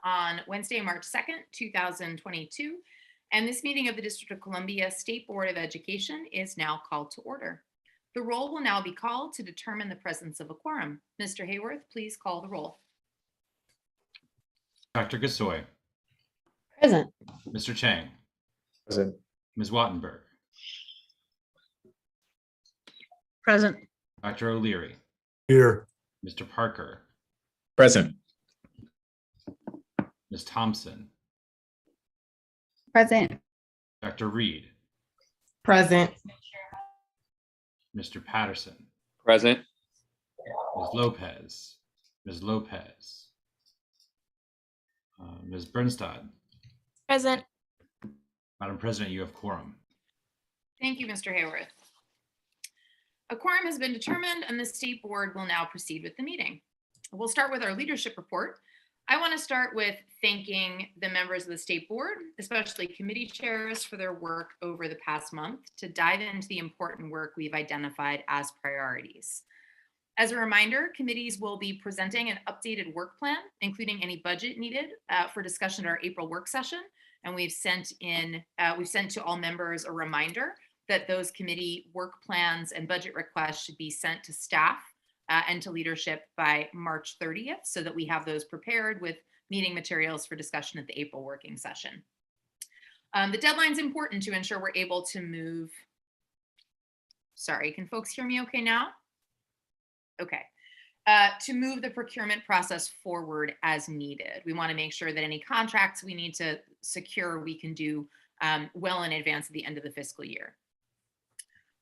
on Wednesday, March 2nd, 2022. And this meeting of the District of Columbia State Board of Education is now called to order. The roll will now be called to determine the presence of a quorum. Mr. Hayworth, please call the roll. Dr. Gasoy. Present. Mr. Chang. Present. Ms. Wattenberg. Present. Dr. O'Leary. Here. Mr. Parker. Present. Ms. Thompson. Present. Dr. Reed. Present. Mr. Patterson. Present. Ms. Lopez. Ms. Lopez. Ms. Bernstad. Present. Madam President, you have quorum. Thank you, Mr. Hayworth. A quorum has been determined and the State Board will now proceed with the meeting. We'll start with our leadership report. I want to start with thanking the members of the State Board, especially committee chairs, for their work over the past month to dive into the important work we've identified as priorities. As a reminder, committees will be presenting an updated work plan, including any budget needed for discussion at our April work session. And we've sent to all members a reminder that those committee work plans and budget requests should be sent to staff and to leadership by March 30th, so that we have those prepared with meeting materials for discussion at the April working session. The deadline's important to ensure we're able to move. Sorry, can folks hear me okay now? Okay. To move the procurement process forward as needed. We want to make sure that any contracts we need to secure, we can do well in advance of the end of the fiscal year.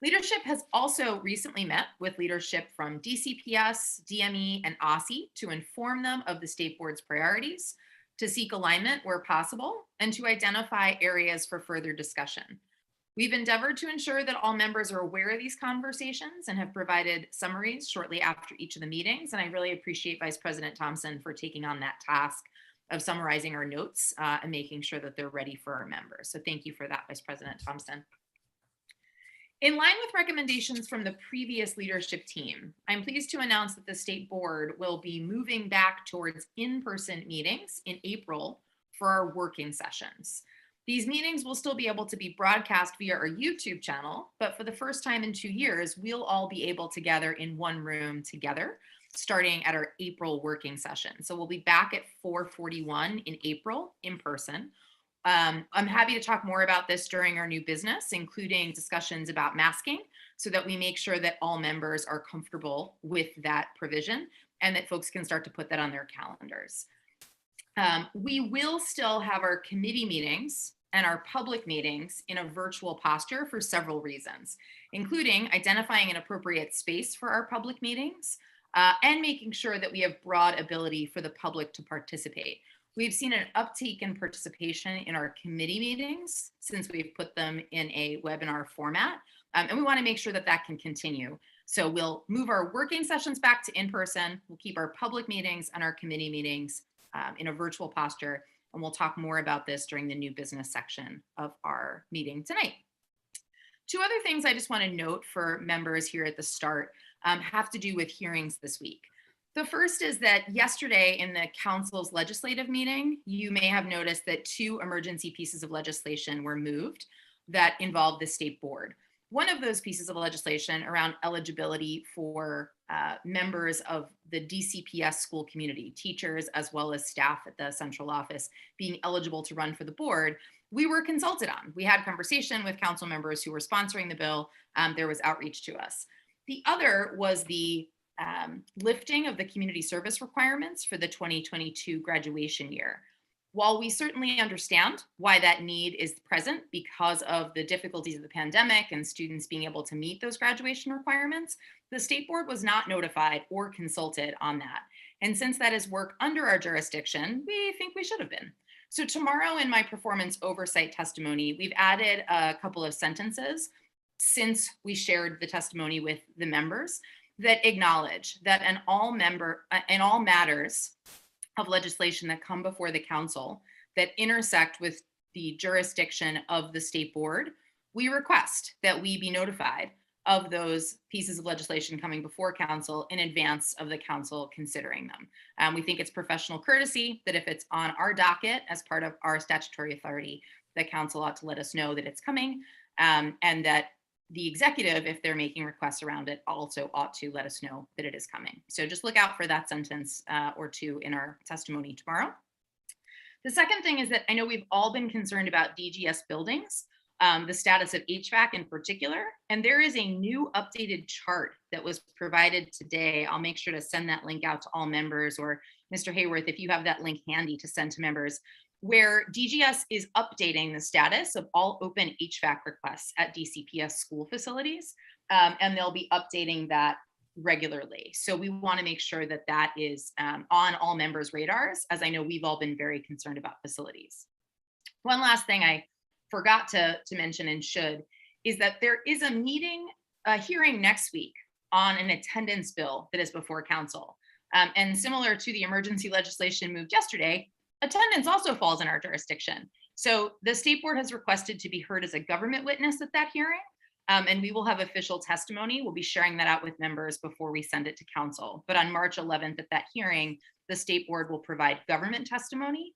Leadership has also recently met with leadership from DCPS, DME, and Aussie to inform them of the State Board's priorities, to seek alignment where possible, and to identify areas for further discussion. We've endeavored to ensure that all members are aware of these conversations and have provided summaries shortly after each of the meetings. And I really appreciate Vice President Thompson for taking on that task of summarizing our notes and making sure that they're ready for our members. So thank you for that, Vice President Thompson. In line with recommendations from the previous leadership team, I'm pleased to announce that the State Board will be moving back towards in-person meetings in April for our working sessions. These meetings will still be able to be broadcast via our YouTube channel, but for the first time in 2 years, we'll all be able to gather in one room together, starting at our April working session. So we'll be back at 4:41 in April in person. I'm happy to talk more about this during our new business, including discussions about masking, so that we make sure that all members are comfortable with that provision and that folks can start to put that on their calendars. We will still have our committee meetings and our public meetings in a virtual posture for several reasons, including identifying an appropriate space for our public meetings and making sure that we have broad ability for the public to participate. We've seen an uptake in participation in our committee meetings since we've put them in a webinar format, and we want to make sure that that can continue. So we'll move our working sessions back to in-person. We'll keep our public meetings and our committee meetings in a virtual posture, and we'll talk more about this during the new business section of our meeting tonight. Two other things I just want to note for members here at the start have to do with hearings this week. The first is that yesterday in the council's legislative meeting, you may have noticed that 2 emergency pieces of legislation were moved that involved the State Board. One of those pieces of legislation around eligibility for members of the DCPS school community, teachers as well as staff at the central office being eligible to run for the board, we were consulted on. We had conversation with council members who were sponsoring the bill. There was outreach to us. The other was the lifting of the community service requirements for the 2022 graduation year. While we certainly understand why that need is present because of the difficulties of the pandemic and students being able to meet those graduation requirements, the State Board was not notified or consulted on that. And since that is work under our jurisdiction, we think we should have been. So tomorrow in my performance oversight testimony, we've added a couple of sentences since we shared the testimony with the members that acknowledge that in all matters of legislation that come before the council that intersect with the jurisdiction of the State Board, we request that we be notified of those pieces of legislation coming before council in advance of the council considering them. We think it's professional courtesy that if it's on our docket as part of our statutory authority, the council ought to let us know that it's coming, and that the executive, if they're making requests around it, also ought to let us know that it is coming. So just look out for that sentence or two in our testimony tomorrow. The second thing is that I know we've all been concerned about DGS buildings, the status of HVAC in particular, and there is a new updated chart that was provided today. I'll make sure to send that link out to all members, or Mr. Hayworth, if you have that link handy to send to members, where DGS is updating the status of all open HVAC requests at DCPS school facilities, and they'll be updating that regularly. So we want to make sure that that is on all members' radars, as I know we've all been very concerned about facilities. One last thing I forgot to mention and should is that there is a hearing next week on an attendance bill that is before council. And similar to the emergency legislation moved yesterday, attendance also falls in our jurisdiction. So the state board has requested to be heard as a government witness at that hearing. And we will have official testimony. We'll be sharing that out with members before we send it to council. But on March 11th at that hearing, the state board will provide government testimony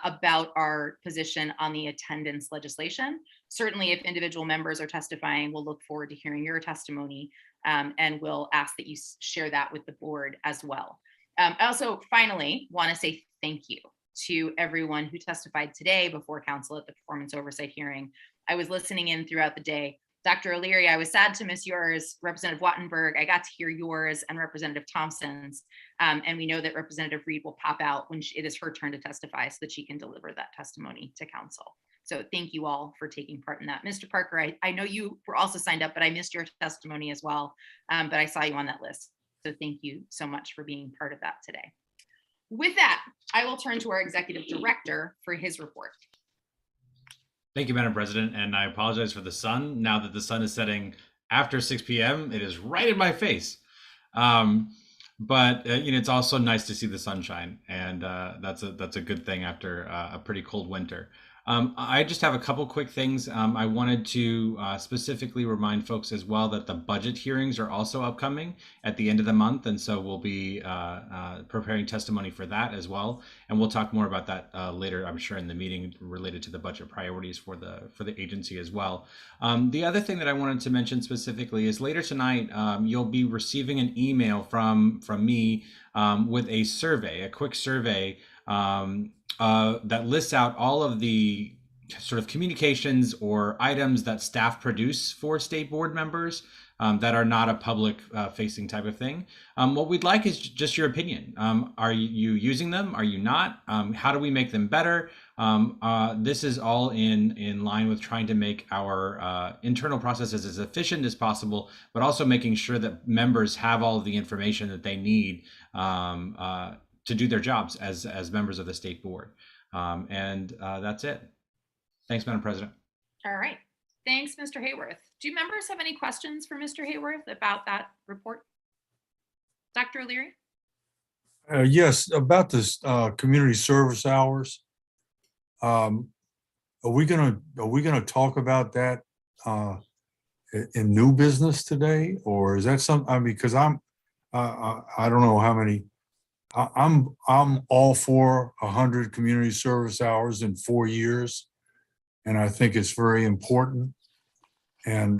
about our position on the attendance legislation. Certainly, if individual members are testifying, we'll look forward to hearing your testimony, and we'll ask that you share that with the board as well. I also finally want to say thank you to everyone who testified today before council at the performance oversight hearing. I was listening in throughout the day. Dr. O'Leary, I was sad to miss yours. Representative Wattenberg, I got to hear yours, and Representative Thompson's. And we know that Representative Reed will pop out when it is her turn to testify so that she can deliver that testimony to council. So thank you all for taking part in that. Mr. Parker, I know you were also signed up, but I missed your testimony as well. But I saw you on that list. So thank you so much for being part of that today. With that, I will turn to our executive director for his report. Thank you, Madam President, and I apologize for the sun. Now that the sun is setting after 6 p.m., it is right in my face. But it's also nice to see the sunshine, and that's a good thing after a pretty cold winter. I just have a couple quick things. I wanted to specifically remind folks as well that the budget hearings are also upcoming at the end of the month, and so we'll be preparing testimony for that as well. And we'll talk more about that later, I'm sure, in the meeting related to the budget priorities for the agency as well. The other thing that I wanted to mention specifically is later tonight, you'll be receiving an email from me with a survey, a quick survey that lists out all of the sort of communications or items that staff produce for state board members that are not a public facing type of thing. What we'd like is just your opinion. Are you using them? Are you not? How do we make them better? This is all in line with trying to make our internal processes as efficient as possible, but also making sure that members have all of the information that they need to do their jobs as members of the state board. And that's it. Thanks, Madam President. All right. Thanks, Mr. Hayworth. Do members have any questions for Mr. Hayworth about that report? Dr. O'Leary? Yes, about this community service hours. Are we gonna talk about that in new business today, or is that something? I mean, because I don't know how many. I'm all for 100 community service hours in 4 years, and I think it's very important. And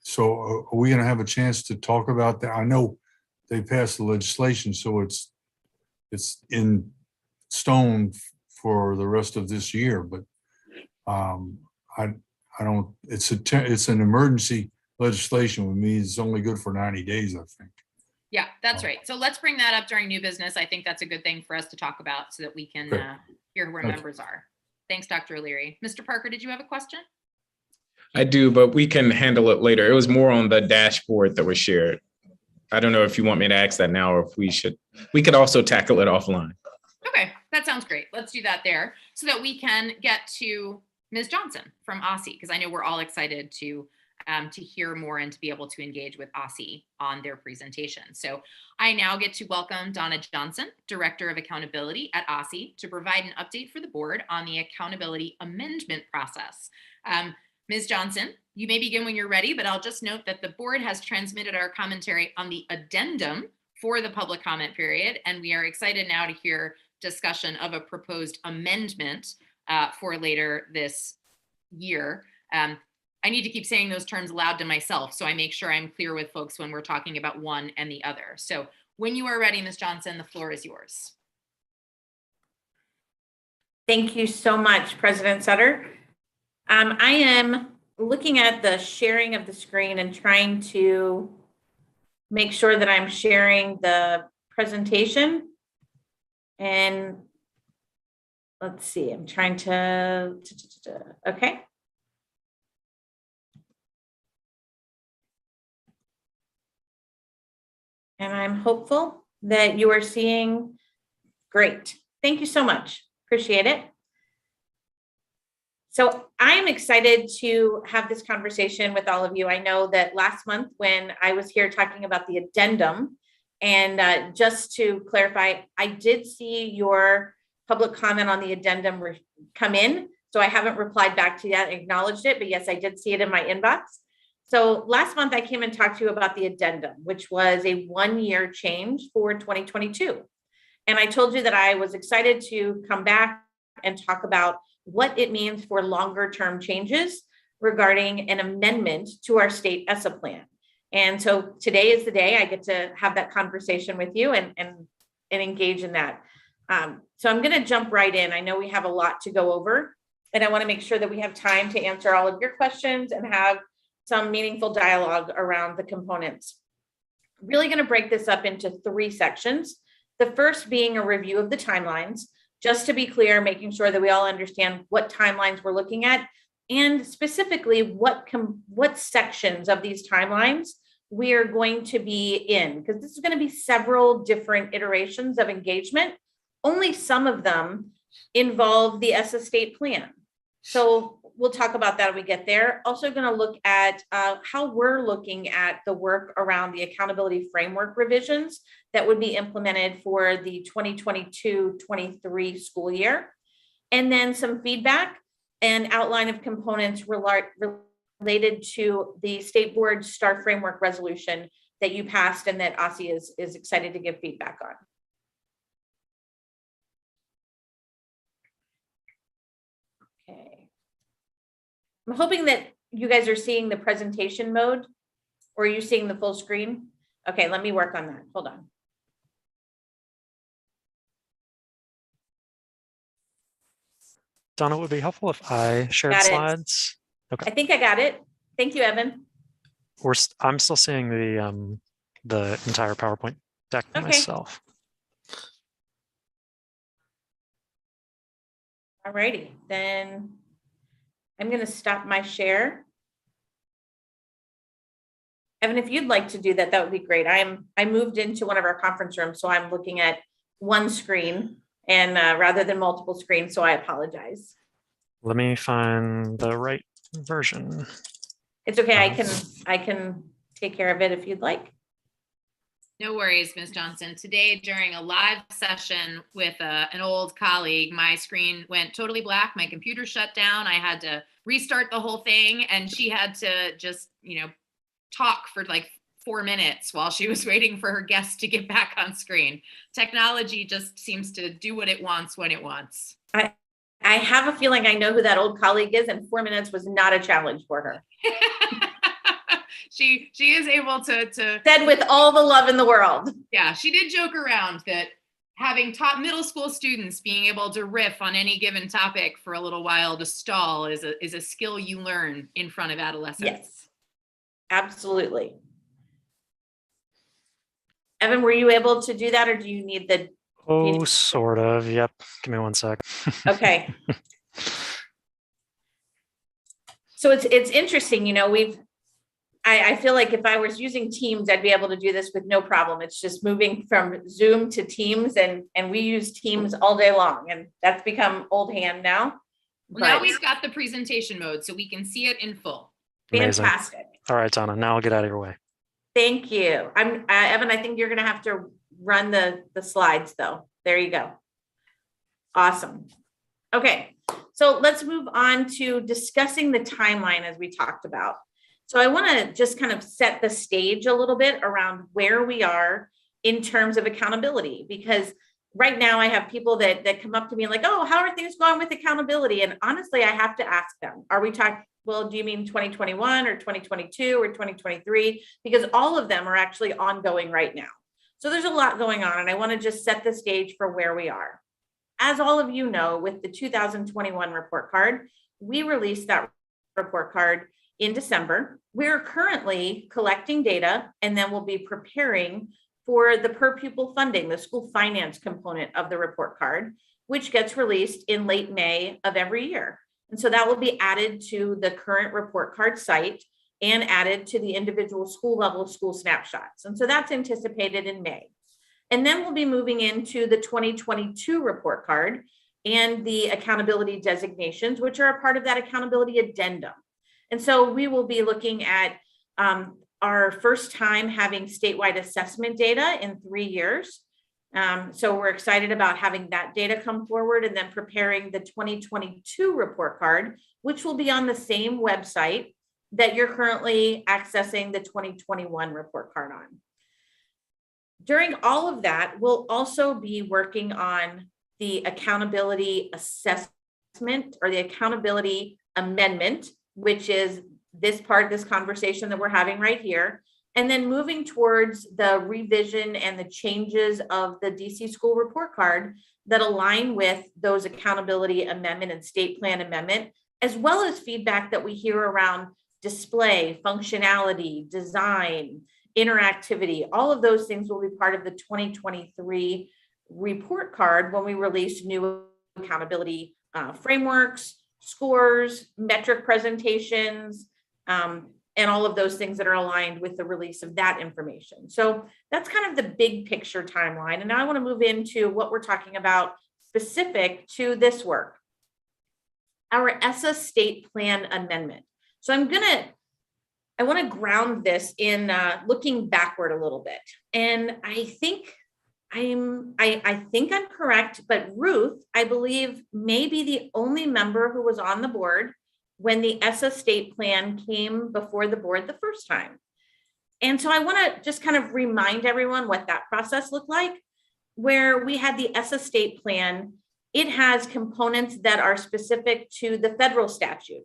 so are we going to have a chance to talk about that? I know they passed the legislation, so it's in stone for the rest of this year, but I don't, it's an emergency legislation, which means it's only good for 90 days, I think. Yeah, that's right. So let's bring that up during new business. I think that's a good thing for us to talk about so that we can hear where members are. Thanks, Dr. O'Leary. Mr. Parker, did you have a question? I do, but we can handle it later. It was more on the dashboard that was shared. I don't know if you want me to ask that now, or if we could also tackle it offline. Okay, that sounds great. Let's do that there so that we can get to Ms. Johnson from Aussie, because I know we're all excited to hear more and to be able to engage with Aussie on their presentation. So I now get to welcome Donna Johnson, Director of Accountability at Aussie, to provide an update for the board on the accountability amendment process. Ms. Johnson, you may begin when you're ready, but I'll just note that the board has transmitted our commentary on the addendum for the public comment period, and we are excited now to hear discussion of a proposed amendment for later this year. I need to keep saying those terms aloud to myself, so I make sure I'm clear with folks when we're talking about one and the other. So when you are ready, Ms. Johnson, the floor is yours. Thank you so much, President Sutter. I am looking at the sharing of the screen and trying to make sure that I'm sharing the presentation. And let's see, I'm trying to, okay. And I'm hopeful that you are seeing great. Thank you so much. Appreciate it. So I'm excited to have this conversation with all of you. I know that last month when I was here talking about the addendum, and just to clarify, I did see your public comment on the addendum come in. So I haven't replied back to that, acknowledged it, but yes, I did see it in my inbox. So last month I came and talked to you about the addendum, which was a 1-year change for 2022. And I told you that I was excited to come back and talk about what it means for longer term changes regarding an amendment to our state Essa plan. And so today is the day I get to have that conversation with you and engage in that. So I'm going to jump right in. I know we have a lot to go over, and I want to make sure that we have time to answer all of your questions and have some meaningful dialogue around the components. Really going to break this up into 3 sections. The first being a review of the timelines, just to be clear, making sure that we all understand what timelines we're looking at, and specifically what sections of these timelines we are going to be in, because this is going to be several different iterations of engagement. Only some of them involve the Essa state plan. So we'll talk about that when we get there. Also going to look at how we're looking at the work around the accountability framework revisions that would be implemented for the 2022-23 school year. And then some feedback and outline of components related to the state board STAR framework resolution that you passed and that Aussie is excited to give feedback on. Okay. I'm hoping that you guys are seeing the presentation mode, or are you seeing the full screen? Okay, let me work on that. Hold on. Donna, it would be helpful if I shared Got it. slides. Okay. I think I got it. Thank you, Evan. I'm still seeing the entire PowerPoint deck Okay. myself. All righty, then I'm going to stop my share. Evan, if you'd like to do that, that would be great. I moved into one of our conference rooms, so I'm looking at one screen and rather than multiple screens, so I apologize. Let me find the right version. It's okay. I can take care of it if you'd like. No worries, Ms. Johnson. Today, during a live session with an old colleague, my screen went totally black. My computer shut down. I had to restart the whole thing, and she had to just, talk for like 4 minutes while she was waiting for her guest to get back on screen. Technology just seems to do what it wants when it wants. I have a feeling I know who that old colleague is, and 4 minutes was not a challenge for her. She is able to Said with all the love in the world. Yeah, she did joke around that having taught middle school students, being able to riff on any given topic for a little while to stall is a skill you learn in front of adolescents. Yes, absolutely. Evan, were you able to do that, or do you need the? Oh, sort of. Yep. Give me 1 sec. Okay. So it's interesting, I feel like if I was using Teams, I'd be able to do this with no problem. It's just moving from Zoom to Teams, and we use Teams all day long, and that's become old hand now. Well, now we've got the presentation mode, so we can see it in full. Amazing. Fantastic. All right, Donna, now I'll get out of your way. Thank you. Evan, I think you're going to have to run the slides though. There you go. Awesome. Okay. So let's move on to discussing the timeline as we talked about. So I want to just kind of set the stage a little bit around where we are in terms of accountability, because right now I have people that come up to me and like, oh, how are things going with accountability? And honestly, I have to ask them, are we talking, well, do you mean 2021 or 2022 or 2023? Because all of them are actually ongoing right now. So there's a lot going on, and I want to just set the stage for where we are. As all of you know, with the 2021 report card, we released that report card in December. We're currently collecting data, and then we'll be preparing for the per pupil funding, the school finance component of the report card, which gets released in late May of every year. And so that will be added to the current report card site and added to the individual school level school snapshots. And so that's anticipated in May. And then we'll be moving into the 2022 report card and the accountability designations, which are a part of that accountability addendum. And so we will be looking at our first time having statewide assessment data in 3 years. So we're excited about having that data come forward, and then preparing the 2022 report card, which will be on the same website that you're currently accessing the 2021 report card on. During all of that, we'll also be working on the accountability assessment or the accountability amendment, which is this part of this conversation that we're having right here, and then moving towards the revision and the changes of the DC school report card that align with those accountability amendment and state plan amendment, as well as feedback that we hear around display, functionality, design, interactivity. All of those things will be part of the 2023 report card when we release new accountability frameworks, scores, metric presentations, and all of those things that are aligned with the release of that information. So that's kind of the big picture timeline. And now I want to move into what we're talking about specific to this work, our Essa state plan amendment. So I want to ground this in looking backward a little bit. And I think I'm correct, but Ruth, I believe, may be the only member who was on the board when the Essa state plan came before the board the first time. And so I want to just kind of remind everyone what that process looked like, where we had the Essa state plan. It has components that are specific to the federal statute.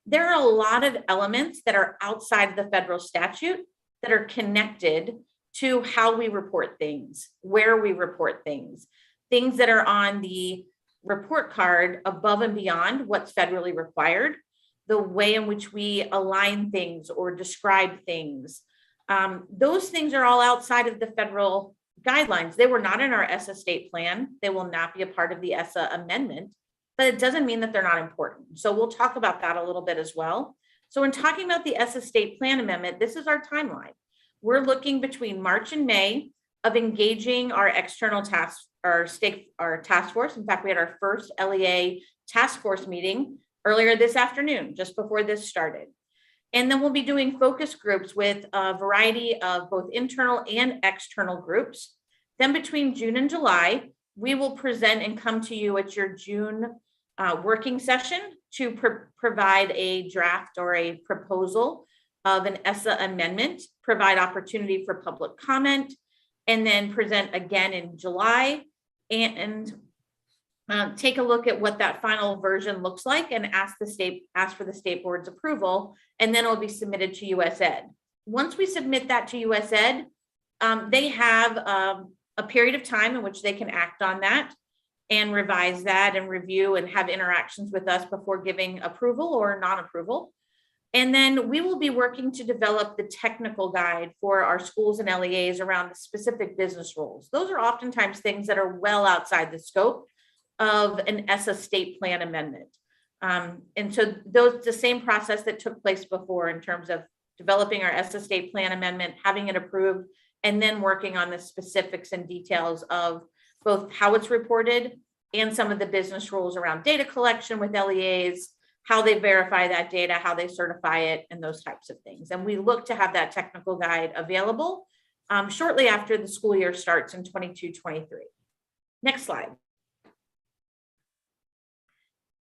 There are a lot of elements that are outside of the federal statute that are connected to how we report things, where we report things that are on the report card above and beyond what's federally required, the way in which we align things or describe things. Those things are all outside of the federal guidelines. They were not in our Essa state plan. They will not be a part of the Essa amendment, but it doesn't mean that they're not important. So we'll talk about that a little bit as well. So in talking about the Essa state plan amendment, this is our timeline. We're looking between March and May of engaging our external our task force. In fact, we had our first LEA task force meeting earlier this afternoon, just before this started. And then we'll be doing focus groups with a variety of both internal and external groups. Then between June and July, we will present and come to you at your June working session to provide a draft or a proposal of an Essa amendment, provide opportunity for public comment, and then present again in July and take a look at what that final version looks like and ask for the state board's approval, and then it'll be submitted to US Ed. Once we submit that to US Ed, they have a period of time in which they can act on that and revise that and review and have interactions with us before giving approval or non-approval. And then we will be working to develop the technical guide for our schools and LEAs around the specific business rules. Those are oftentimes things that are well outside the scope of an Essa state plan amendment. And so the same process that took place before in terms of developing our Essa state plan amendment, having it approved, and then working on the specifics and details of both how it's reported and some of the business rules around data collection with LEAs, how they verify that data, how they certify it, and those types of things. And we look to have that technical guide available shortly after the school year starts in 22-23. Next slide.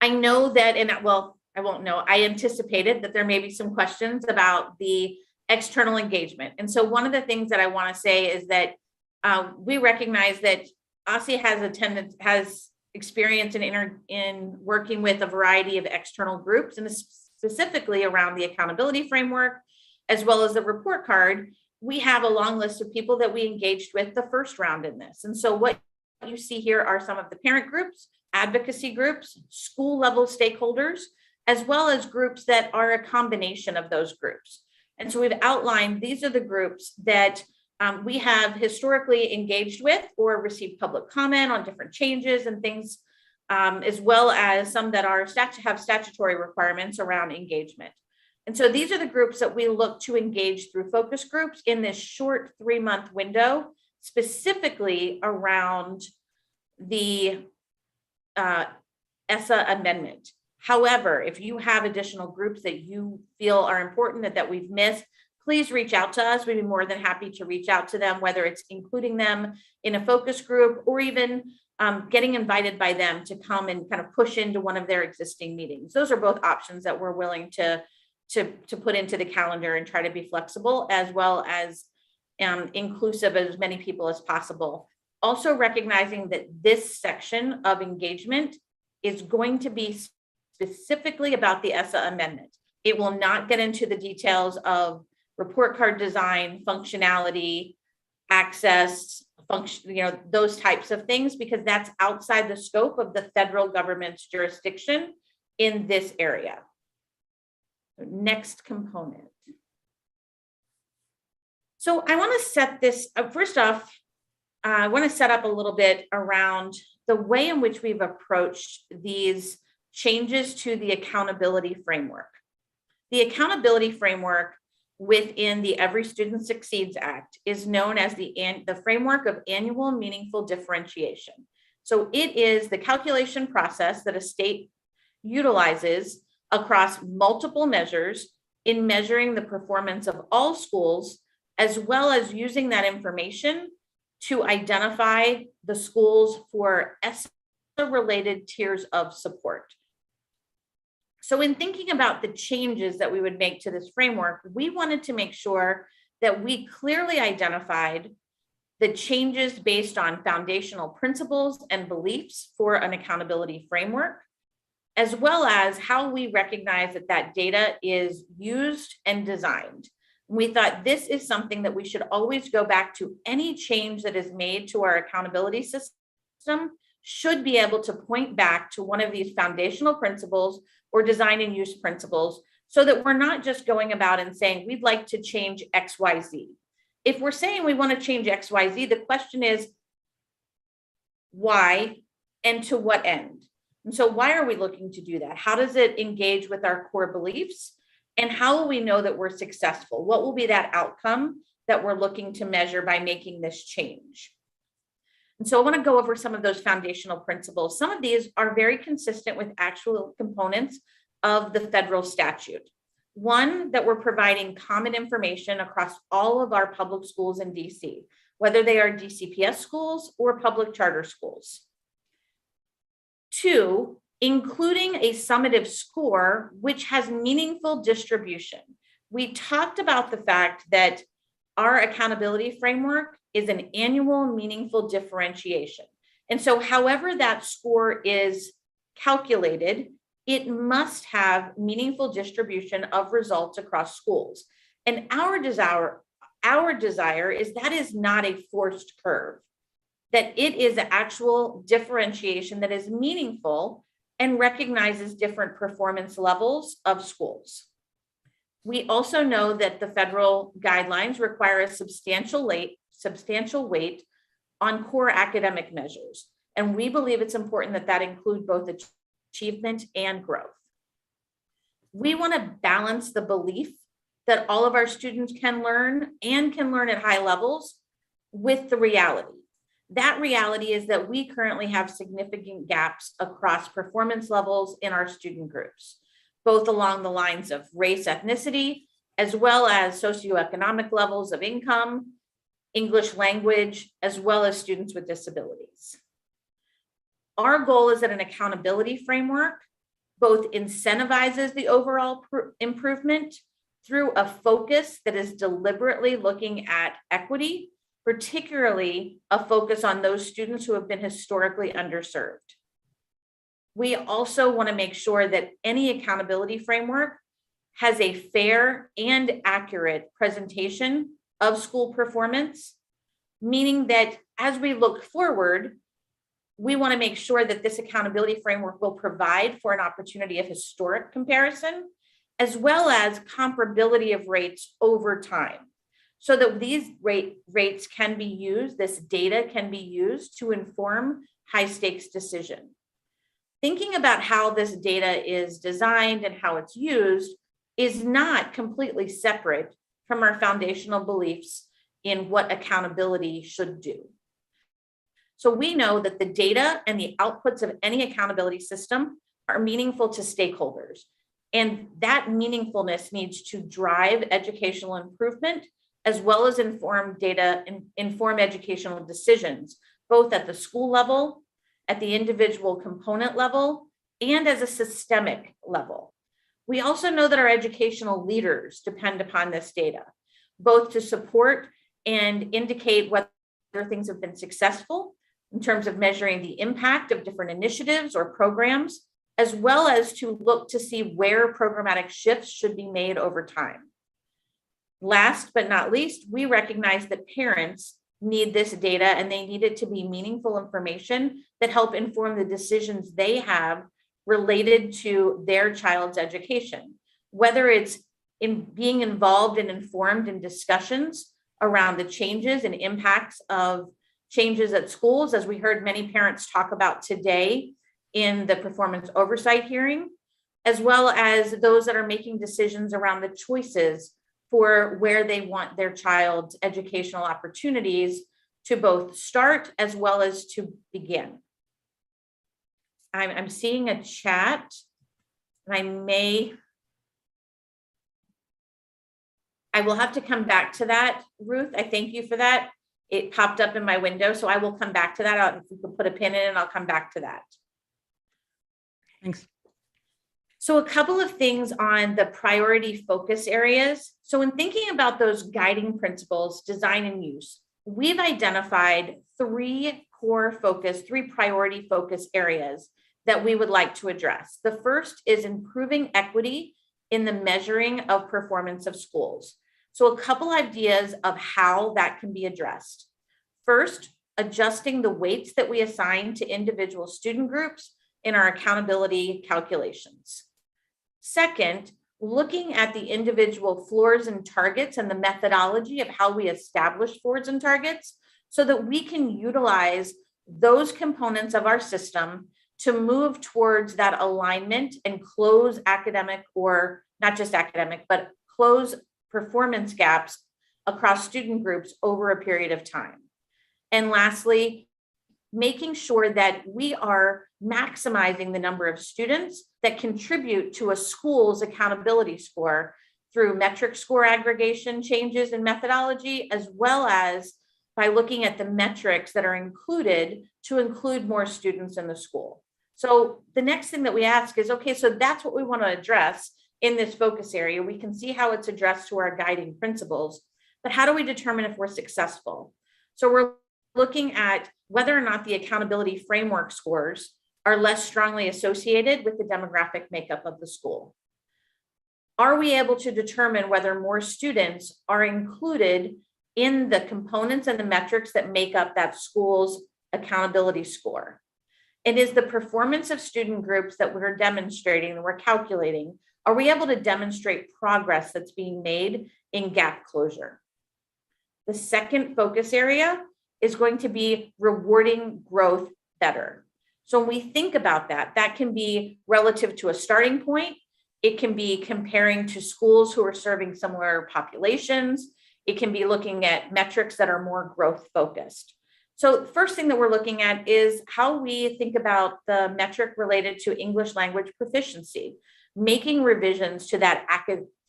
I know that, I won't know, I anticipated that there may be some questions about the external engagement. And so one of the things that I want to say is that we recognize that Aussie has experience in working with a variety of external groups, and specifically around the accountability framework, as well as the report card. We have a long list of people that we engaged with the first round in this. And so what you see here are some of the parent groups, advocacy groups, school level stakeholders, as well as groups that are a combination of those groups. And so we've outlined, these are the groups that we have historically engaged with or received public comment on different changes and things, as well as some that have statutory requirements around engagement. And so these are the groups that we look to engage through focus groups in this short 3-month window, specifically around the Essa Amendment. However, if you have additional groups that you feel are important that we've missed, please reach out to us. We'd be more than happy to reach out to them, whether it's including them in a focus group or even getting invited by them to come and kind of push into one of their existing meetings. Those are both options that we're willing to put into the calendar and try to be flexible, as well as inclusive of as many people as possible. Also recognizing that this section of engagement is going to be specifically about the Essa Amendment. It will not get into the details of report card design, functionality, access, those types of things, because that's outside the scope of the federal government's jurisdiction in this area. Next component. So I want to set this first off. I want to set up a little bit around the way in which we've approached these changes to the accountability framework. The accountability framework within the Every Student Succeeds Act is known as the framework of annual meaningful differentiation. So it is the calculation process that a state utilizes across multiple measures in measuring the performance of all schools, as well as using that information to identify the schools for ESSA-related tiers of support. So in thinking about the changes that we would make to this framework, we wanted to make sure that we clearly identified the changes based on foundational principles and beliefs for an accountability framework, as well as how we recognize that that data is used and designed. We thought this is something that we should always go back to. Any change that is made to our accountability system should be able to point back to one of these foundational principles or design and use principles, so that we're not just going about and saying, we'd like to change XYZ. If we're saying we want to change XYZ, the question is why and to what end? And so why are we looking to do that? How does it engage with our core beliefs? And how will we know that we're successful? What will be that outcome that we're looking to measure by making this change? And so I want to go over some of those foundational principles. Some of these are very consistent with actual components of the federal statute. One, that we're providing common information across all of our public schools in DC, whether they are DCPS schools or public charter schools. Two, including a summative score, which has meaningful distribution. We talked about the fact that our accountability framework is an annual meaningful differentiation. And so however that score is calculated, it must have meaningful distribution of results across schools. And our desire is that is not a forced curve, that it is an actual differentiation that is meaningful and recognizes different performance levels of schools. We also know that the federal guidelines require a substantial weight on core academic measures. And we believe it's important that that include both achievement and growth. We want to balance the belief that all of our students can learn and can learn at high levels with the reality. That reality is that we currently have significant gaps across performance levels in our student groups, both along the lines of race, ethnicity, as well as socioeconomic levels of income, English language, as well as students with disabilities. Our goal is that an accountability framework both incentivizes the overall improvement through a focus that is deliberately looking at equity, particularly a focus on those students who have been historically underserved. We also want to make sure that any accountability framework has a fair and accurate presentation of school performance, meaning that as we look forward, we want to make sure that this accountability framework will provide for an opportunity of historic comparison, as well as comparability of rates over time, so that these rates can be used, this data can be used to inform high stakes decision. Thinking about how this data is designed and how it's used is not completely separate from our foundational beliefs in what accountability should do. So we know that the data and the outputs of any accountability system are meaningful to stakeholders. And that meaningfulness needs to drive educational improvement, as well as inform educational decisions, both at the school level, at the individual component level, and as a systemic level. We also know that our educational leaders depend upon this data, both to support and indicate whether things have been successful in terms of measuring the impact of different initiatives or programs, as well as to look to see where programmatic shifts should be made over time. Last but not least, we recognize that parents need this data, and they need it to be meaningful information that help inform the decisions they have related to their child's education, whether it's in being involved and informed in discussions around the changes and impacts of changes at schools, as we heard many parents talk about today in the performance oversight hearing, as well as those that are making decisions around the choices for where they want their child's educational opportunities to both start as well as to begin. I'm seeing a chat, and I will have to come back to that, Ruth. I thank you for that. It popped up in my window, so I will come back to that. If you could put a pin in it, I'll come back to that. Thanks. So a couple of things on the priority focus areas. So in thinking about those guiding principles, design and use, we've identified three priority focus areas that we would like to address. The first is improving equity in the measuring of performance of schools. So a couple ideas of how that can be addressed. First, adjusting the weights that we assign to individual student groups in our accountability calculations. Second, looking at the individual floors and targets and the methodology of how we establish floors and targets so that we can utilize those components of our system to move towards that alignment and close academic, or not just academic, but close performance gaps across student groups over a period of time. And lastly, making sure that we are maximizing the number of students that contribute to a school's accountability score through metric score aggregation changes in methodology, as well as by looking at the metrics that are included to include more students in the school. So the next thing that we ask is, okay, so that's what we want to address in this focus area. We can see how it's addressed to our guiding principles, but how do we determine if we're successful? So we're looking at whether or not the accountability framework scores are less strongly associated with the demographic makeup of the school. Are we able to determine whether more students are included in the components and the metrics that make up that school's accountability score? And is the performance of student groups that we're demonstrating, that we're calculating, are we able to demonstrate progress that's being made in gap closure? The second focus area is going to be rewarding growth better. So when we think about that, that can be relative to a starting point. It can be comparing to schools who are serving similar populations. It can be looking at metrics that are more growth focused. So the first thing that we're looking at is how we think about the metric related to English language proficiency, making revisions to that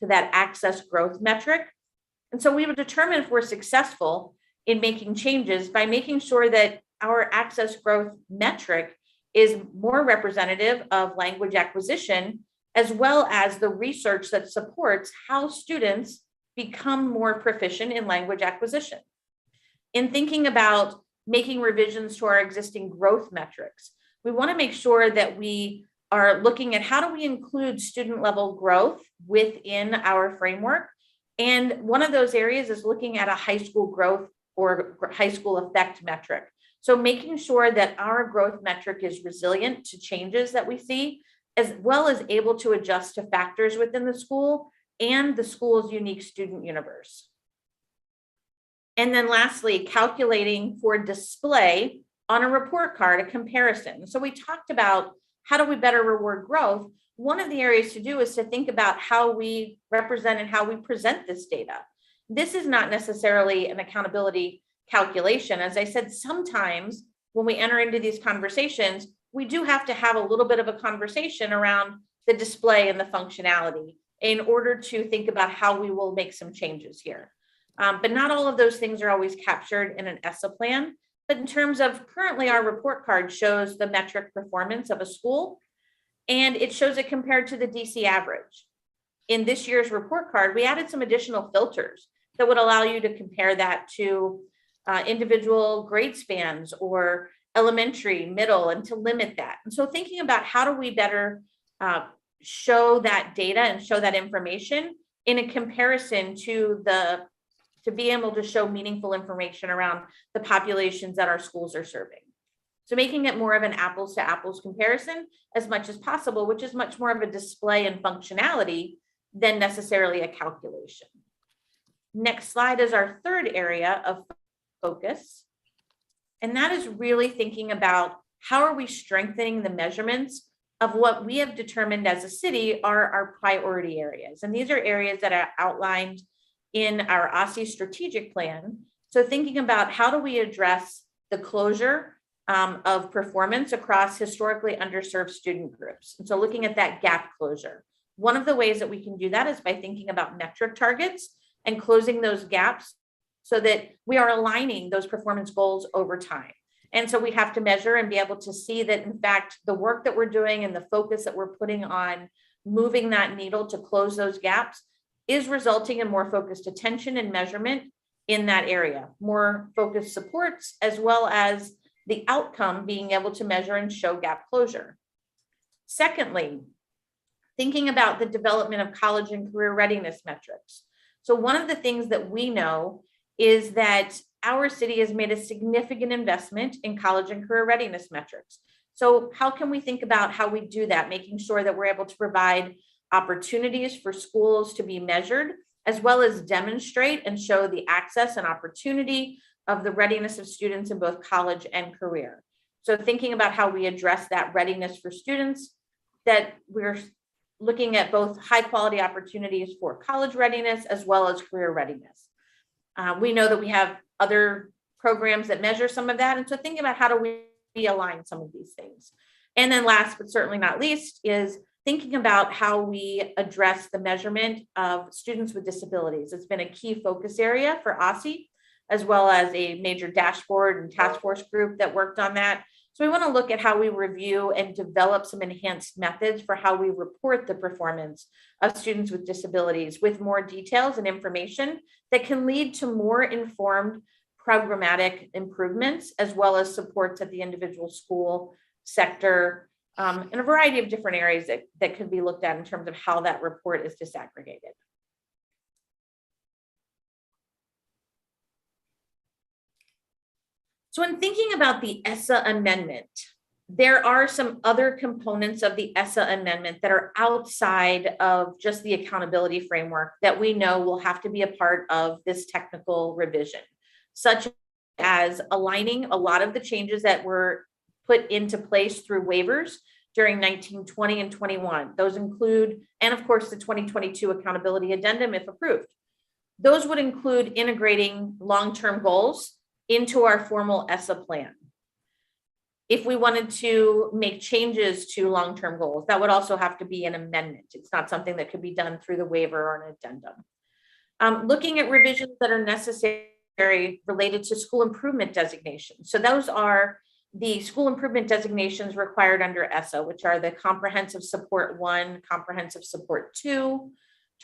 access growth metric. And so we would determine if we're successful in making changes by making sure that our access growth metric is more representative of language acquisition, as well as the research that supports how students become more proficient in language acquisition. In thinking about making revisions to our existing growth metrics, we want to make sure that we are looking at how do we include student level growth within our framework. And one of those areas is looking at a high school growth or high school effect metric. So making sure that our growth metric is resilient to changes that we see, as well as able to adjust to factors within the school and the school's unique student universe. And then lastly, calculating for display on a report card, a comparison. So we talked about how do we better reward growth? One of the areas to do is to think about how we represent and how we present this data. This is not necessarily an accountability calculation. As I said, sometimes when we enter into these conversations, we do have to have a little bit of a conversation around the display and the functionality in order to think about how we will make some changes here. But not all of those things are always captured in an ESSA plan. But in terms of currently, our report card shows the metric performance of a school, and it shows it compared to the DC average. In this year's report card, we added some additional filters that would allow you to compare that to individual grade spans or elementary, middle, and to limit that. And so thinking about how do we better show that data and show that information in a comparison to be able to show meaningful information around the populations that our schools are serving. So making it more of an apples to apples comparison as much as possible, which is much more of a display and functionality than necessarily a calculation. Next slide is our third area of focus. And that is really thinking about how are we strengthening the measurements of what we have determined as a city are our priority areas. And these are areas that are outlined in our Aussie strategic plan. So thinking about how do we address the closure of performance across historically underserved student groups. And so looking at that gap closure. One of the ways that we can do that is by thinking about metric targets and closing those gaps so that we are aligning those performance goals over time. And so we have to measure and be able to see that, in fact, the work that we're doing and the focus that we're putting on moving that needle to close those gaps is resulting in more focused attention and measurement in that area, more focused supports, as well as the outcome being able to measure and show gap closure. Secondly, thinking about the development of college and career readiness metrics. So one of the things that we know is that our city has made a significant investment in college and career readiness metrics. So how can we think about how we do that, making sure that we're able to provide opportunities for schools to be measured, as well as demonstrate and show the access and opportunity of the readiness of students in both college and career. So thinking about how we address that readiness for students, that we're looking at both high quality opportunities for college readiness as well as career readiness. We know that we have other programs that measure some of that. And so thinking about how do we align some of these things. And then last, but certainly not least, is thinking about how we address the measurement of students with disabilities. It's been a key focus area for Aussie, as well as a major dashboard and task force group that worked on that. So we want to look at how we review and develop some enhanced methods for how we report the performance of students with disabilities with more details and information that can lead to more informed programmatic improvements, as well as supports at the individual school sector, in a variety of different areas that could be looked at in terms of how that report is disaggregated. So in thinking about the Essa Amendment, there are some other components of the Essa Amendment that are outside of just the accountability framework that we know will have to be a part of this technical revision, such as aligning a lot of the changes that were put into place through waivers during 1920 and 21. Those include, and of course, the 2022 accountability addendum, if approved. Those would include integrating long-term goals into our formal Essa plan. If we wanted to make changes to long-term goals, that would also have to be an amendment. It's not something that could be done through the waiver or an addendum. Looking at revisions that are necessary related to school improvement designations. So those are the school improvement designations required under ESSA, which are the comprehensive support 1, comprehensive support 2,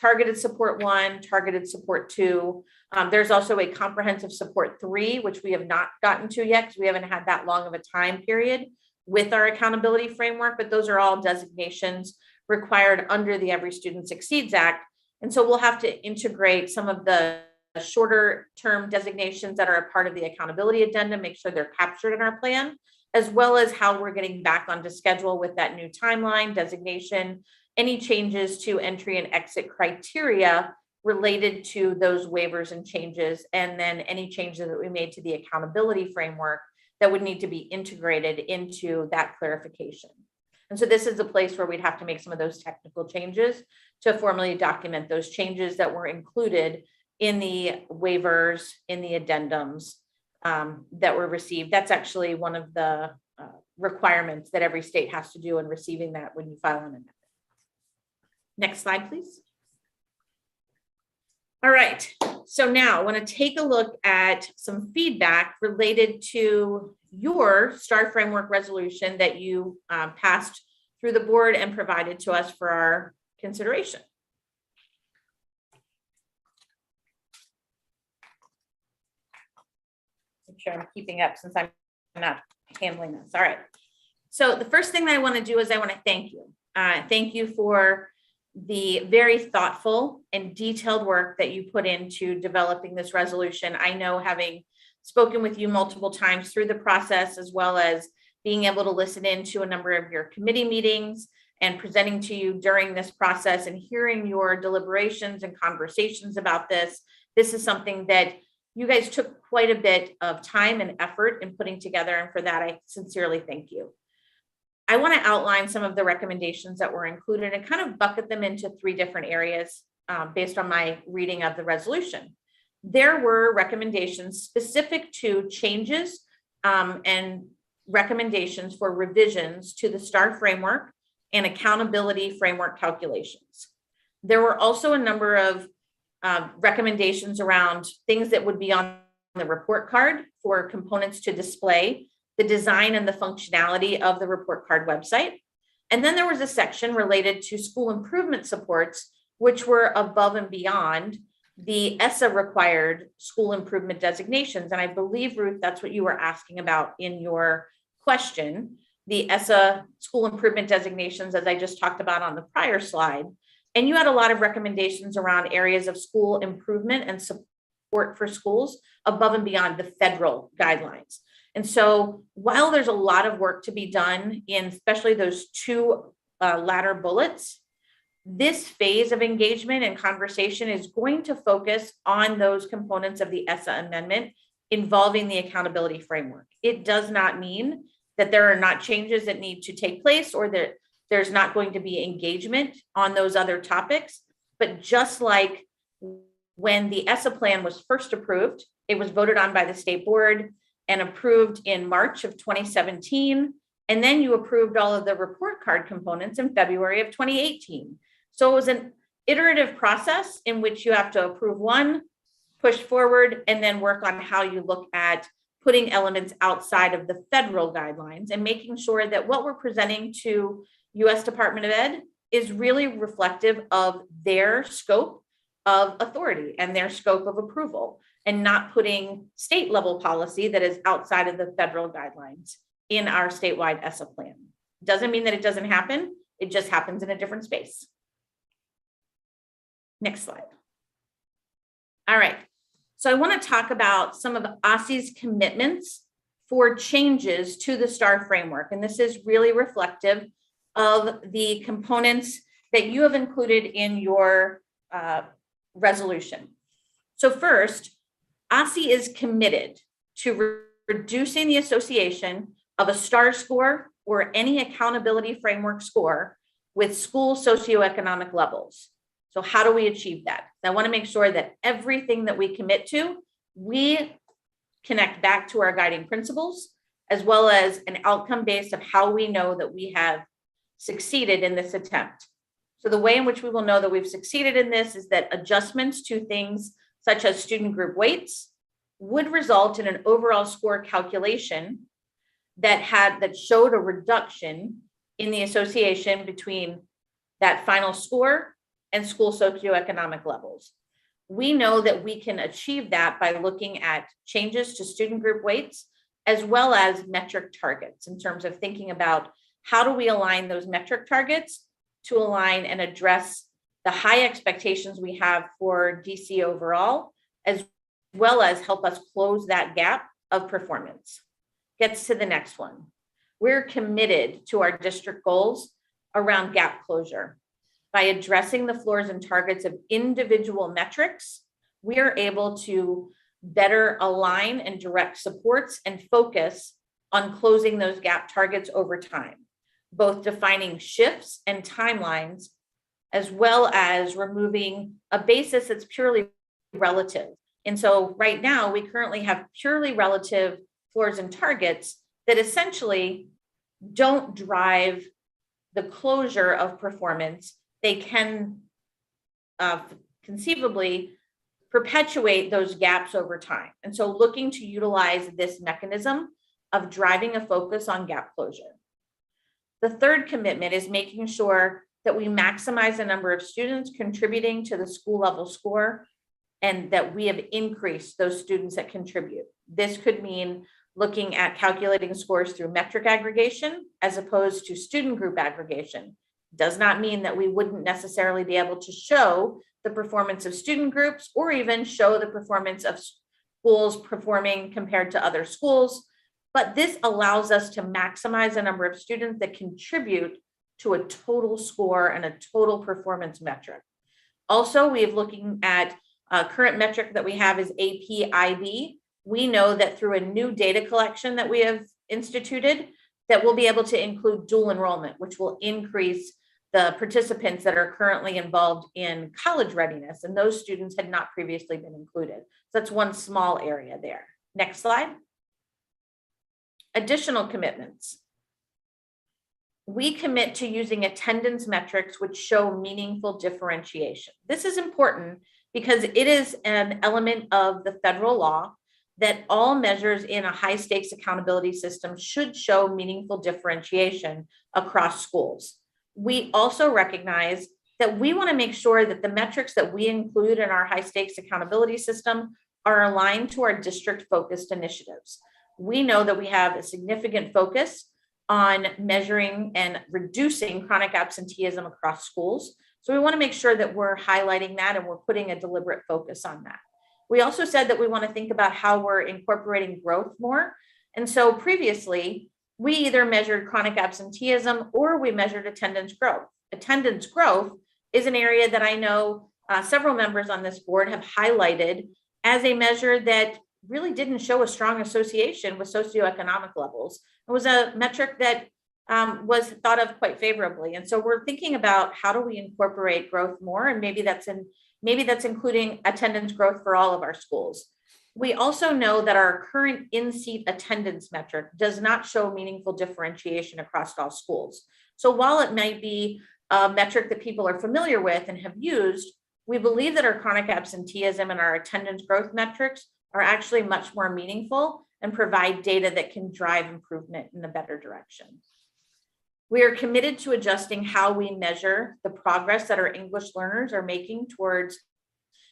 targeted support 1, targeted support 2. There's also a comprehensive support 3, which we have not gotten to yet because we haven't had that long of a time period with our accountability framework, but those are all designations required under the Every Student Succeeds Act. And so we'll have to integrate some of the shorter term designations that are a part of the accountability addendum, make sure they're captured in our plan, as well as how we're getting back onto schedule with that new timeline designation, any changes to entry and exit criteria related to those waivers and changes, and then any changes that we made to the accountability framework that would need to be integrated into that clarification. And so this is the place where we'd have to make some of those technical changes to formally document those changes that were included in the waivers, in the addendums that were received. That's actually one of the requirements that every state has to do in receiving that when you file an amendment. Next slide, please. All right, so now I want to take a look at some feedback related to your STAR framework resolution that you passed through the board and provided to us for our consideration. Make sure I'm keeping up since I'm not handling this. All right. So the first thing that I want to do is I want to thank you. Thank you for the very thoughtful and detailed work that you put into developing this resolution. I know, having spoken with you multiple times through the process, as well as being able to listen into a number of your committee meetings and presenting to you during this process and hearing your deliberations and conversations about this, this is something that you guys took quite a bit of time and effort in putting together. And for that, I sincerely thank you. I want to outline some of the recommendations that were included and kind of bucket them into 3 different areas based on my reading of the resolution. There were recommendations specific to changes and recommendations for revisions to the STAR framework and accountability framework calculations. There were also a number of recommendations around things that would be on the report card for components to display the design and the functionality of the report card website. And then there was a section related to school improvement supports, which were above and beyond the ESSA required school improvement designations. And I believe, Ruth, that's what you were asking about in your question, the ESSA school improvement designations, as I just talked about on the prior slide. And you had a lot of recommendations around areas of school improvement and support for schools above and beyond the federal guidelines. And so while there's a lot of work to be done in especially those 2 latter bullets, this phase of engagement and conversation is going to focus on those components of the Essa Amendment involving the accountability framework. It does not mean that there are not changes that need to take place or that there's not going to be engagement on those other topics. But just like when the Essa plan was first approved, it was voted on by the state board and approved in March of 2017. And then you approved all of the report card components in February of 2018. So it was an iterative process in which you have to approve one, push forward, and then work on how you look at putting elements outside of the federal guidelines and making sure that what we're presenting to U.S. Department of Ed is really reflective of their scope of authority and their scope of approval, and not putting state level policy that is outside of the federal guidelines in our statewide ESSA plan. Doesn't mean that it doesn't happen. It just happens in a different space. Next slide. All right. So I want to talk about some of Aussie's commitments for changes to the STAR framework. And this is really reflective of the components that you have included in your resolution. So first, Aussie is committed to reducing the association of a STAR score or any accountability framework score with school socioeconomic levels. So how do we achieve that? I want to make sure that everything that we commit to, we connect back to our guiding principles, as well as an outcome based of how we know that we have succeeded in this attempt. So the way in which we will know that we've succeeded in this is that adjustments to things such as student group weights would result in an overall score calculation that showed a reduction in the association between that final score and school socioeconomic levels. We know that we can achieve that by looking at changes to student group weights, as well as metric targets in terms of thinking about how do we align those metric targets to align and address the high expectations we have for DC overall, as well as help us close that gap of performance. Gets to the next one. We're committed to our district goals around gap closure. By addressing the floors and targets of individual metrics, we are able to better align and direct supports and focus on closing those gap targets over time, both defining shifts and timelines, as well as removing a basis that's purely relative. And so right now, we currently have purely relative floors and targets that essentially don't drive the closure of performance. They can conceivably perpetuate those gaps over time. And so looking to utilize this mechanism of driving a focus on gap closure. The third commitment is making sure that we maximize the number of students contributing to the school level score, and that we have increased those students that contribute. This could mean looking at calculating scores through metric aggregation as opposed to student group aggregation. Does not mean that we wouldn't necessarily be able to show the performance of student groups or even show the performance of schools performing compared to other schools, but this allows us to maximize the number of students that contribute to a total score and a total performance metric. Also, we have looking at current metric that we have is APIB. We know that through a new data collection that we have instituted, that we'll be able to include dual enrollment, which will increase the participants that are currently involved in college readiness, and those students had not previously been included. So that's one small area there. Next slide. Additional commitments. We commit to using attendance metrics which show meaningful differentiation. This is important because it is an element of the federal law that all measures in a high stakes accountability system should show meaningful differentiation across schools. We also recognize that we want to make sure that the metrics that we include in our high stakes accountability system are aligned to our district focused initiatives. We know that we have a significant focus on measuring and reducing chronic absenteeism across schools. So we want to make sure that we're highlighting that and we're putting a deliberate focus on that. We also said that we want to think about how we're incorporating growth more. And so previously, we either measured chronic absenteeism or we measured attendance growth. Attendance growth is an area that I know several members on this board have highlighted as a measure that really didn't show a strong association with socioeconomic levels. It was a metric that was thought of quite favorably. And so we're thinking about how do we incorporate growth more, and maybe that's including attendance growth for all of our schools. We also know that our current in-seat attendance metric does not show meaningful differentiation across all schools. So while it might be a metric that people are familiar with and have used, we believe that our chronic absenteeism and our attendance growth metrics are actually much more meaningful and provide data that can drive improvement in a better direction. We are committed to adjusting how we measure the progress that our English learners are making towards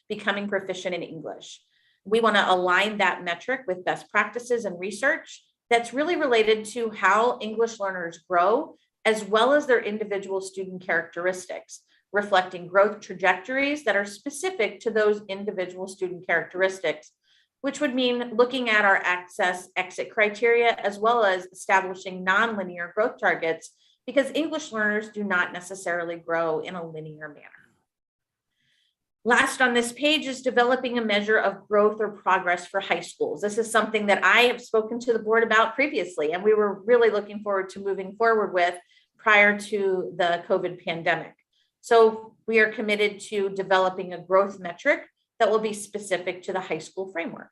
becoming proficient in English. We want to align that metric with best practices and research that's really related to how English learners grow, as well as their individual student characteristics, reflecting growth trajectories that are specific to those individual student characteristics, which would mean looking at our access exit criteria, as well as establishing nonlinear growth targets, because English learners do not necessarily grow in a linear manner. Last on this page is developing a measure of growth or progress for high schools. This is something that I have spoken to the board about previously, and we were really looking forward to moving forward with prior to the COVID pandemic. So we are committed to developing a growth metric that will be specific to the high school framework.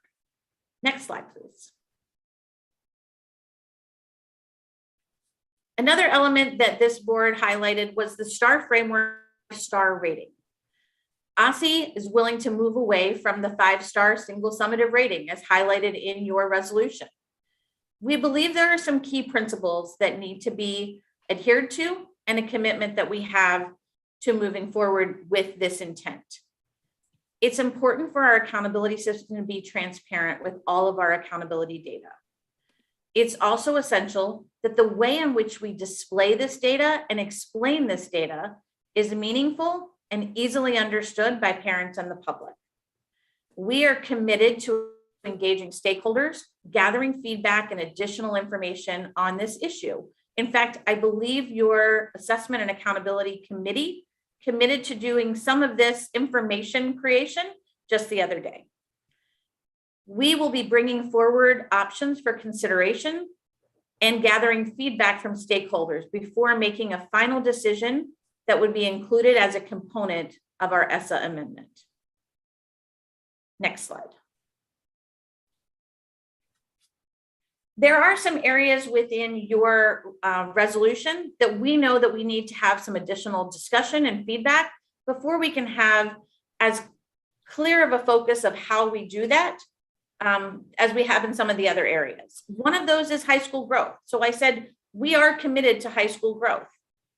Next slide, please. Another element that this board highlighted was the STAR framework STAR rating. Aussie is willing to move away from the 5-star single summative rating as highlighted in your resolution. We believe there are some key principles that need to be adhered to and a commitment that we have to moving forward with this intent. It's important for our accountability system to be transparent with all of our accountability data. It's also essential that the way in which we display this data and explain this data is meaningful and easily understood by parents and the public. We are committed to engaging stakeholders, gathering feedback and additional information on this issue. In fact, I believe your assessment and accountability committee committed to doing some of this information creation just the other day. We will be bringing forward options for consideration and gathering feedback from stakeholders before making a final decision that would be included as a component of our Essa Amendment. Next slide. There are some areas within your resolution that we know that we need to have some additional discussion and feedback before we can have as clear of a focus of how we do that as we have in some of the other areas. One of those is high school growth. So I said, we are committed to high school growth.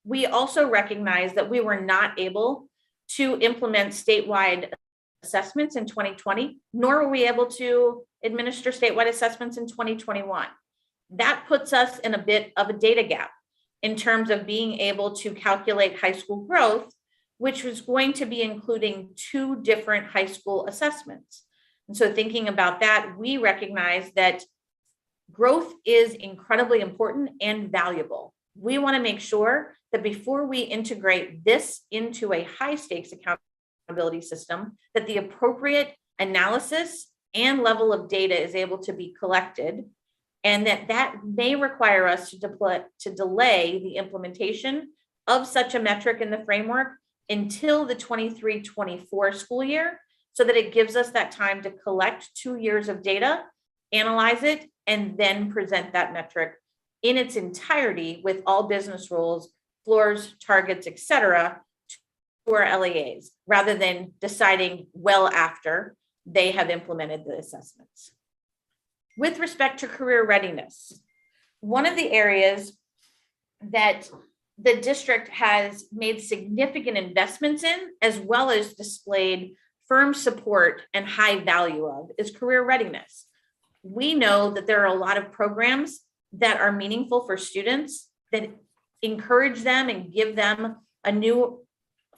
We also recognize that we were not able to implement statewide assessments in 2020, nor were we able to administer statewide assessments in 2021. That puts us in a bit of a data gap in terms of being able to calculate high school growth, which was going to be including 2 different high school assessments. And so thinking about that, we recognize that growth is incredibly important and valuable. We want to make sure that before we integrate this into a high stakes accountability system, that the appropriate analysis and level of data is able to be collected, and that may require us to delay the implementation of such a metric in the framework until the 23-24 school year, so that it gives us that time to collect 2 years of data, analyze it, and then present that metric in its entirety with all business rules, floors, targets, et cetera, to our LEAs, rather than deciding well after they have implemented the assessments. With respect to career readiness, one of the areas that the district has made significant investments in, as well as displayed firm support and high value of, is career readiness. We know that there are a lot of programs that are meaningful for students, that encourage them and give them a new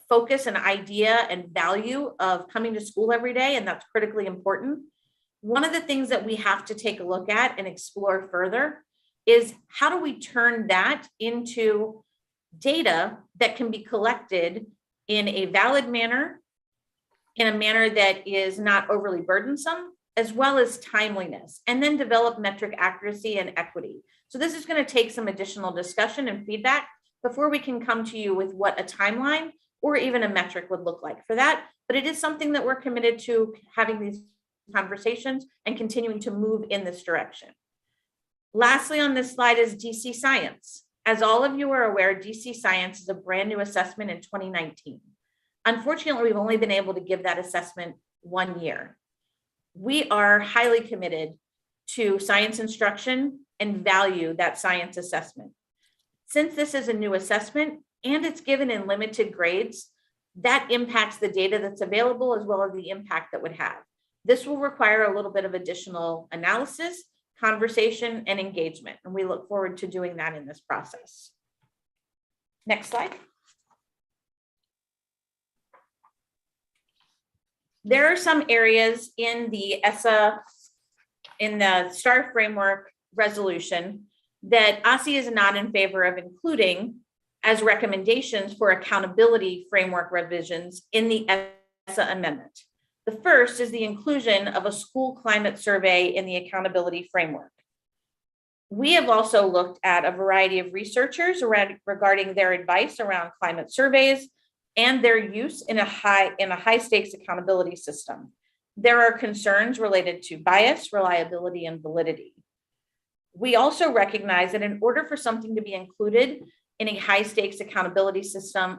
focus and idea and value of coming to school every day, and that's critically important. One of the things that we have to take a look at and explore further is how do we turn that into data that can be collected in a valid manner, in a manner that is not overly burdensome, as well as timeliness, and then develop metric accuracy and equity. So this is going to take some additional discussion and feedback before we can come to you with what a timeline or even a metric would look like for that. But it is something that we're committed to having these conversations and continuing to move in this direction. Lastly, on this slide is DC Science. As all of you are aware, DC Science is a brand new assessment in 2019. Unfortunately, we've only been able to give that assessment 1 year. We are highly committed to science instruction and value that science assessment. Since this is a new assessment and it's given in limited grades, that impacts the data that's available as well as the impact that would have. This will require a little bit of additional analysis, conversation, and engagement, and we look forward to doing that in this process. Next slide. There are some areas in the Essa, in the STAR framework resolution, that Aussie is not in favor of including as recommendations for accountability framework revisions in the Essa Amendment. The first is the inclusion of a school climate survey in the accountability framework. We have also looked at a variety of researchers regarding their advice around climate surveys and their use in a high stakes accountability system. There are concerns related to bias, reliability, and validity. We also recognize that in order for something to be included in a high stakes accountability system,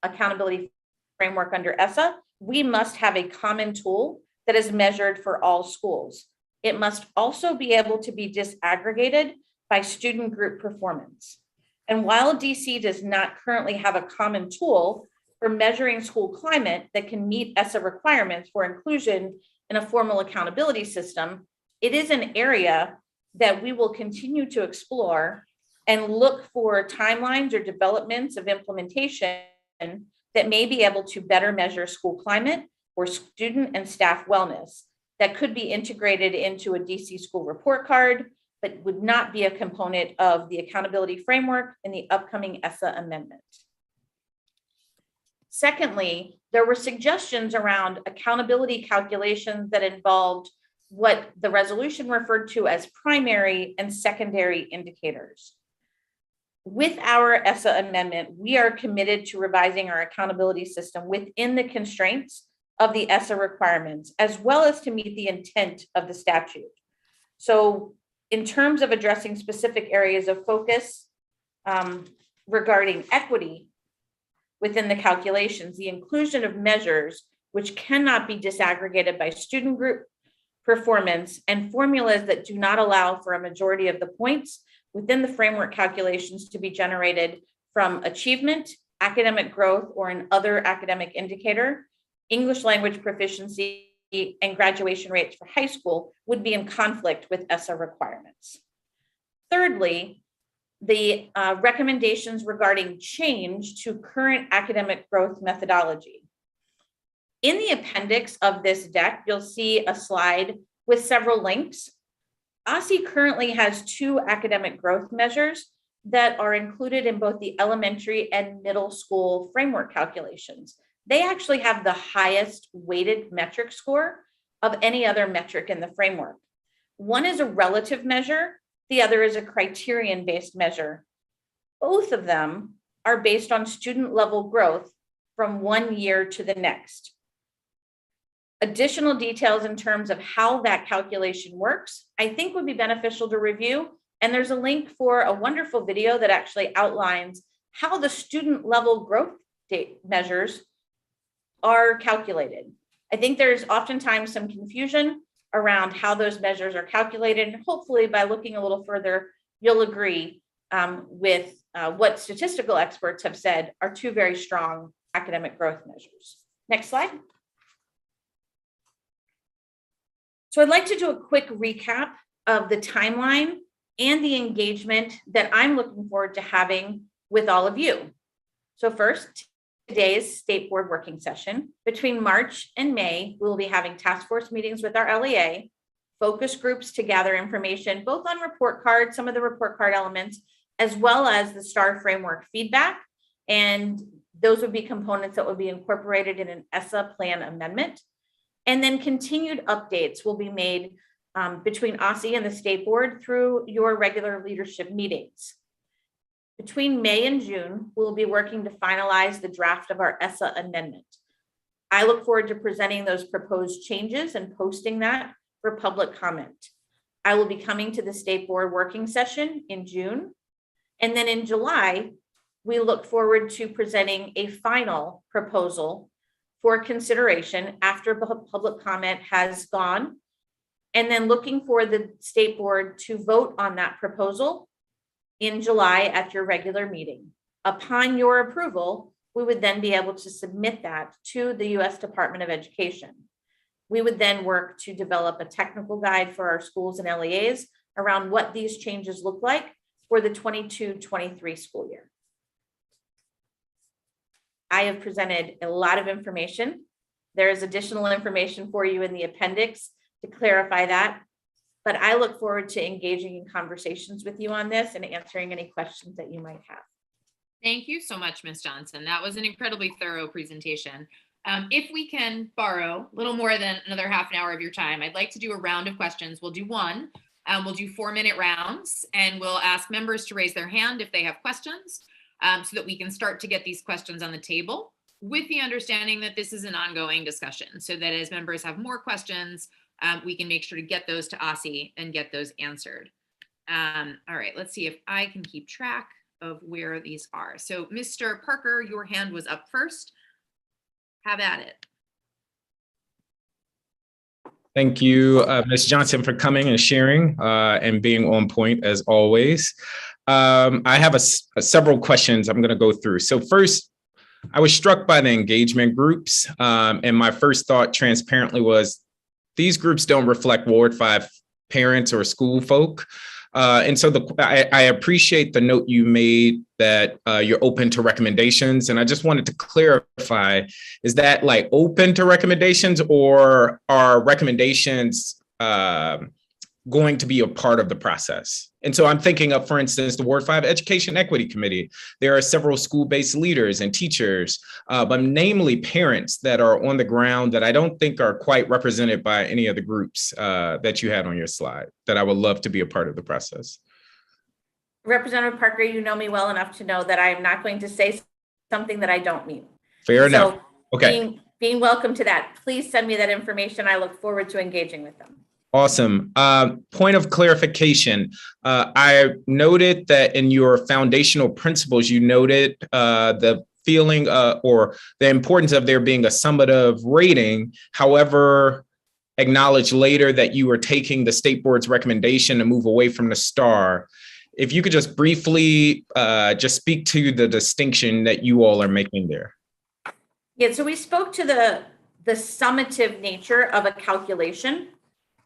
accountability framework under ESSA, we must have a common tool that is measured for all schools. it must also be able to be disaggregated by student group performance. And while DC does not currently have a common tool for measuring school climate that can meet ESSA requirements for inclusion in a formal accountability system, it is an area that we will continue to explore and look for timelines or developments of implementation that may be able to better measure school climate or student and staff wellness that could be integrated into a DC school report card, but would not be a component of the accountability framework in the upcoming Essa Amendment. Secondly, there were suggestions around accountability calculations that involved what the resolution referred to as primary and secondary indicators. With our Essa Amendment, we are committed to revising our accountability system within the constraints of the Essa requirements, as well as to meet the intent of the statute. So in terms of addressing specific areas of focus regarding equity within the calculations, the inclusion of measures which cannot be disaggregated by student group performance and formulas that do not allow for a majority of the points within the framework calculations to be generated from achievement, academic growth, or an other academic indicator, English language proficiency, and graduation rates for high school would be in conflict with ESSA requirements. Thirdly, the recommendations regarding change to current academic growth methodology. In the appendix of this deck, you'll see a slide with several links. Aussie currently has 2 academic growth measures that are included in both the elementary and middle school framework calculations. They actually have the highest weighted metric score of any other metric in the framework. One is a relative measure, the other is a criterion-based measure. Both of them are based on student level growth from one year to the next. Additional details in terms of how that calculation works, I think would be beneficial to review. And there's a link for a wonderful video that actually outlines how the student level growth measures are calculated. I think there's oftentimes some confusion around how those measures are calculated. And hopefully by looking a little further, you'll agree with what statistical experts have said are 2 very strong academic growth measures. Next slide. So I'd like to do a quick recap of the timeline and the engagement that I'm looking forward to having with all of you. So first, today's state board working session. Between March and May, we'll be having task force meetings with our LEA, focus groups to gather information, both on report cards, some of the report card elements, as well as the STAR framework feedback. And those would be components that would be incorporated in an ESSA plan amendment. And then continued updates will be made between Aussie and the state board through your regular leadership meetings. Between May and June, we'll be working to finalize the draft of our Essa Amendment. I look forward to presenting those proposed changes and posting that for public comment. I will be coming to the state board working session in June. And then in July, we look forward to presenting a final proposal for consideration after public comment has gone, and then looking for the state board to vote on that proposal in July at your regular meeting. Upon your approval, we would then be able to submit that to the U.S. Department of Education. We would then work to develop a technical guide for our schools and LEAs around what these changes look like for the 22-23 school year. I have presented a lot of information. There is additional information for you in the appendix to clarify that, but I look forward to engaging in conversations with you on this and answering any questions that you might have. Thank you so much, Ms. Johnson. That was an incredibly thorough presentation. If we can borrow a little more than another half an hour of your time, I'd like to do a round of questions. We'll do one. We'll do 4-minute rounds, and we'll ask members to raise their hand if they have questions. So that we can start to get these questions on the table with the understanding that this is an ongoing discussion, so that as members have more questions, we can make sure to get those to Aussie and get those answered. All right, let's see if I can keep track of where these are. So Mr. Parker, your hand was up first. Have at it. Thank you, Ms. Johnson, for coming and sharing and being on point as always. I have several questions I'm going to go through. So first, I was struck by the engagement groups, and my first thought transparently was these groups don't reflect Ward 5 parents or school folk. And so I appreciate the note you made that you're open to recommendations. And I just wanted to clarify, is that like open to recommendations, or are recommendations going to be a part of the process? And so I'm thinking of, for instance, the Ward 5 Education Equity Committee. There are several school-based leaders and teachers, but namely parents that are on the ground that I don't think are quite represented by any of the groups that you had on your slide, that I would love to be a part of the process. Representative Parker, you know me well enough to know that I am not going to say something that I don't mean. Fair enough. So Okay. being welcome to that, please send me that information. I look forward to engaging with them. Awesome. Point of clarification. I noted that in your foundational principles, you noted the feeling or the importance of there being a summative rating. However, acknowledged later that you were taking the state board's recommendation to move away from the star. If you could just briefly just speak to the distinction that you all are making there. Yeah, so we spoke to the summative nature of a calculation,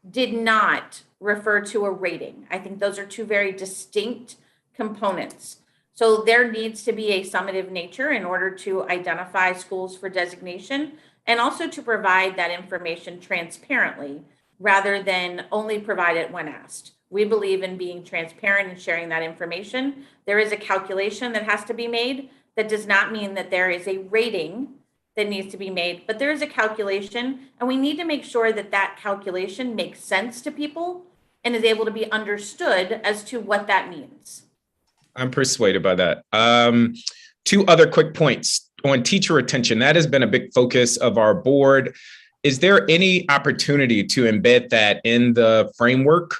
did not refer to a rating. I think those are two very distinct components. So there needs to be a summative nature in order to identify schools for designation, and also to provide that information transparently rather than only provide it when asked. We believe in being transparent and sharing that information. There is a calculation that has to be made. That does not mean that there is a rating that needs to be made, but there is a calculation, and we need to make sure that that calculation makes sense to people and is able to be understood as to what that means. I'm persuaded by that. Two other quick points on teacher retention. That has been a big focus of our board. Is there any opportunity to embed that in the framework,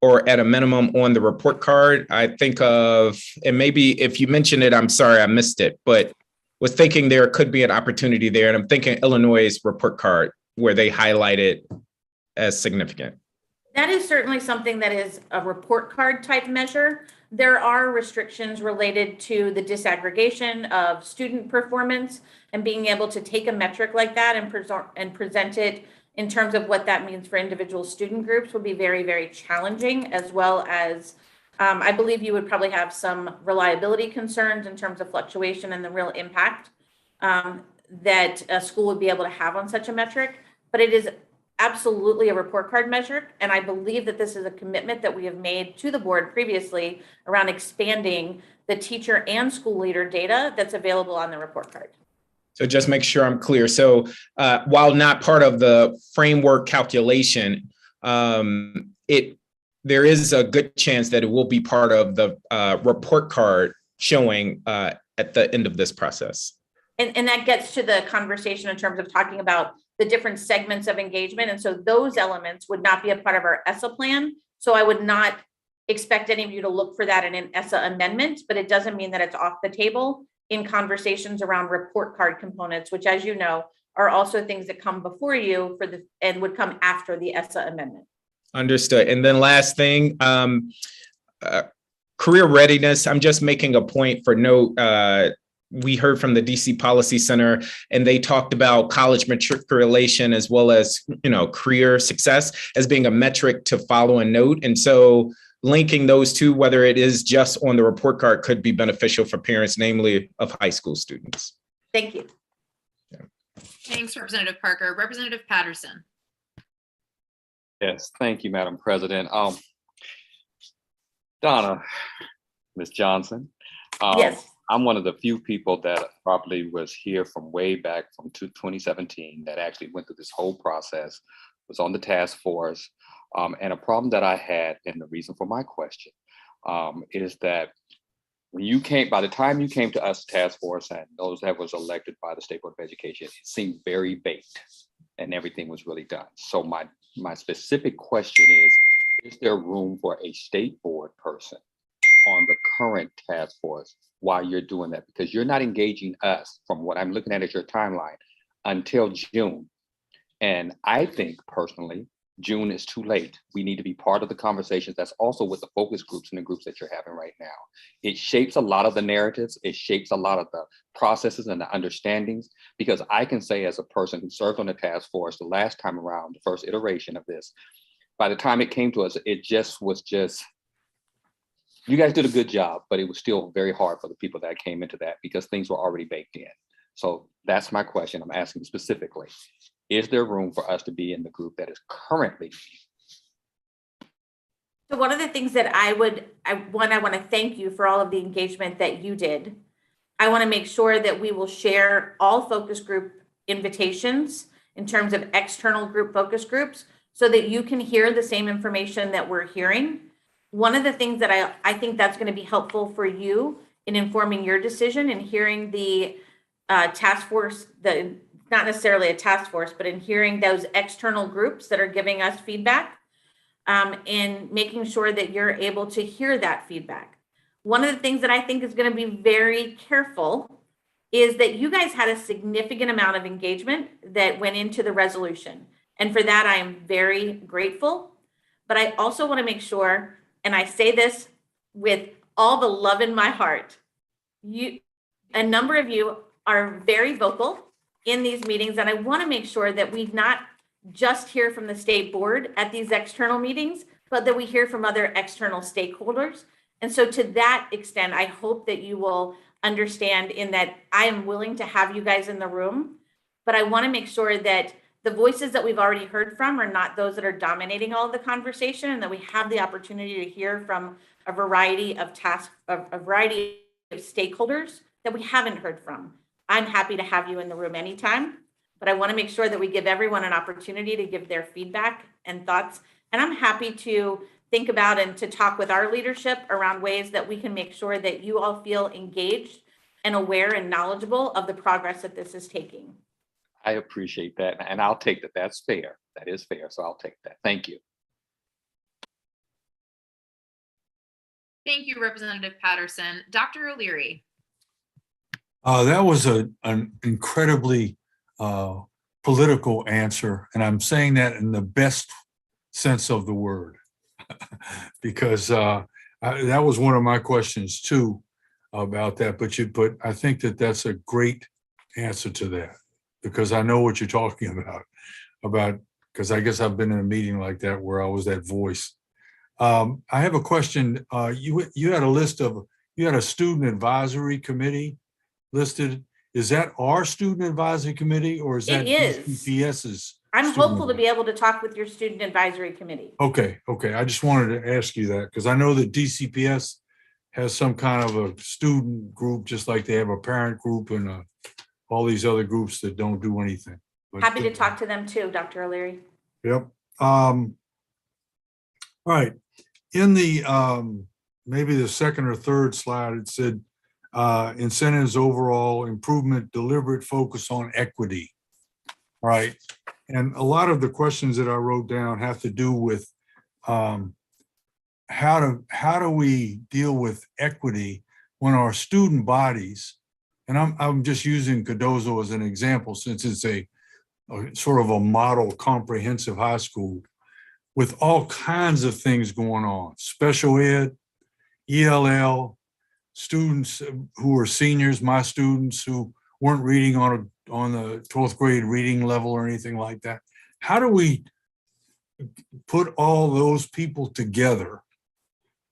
or at a minimum on the report card? I think of, and maybe if you mentioned it, I'm sorry, I missed it, but was thinking there could be an opportunity there. And I'm thinking Illinois' report card where they highlight it as significant. That is certainly something that is a report card type measure. There are restrictions related to the disaggregation of student performance, and being able to take a metric like that and present it in terms of what that means for individual student groups would be very, very challenging, as well as I believe you would probably have some reliability concerns in terms of fluctuation and the real impact that a school would be able to have on such a metric. But it is absolutely a report card measure. And I believe that this is a commitment that we have made to the board previously around expanding the teacher and school leader data that's available on the report card. So just make sure I'm clear. So while not part of the framework calculation, there is a good chance that it will be part of the report card showing at the end of this process. And that gets to the conversation in terms of talking about the different segments of engagement. And so those elements would not be a part of our ESSA plan. So I would not expect any of you to look for that in an ESSA amendment, but it doesn't mean that it's off the table in conversations around report card components, which, as you know, are also things that come before you and would come after the ESSA amendment. Understood. And then last thing, career readiness. I'm just making a point for note. We heard from the DC Policy Center, and they talked about college matriculation as well as, career success as being a metric to follow and note. And so linking those two, whether it is just on the report card, could be beneficial for parents, namely of high school students. Thank you. Yeah. Thanks, Representative Parker. Representative Patterson. Yes, thank you, Madam President. Donna, Ms. Johnson. Yes. I'm one of the few people that probably was here from way back from 2017 that actually went through this whole process, was on the task force. And a problem that I had, and the reason for my question, is that when by the time you came to us task force and those that was elected by the State Board of Education, it seemed very baked and everything was really done. So my specific question is there room for a state board person on the current task force while you're doing that? Because you're not engaging us, from what I'm looking at your timeline, until June. And I think personally June is too late. We need to be part of the conversations. That's also with the focus groups and the groups that you're having right now. It shapes a lot of the narratives. It shapes a lot of the processes and the understandings, because I can say, as a person who served on the task force the last time around, the first iteration of this, by the time it came to us, it was just, you guys did a good job, but it was still very hard for the people that came into that because things were already baked in. So that's my question. I'm asking specifically. Is there room for us to be in the group that is currently? So one of the things that I want to thank you for all of the engagement that you did. I want to make sure that we will share all focus group invitations in terms of external group focus groups so that you can hear the same information that we're hearing. One of the things that I think that's going to be helpful for you in informing your decision and hearing the task force, not necessarily a task force, but in hearing those external groups that are giving us feedback, and making sure that you're able to hear that feedback. One of the things that I think is going to be very careful is that you guys had a significant amount of engagement that went into the resolution. And for that, I am very grateful. But I also want to make sure, and I say this with all the love in my heart, a number of you are very vocal in these meetings, and I want to make sure that we not just hear from the state board at these external meetings, but that we hear from other external stakeholders. And so to that extent, I hope that you will understand in that I am willing to have you guys in the room, but I want to make sure that the voices that we've already heard from are not those that are dominating all of the conversation, and that we have the opportunity to hear from a variety of stakeholders that we haven't heard from. I'm happy to have you in the room anytime, but I want to make sure that we give everyone an opportunity to give their feedback and thoughts. And I'm happy to think about and to talk with our leadership around ways that we can make sure that you all feel engaged and aware and knowledgeable of the progress that this is taking. I appreciate that. And I'll take that. That's fair. That is fair. So I'll take that. Thank you. Thank you, Representative Patterson. Dr. O'Leary. That was an incredibly political answer, and I'm saying that in the best sense of the word, because that was one of my questions too about that. But I think that that's a great answer to that, because I know what you're talking about because I guess I've been in a meeting like that where I was that voice. I have a question. You had a student advisory committee listed. Is that our student advisory committee, or is that DCPS's? I'm hopeful to be able to talk with your student advisory committee. Okay. I just wanted to ask you that because I know that DCPS has some kind of a student group, just like they have a parent group and all these other groups that don't do anything. But happy to talk to them too, Dr. O'Leary. Yep. All right. In the maybe the second or third slide, it said incentives, overall improvement, deliberate focus on equity. Right. And a lot of the questions that I wrote down have to do with how do we deal with equity when our student bodies, and I'm just using Cardozo as an example since it's a sort of a model comprehensive high school with all kinds of things going on, special ed, ELL, students who are seniors, my students who weren't reading on the 12th grade reading level or anything like that. How do we put all those people together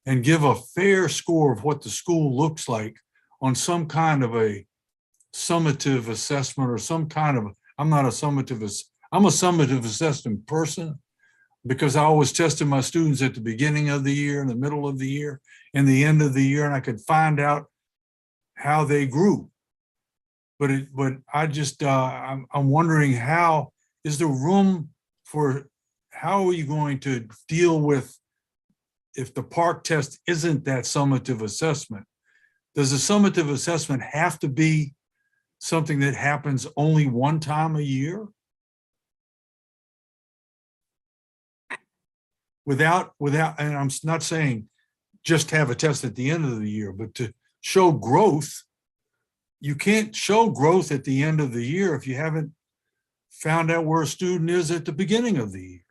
and give a fair score of what the school looks like on some kind of a summative assessment or some kind of, I'm a summative assessment person because I always tested my students at the beginning of the year, in the middle of the year, and the end of the year, and I could find out how they grew. But I just, I'm wondering how is there room for, how are you going to deal with if the PARCC test isn't that summative assessment? Does the summative assessment have to be something that happens only one time a year? Without, and I'm not saying just have a test at the end of the year, but to show growth, you can't show growth at the end of the year if you haven't found out where a student is at the beginning of the year.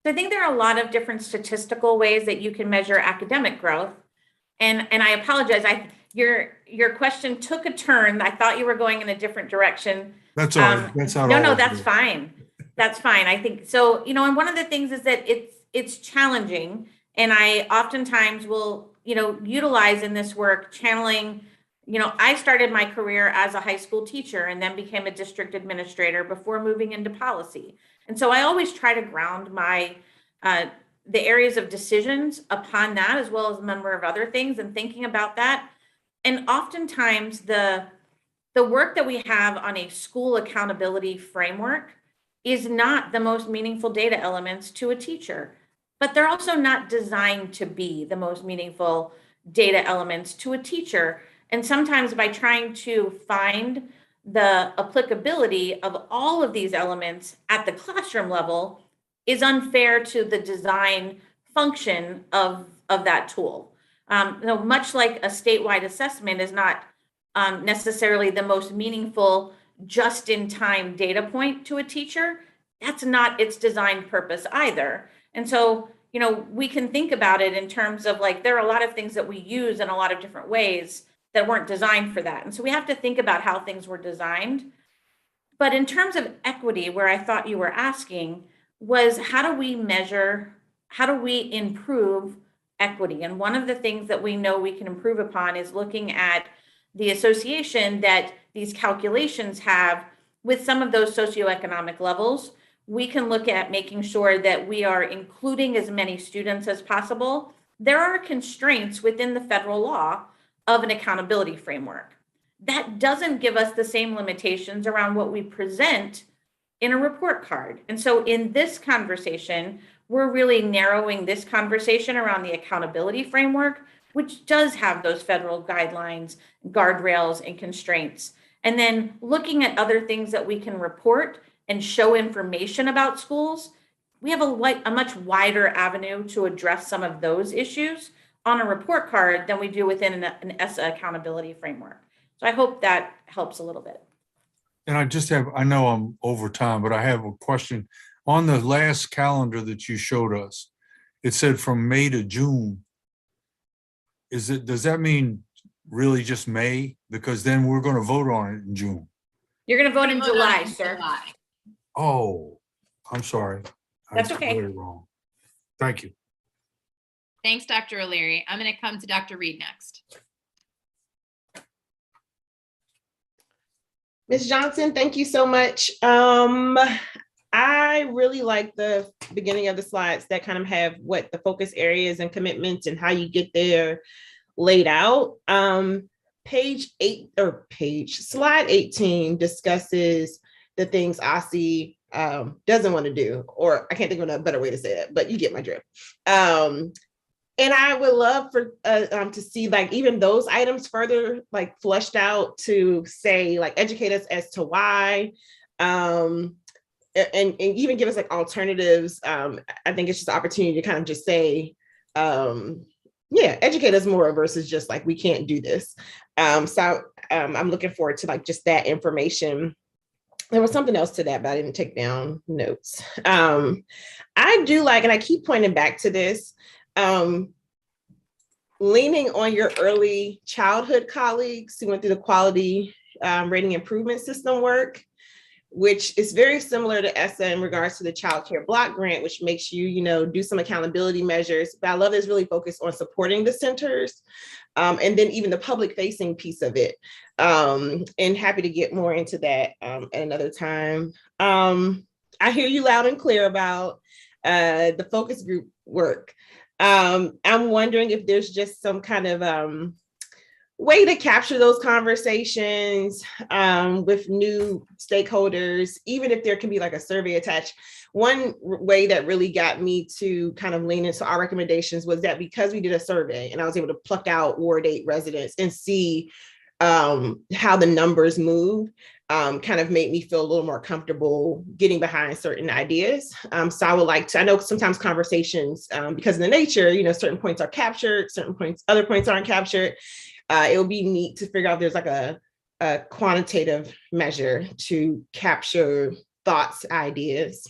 So I think there are a lot of different statistical ways that you can measure academic growth. And I apologize, your question took a turn. I thought you were going in a different direction. That's all right. That's not No, always that's good. fine. That's fine. I think so, you know, and one of the things is that it's challenging. And I oftentimes will, you know, utilize in this work channeling, you know, I started my career as a high school teacher and then became a district administrator before moving into policy. And so I always try to ground my the areas of decisions upon that, as well as a number of other things, and thinking about that. And oftentimes the work that we have on a school accountability framework is not the most meaningful data elements to a teacher, but they're also not designed to be the most meaningful data elements to a teacher. And sometimes by trying to find the applicability of all of these elements at the classroom level is unfair to the design function of that tool. You know, much like a statewide assessment is not necessarily the most meaningful just-in-time data point to a teacher, that's not its design purpose either. And so, you know, we can think about it in terms of like, there are a lot of things that we use in a lot of different ways that weren't designed for that. And so we have to think about how things were designed. But in terms of equity, where I thought you were asking, was how do we measure, how do we improve equity? And one of the things that we know we can improve upon is looking at the association that these calculations have with some of those socioeconomic levels. We can look at making sure that we are including as many students as possible. There are constraints within the federal law of an accountability framework. That doesn't give us the same limitations around what we present in a report card. And so in this conversation, we're really narrowing this conversation around the accountability framework, which does have those federal guidelines, guardrails, and constraints. And then looking at other things that we can report and show information about schools, we have a much wider avenue to address some of those issues on a report card than we do within an Essa accountability framework. So I hope that helps a little bit. And I know I'm over time, but I have a question. On the last calendar that you showed us, it said from May to June. Does that mean really just May? Because then we're going to vote on it in June. You're going to vote in July, sir. Oh, I'm sorry. That's I okay. got it wrong. Thank you. Thanks, Dr. O'Leary. I'm going to come to Dr. Reed next. Ms. Johnson, thank you so much. I really like the beginning of the slides that kind of have what the focus areas and commitments and how you get there laid out. Slide 18 discusses the things Aussie doesn't want to do, or I can't think of a better way to say it, but you get my drift. And I would love for to see like even those items further like fleshed out to say like educate us as to why, and even give us like alternatives. I think it's just an opportunity to kind of just say, yeah, educate us more versus just like we can't do this. So I'm looking forward to like just that information. There was something else to that, but I didn't take down notes. I do like, and I keep pointing back to this, leaning on your early childhood colleagues who went through the quality rating improvement system work, which is very similar to ESSA in regards to the child care block grant, which makes you, do some accountability measures. But I love this really focused on supporting the centers and then even the public facing piece of it. And happy to get more into that at another time. I hear you loud and clear about the focus group work. I'm wondering if there's just some kind of way to capture those conversations with new stakeholders, even if there can be like a survey attached. One way that really got me to kind of lean into our recommendations was that because we did a survey and I was able to pluck out Ward 8 residents and see how the numbers move, kind of made me feel a little more comfortable getting behind certain ideas. So I would like to, I know sometimes conversations, because of the nature, certain points are captured, other points aren't captured. It would be neat to figure out if there's like a quantitative measure to capture thoughts, ideas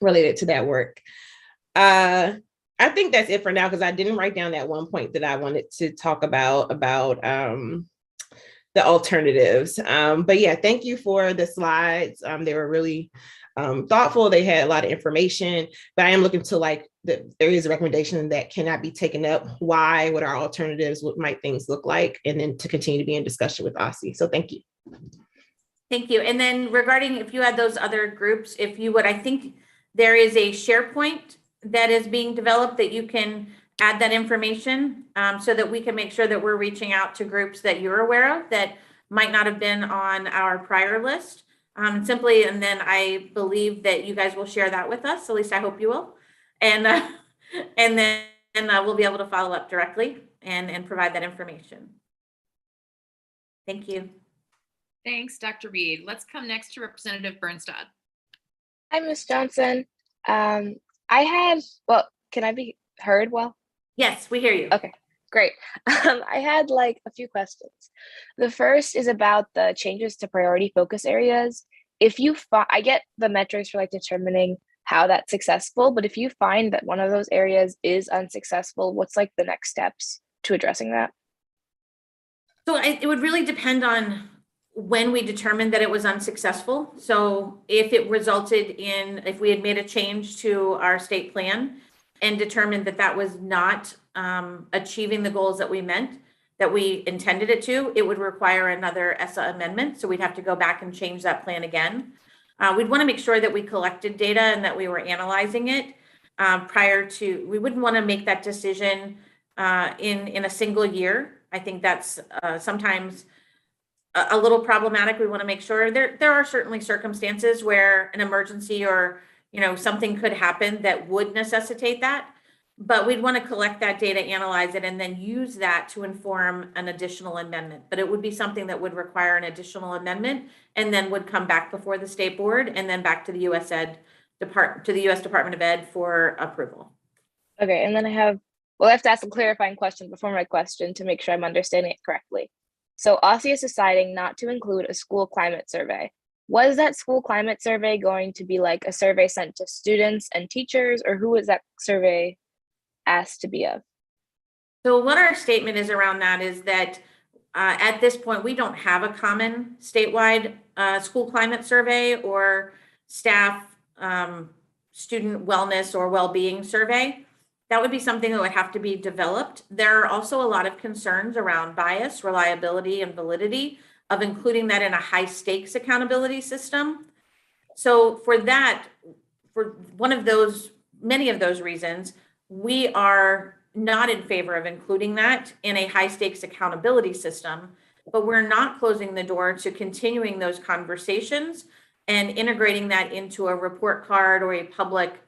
related to that work. I think that's it for now because I didn't write down that one point that I wanted to talk about the alternatives. But yeah, thank you for the slides. They were really thoughtful. They had a lot of information, but I am looking to there is a recommendation that cannot be taken up. Why? What are alternatives? What might things look like? And then to continue to be in discussion with Aussie. So thank you. Thank you. And then regarding if you had those other groups, if you would, I think there is a SharePoint that is being developed that you can add that information so that we can make sure that we're reaching out to groups that you're aware of that might not have been on our prior list. And then I believe that you guys will share that with us. At least I hope you will. And then we'll be able to follow up directly and provide that information. Thank you. Thanks, Dr. Reed. Let's come next to Representative Bernstad. Hi, Ms. Johnson. Can I be heard well? Yes, we hear you. Okay, great. I had a few questions. The first is about the changes to priority focus areas. I get the metrics for determining how that's successful, but if you find that one of those areas is unsuccessful, what's the next steps to addressing that? So it would really depend on when we determined that it was unsuccessful. So if we had made a change to our state plan and determined that that was not achieving the goals that we intended it to, it would require another Essa amendment. So we'd have to go back and change that plan again. We'd want to make sure that we collected data and that we were analyzing it we wouldn't want to make that decision in a single year. I think that's sometimes a little problematic. We want to make sure there are certainly circumstances where an emergency or something could happen that would necessitate that, but we'd want to collect that data, analyze it, and then use that to inform an additional amendment. But it would be something that would require an additional amendment and then would come back before the state board and then back to the U.S. Department of Ed for approval. Okay, and then I have to ask a clarifying question before my question to make sure I'm understanding it correctly. So Aussie is deciding not to include a school climate survey. Was that school climate survey going to be a survey sent to students and teachers, or who was that survey asked to be of? So what our statement is around that is that at this point, we don't have a common statewide school climate survey or staff student wellness or well-being survey. That would be something that would have to be developed. There are also a lot of concerns around bias, reliability, and validity of including that in a high stakes accountability system. So for many of those reasons, we are not in favor of including that in a high stakes accountability system, but we're not closing the door to continuing those conversations and integrating that into a report card or a public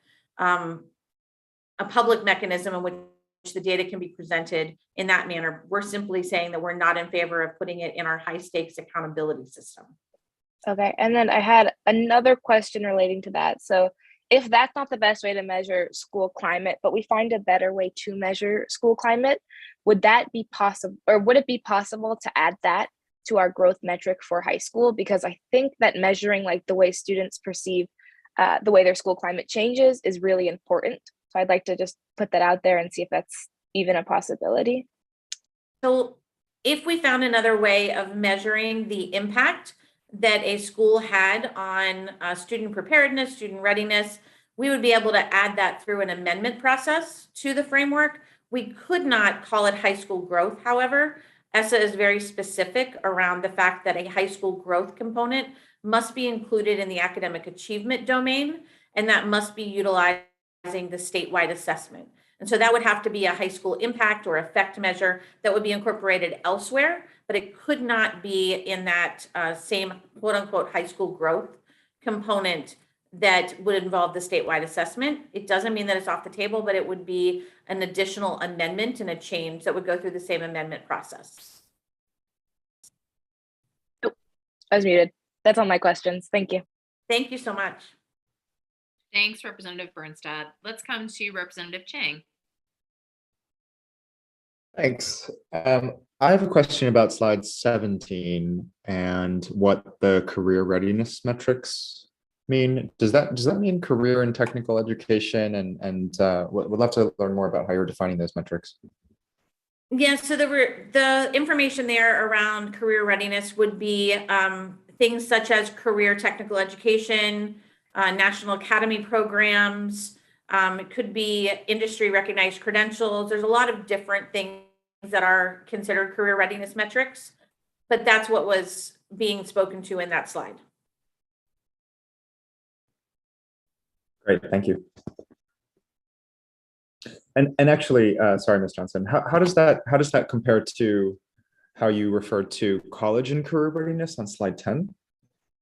mechanism in which the data can be presented in that manner. We're simply saying that we're not in favor of putting it in our high stakes accountability system. Okay, and then I had another question relating to that. So if that's not the best way to measure school climate, but we find a better way to measure school climate, would that be possible, or would it be possible to add that to our growth metric for high school? Because I think that measuring the way students perceive the way their school climate changes is really important. So I'd like to just put that out there and see if that's even a possibility. So if we found another way of measuring the impact that a school had on student preparedness, student readiness, we would be able to add that through an amendment process to the framework. We could not call it high school growth, however. ESSA is very specific around the fact that a high school growth component must be included in the academic achievement domain, and that must be utilizing the statewide assessment. And so that would have to be a high school impact or effect measure that would be incorporated elsewhere, but it could not be in that same quote unquote high school growth component that would involve the statewide assessment. It doesn't mean that it's off the table, but it would be an additional amendment and a change that would go through the same amendment process. Oh, I was muted. That's all my questions. Thank you. Thank you so much. Thanks, Representative Bernstad. Let's come to Representative Chang. Thanks. I have a question about slide 17 and what the career readiness metrics mean? Does that mean career and technical education? And would love to learn more about how you're defining those metrics. Yeah, so the information there around career readiness would be things such as career technical education, National Academy programs. It could be industry recognized credentials. There's a lot of different things that are considered career readiness metrics, but that's what was being spoken to in that slide. Great, thank you. And actually, sorry, Ms. Johnson, how does that compare to how you referred to college and career readiness on slide 10?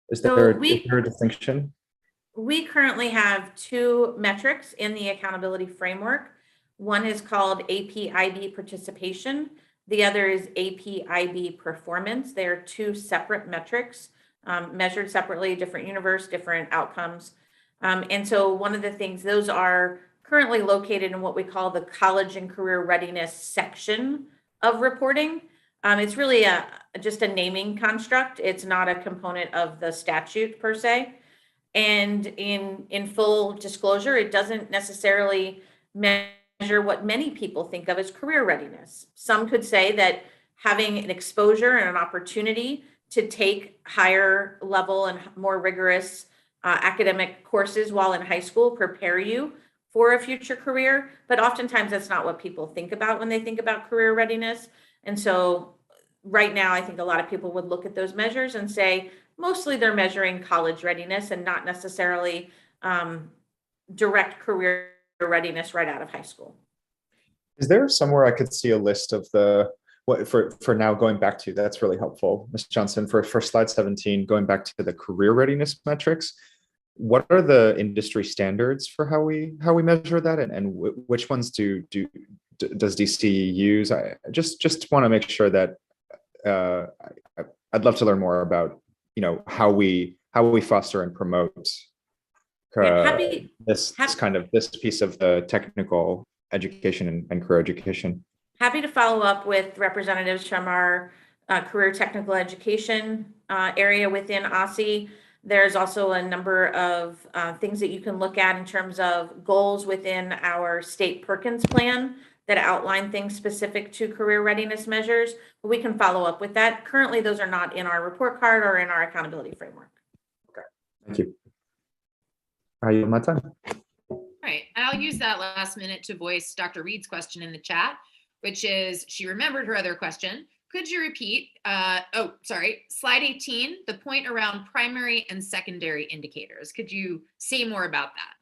Is there a distinction? We currently have two metrics in the accountability framework. One is called APIB participation. The other is APIB performance. They are two separate metrics, measured separately, different universe, different outcomes. And so one of the things, those are currently located in what we call the college and career readiness section of reporting. It's really just a naming construct. It's not a component of the statute per se. And in full disclosure, it doesn't necessarily measure what many people think of as career readiness. Some could say that having an exposure and an opportunity to take higher level and more rigorous academic courses while in high school prepare you for a future career, but oftentimes that's not what people think about when they think about career readiness. And so right now, I think a lot of people would look at those measures and say, mostly they're measuring college readiness and not necessarily direct career readiness right out of high school. Is there somewhere I could see a list of what for now going back to, that's really helpful, Ms. Johnson, for slide 17, going back to the career readiness metrics, what are the industry standards for how we measure that, and which ones does DC use? I just want to make sure that I'd love to learn more about how we foster and promote this piece of the technical education and career education. Happy to follow up with representatives from our career technical education area within Aussie. There's also a number of things that you can look at in terms of goals within our state Perkins plan that outline things specific to career readiness measures. But we can follow up with that. Currently, those are not in our report card or in our accountability framework. Okay, thank you. I yield my time. All right, and I'll use that last minute to voice Dr. Reed's question in the chat, which is, she remembered her other question. Could you repeat, slide 18, the point around primary and secondary indicators. Could you say more about that?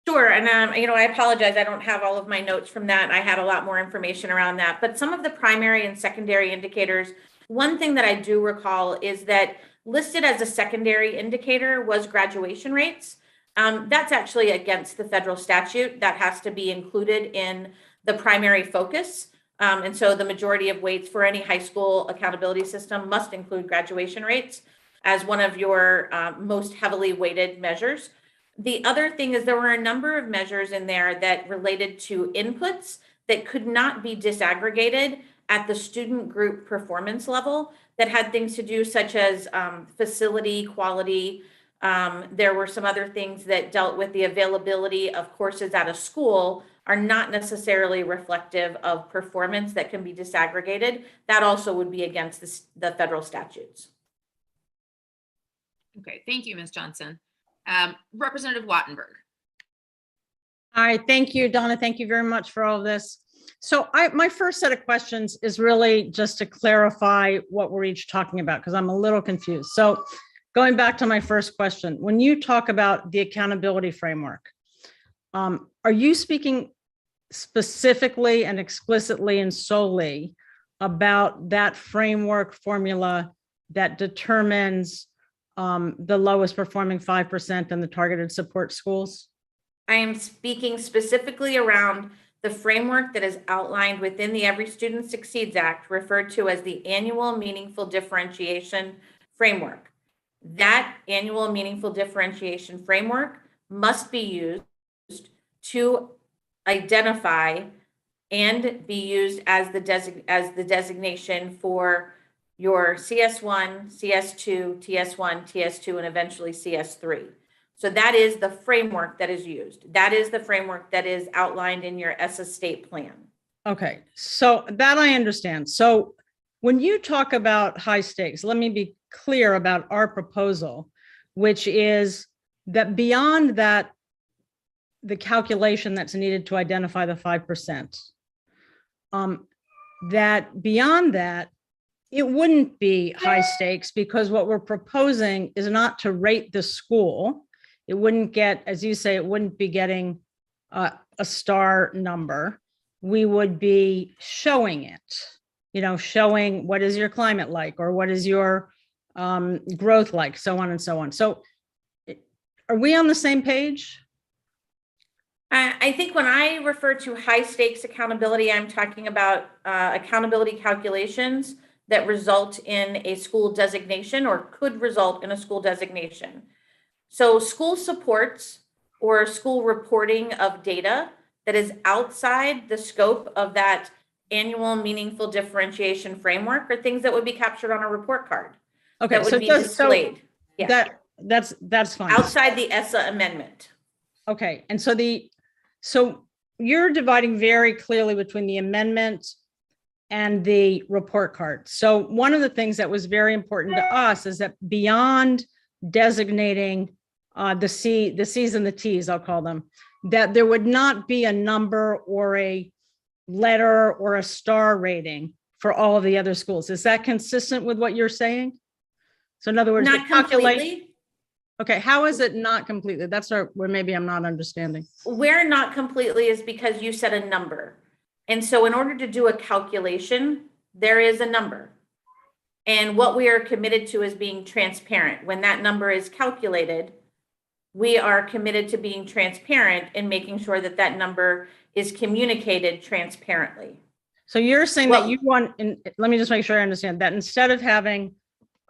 Sure, and I apologize, I don't have all of my notes from that. I had a lot more information around that, but some of the primary and secondary indicators, one thing that I do recall is that listed as a secondary indicator was graduation rates. That's actually against the federal statute. That has to be included in the primary focus. And so the majority of weights for any high school accountability system must include graduation rates as one of your most heavily weighted measures. The other thing is there were a number of measures in there that related to inputs that could not be disaggregated at the student group performance level that had things to do such as facility quality. There were some other things that dealt with the availability of courses at a school are not necessarily reflective of performance that can be disaggregated. That also would be against the federal statutes. Okay, thank you, Ms. Johnson. Representative Wattenberg. Hi, thank you, Donna. Thank you very much for all of this. So my first set of questions is really just to clarify what we're each talking about, because I'm a little confused. So going back to my first question, when you talk about the accountability framework, are you speaking specifically and explicitly and solely about that framework formula that determines the lowest performing 5% and the targeted support schools? I am speaking specifically around the framework that is outlined within the Every Student Succeeds Act, referred to as the Annual Meaningful Differentiation Framework. That annual meaningful differentiation framework must be used to identify and be used as the designation for your CS1, CS2, TS1, TS2, and eventually CS3. So that is the framework that is used. That is the framework that is outlined in your Essa state plan. Okay, so that I understand. So when you talk about high stakes, let me be clear about our proposal, which is that beyond that, the calculation that's needed to identify the 5%, that beyond that, it wouldn't be high stakes, because what we're proposing is not to rate the school. It wouldn't get, as you say, it wouldn't be getting a star number. We would be showing it, showing what is your climate like, or what is your growth like, so on and so on. So are we on the same page? I think when I refer to high stakes accountability, I'm talking about accountability calculations that result in a school designation or could result in a school designation. So school supports or school reporting of data that is outside the scope of that annual meaningful differentiation framework are things that would be captured on a report card. Okay, that would be displayed. Yeah. That's fine. Outside the Essa Amendment. Okay, and so you're dividing very clearly between the amendment and the report card. So one of the things that was very important to us is that beyond designating the C's and the T's, I'll call them, that there would not be a number or a letter or a star rating for all of the other schools. Is that consistent with what you're saying? So in other words, Not completely. Okay, how is it not completely? That's where maybe I'm not understanding. Where not completely is because you said a number. And so in order to do a calculation, there is a number. And what we are committed to is being transparent. When that number is calculated, we are committed to being transparent and making sure that that number is communicated transparently. So you're saying that you want, and let me just make sure I understand that instead of having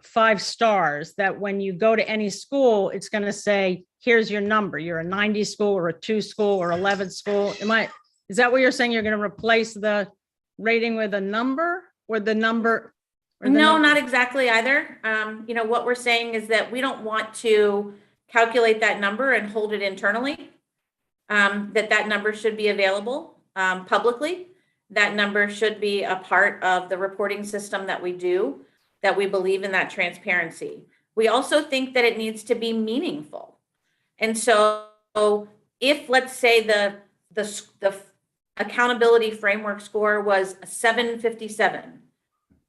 5 stars, that when you go to any school, it's going to say, here's your number. You're a 90 school or a 2 school or 11 school. Is that what you're saying? You're going to replace the rating with a number or the number? No, not exactly either. What we're saying is that we don't want to calculate that number and hold it internally. That number should be available publicly. That number should be a part of the reporting system that we do, that we believe in that transparency. We also think that it needs to be meaningful. And so if, let's say, the accountability framework score was a 757,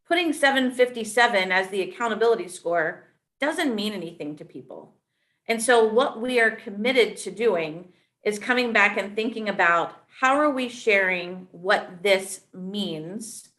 putting 757 as the accountability score doesn't mean anything to people. And so what we are committed to doing is coming back and thinking about how are we sharing what this means,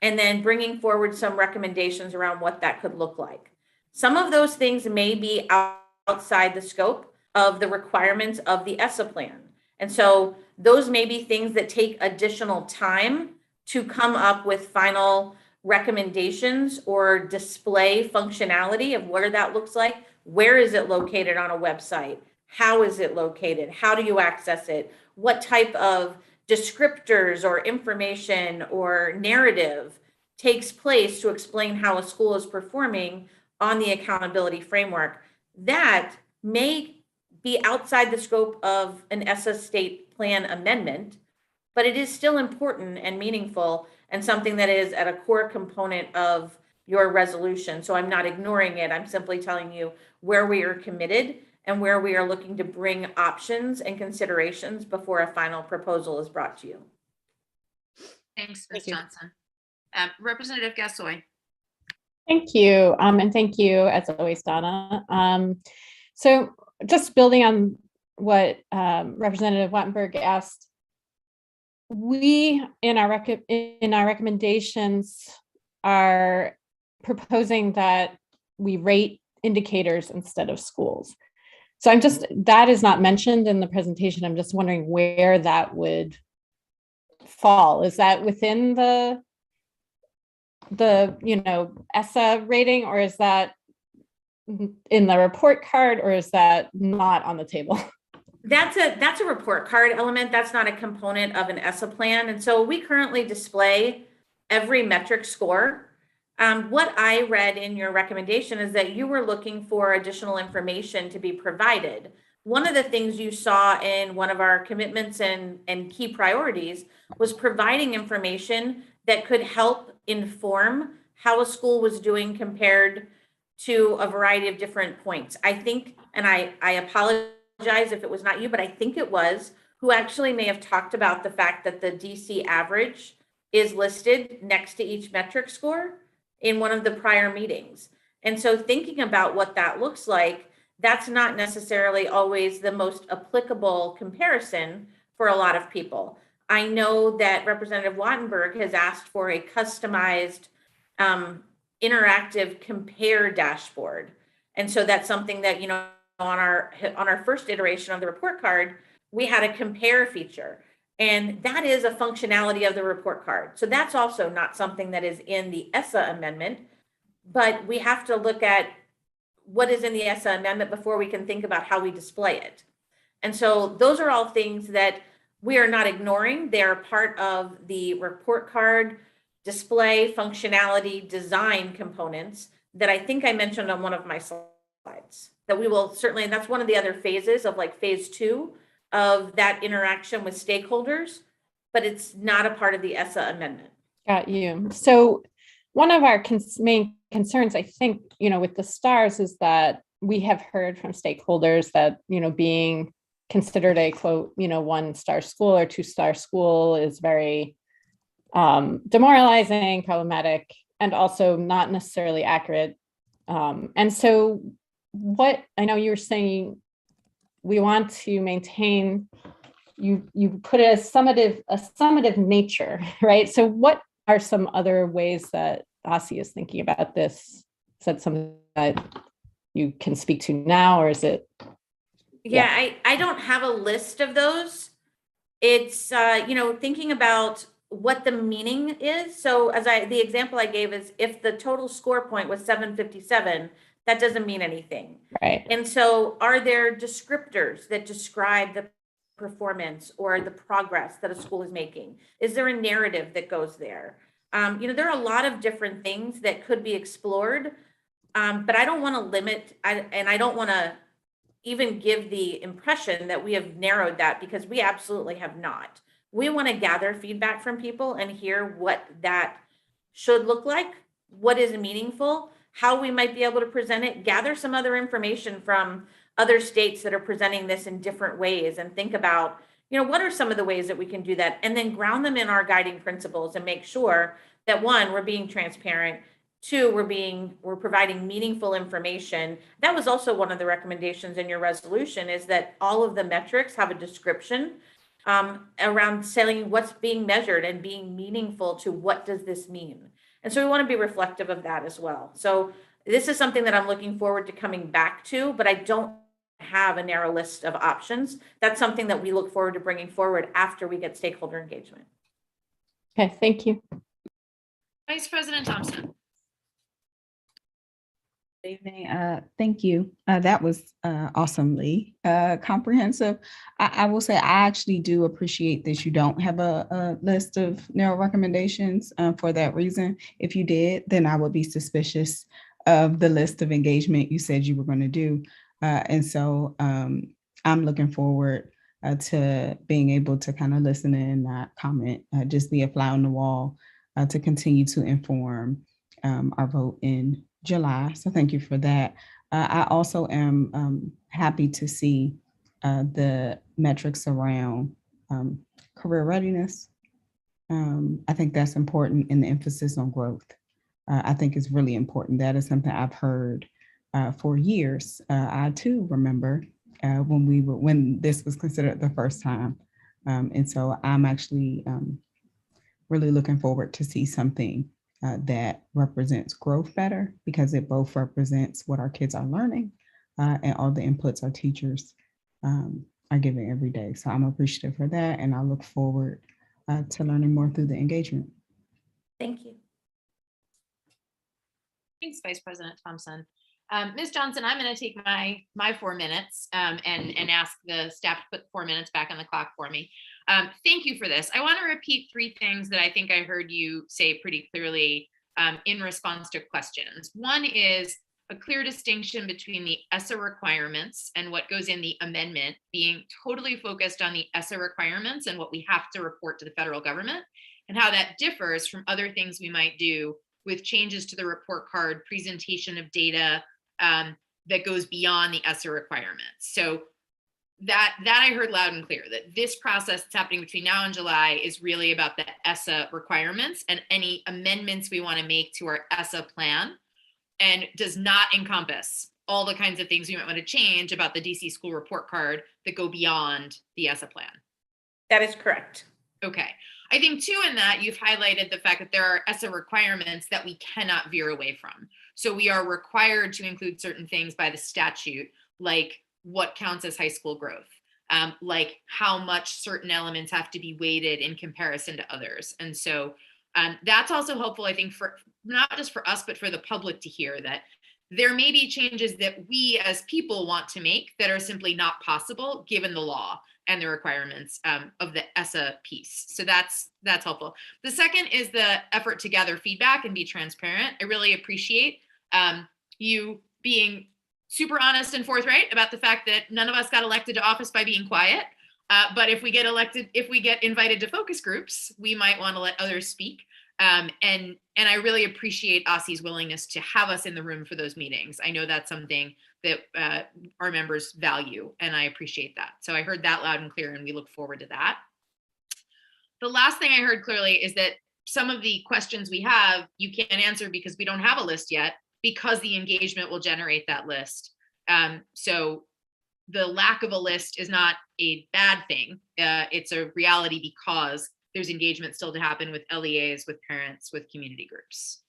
and then bringing forward some recommendations around what that could look like. Some of those things may be outside the scope of the requirements of the Essa plan. And so those may be things that take additional time to come up with final recommendations or display functionality of what that looks like. Where is it located on a website? How is it located? How do you access it? What type of descriptors or information or narrative takes place to explain how a school is performing on the accountability framework? That may be outside the scope of an Essa state plan amendment, but it is still important and meaningful and something that is at a core component of your resolution. So I'm not ignoring it. I'm simply telling you where we are committed and where we are looking to bring options and considerations before a final proposal is brought to you. Thanks, Ms. Johnson. Representative Gassoy. Thank you. And thank you, as always, Donna. So just building on what Representative Wattenberg asked, we, in our recommendations, are proposing that we rate indicators instead of schools. So that is not mentioned in the presentation. I'm just wondering where that would fall. Is that within the Essa rating, or is that in the report card, or is that not on the table? That's a report card element. That's not a component of an Essa plan. And so we currently display every metric score What I read in your recommendation is that you were looking for additional information to be provided. One of the things you saw in one of our commitments and key priorities was providing information that could help inform how a school was doing compared to a variety of different points. I think, and I apologize if it was not you, but I think it was, who actually may have talked about the fact that the DC average is listed next to each metric score in one of the prior meetings. And so thinking about what that looks like, that's not necessarily always the most applicable comparison for a lot of people. I know that Representative Wattenberg has asked for a customized interactive compare dashboard. And so that's something that, you know, on our first iteration of the report card, we had a compare feature. And that is a functionality of the report card. So that's also not something that is in the Essa Amendment, but we have to look at what is in the Essa Amendment before we can think about how we display it. And so those are all things that we are not ignoring. They are part of the report card display functionality design components that I think I mentioned on one of my slides that we will certainly, and that's one of the other phases of like phase 2 of that interaction with stakeholders, but it's not a part of the Essa Amendment. Got you. So one of our main concerns, I think, you know, with the stars is that we have heard from stakeholders that, you know, being considered a quote, you know, 1-star school or 2-star school is very demoralizing, problematic, and also not necessarily accurate. And so what I know you were saying, we want to maintain, you put a summative nature, right? So what are some other ways that Aussie is thinking about this? Is that something that you can speak to now, or is it? Yeah, I don't have a list of those. It's, you know, thinking about what the meaning is. So the example I gave is if the total score point was 757, that doesn't mean anything. Right. And so are there descriptors that describe the performance or the progress that a school is making? Is there a narrative that goes there? You know, there are a lot of different things that could be explored, but I don't want to limit, and I don't want to even give the impression that we have narrowed that, because we absolutely have not. We want to gather feedback from people and hear what that should look like, what is meaningful, how we might be able to present it, gather some other information from other states that are presenting this in different ways, and think about, you know, what are some of the ways that we can do that, and then ground them in our guiding principles and make sure that 1, we're being transparent, 2, we're providing meaningful information. That was also one of the recommendations in your resolution, is that all of the metrics have a description around selling what's being measured and being meaningful to what does this mean. And so we want to be reflective of that as well. So this is something that I'm looking forward to coming back to, but I don't have a narrow list of options. That's something that we look forward to bringing forward after we get stakeholder engagement. Okay, thank you. Vice President Thompson. Good evening. Thank you. That was awesomely comprehensive. I will say I actually do appreciate that you don't have a list of narrow recommendations for that reason. If you did, then I would be suspicious of the list of engagement you said you were going to do. And so I'm looking forward to being able to kind of listen in, not comment, just be a fly on the wall to continue to inform our vote in July. So thank you for that. I also am happy to see the metrics around career readiness. I think that's important, and the emphasis on growth. I think is really important. That is something I've heard for years. I too remember when this was considered the first time. And so I'm actually really looking forward to see something that represents growth better, because it both represents what our kids are learning and all the inputs our teachers are giving every day. So I'm appreciative for that, and I look forward to learning more through the engagement. Thank you. Thanks, Vice President Thompson. Ms. Johnson, I'm going to take my 4 minutes and ask the staff to put 4 minutes back on the clock for me. Thank you for this. I want to repeat 3 things that I think I heard you say pretty clearly in response to questions. One is a clear distinction between the ESSA requirements and what goes in the amendment, being totally focused on the ESSA requirements and what we have to report to the federal government, and how that differs from other things we might do with changes to the report card, presentation of data that goes beyond the ESSA requirements. So that I heard loud and clear, that this process that's happening between now and July is really about the ESSA requirements and any amendments we want to make to our ESSA plan, and does not encompass all the kinds of things we might want to change about the DC school report card that go beyond the ESSA plan. That is correct. Okay. I think too, in that you've highlighted the fact that there are ESSA requirements that we cannot veer away from. So we are required to include certain things by the statute, like what counts as high school growth, like how much certain elements have to be weighted in comparison to others. And so that's also helpful, I think, for not just for us, but for the public to hear that there may be changes that we as people want to make that are simply not possible given the law and the requirements of the ESSA piece. So that's helpful. The second is the effort to gather feedback and be transparent. I really appreciate you being super honest and forthright about the fact that none of us got elected to office by being quiet. But if we get invited to focus groups, we might want to let others speak. And I really appreciate Aussie's willingness to have us in the room for those meetings. I know that's something that our members value, and I appreciate that. So I heard that loud and clear, and we look forward to that. The last thing I heard clearly is that some of the questions we have, you can't answer because we don't have a list yet, because the engagement will generate that list. So the lack of a list is not a bad thing. It's a reality because there's engagement still to happen with LEAs, with parents, with community groups.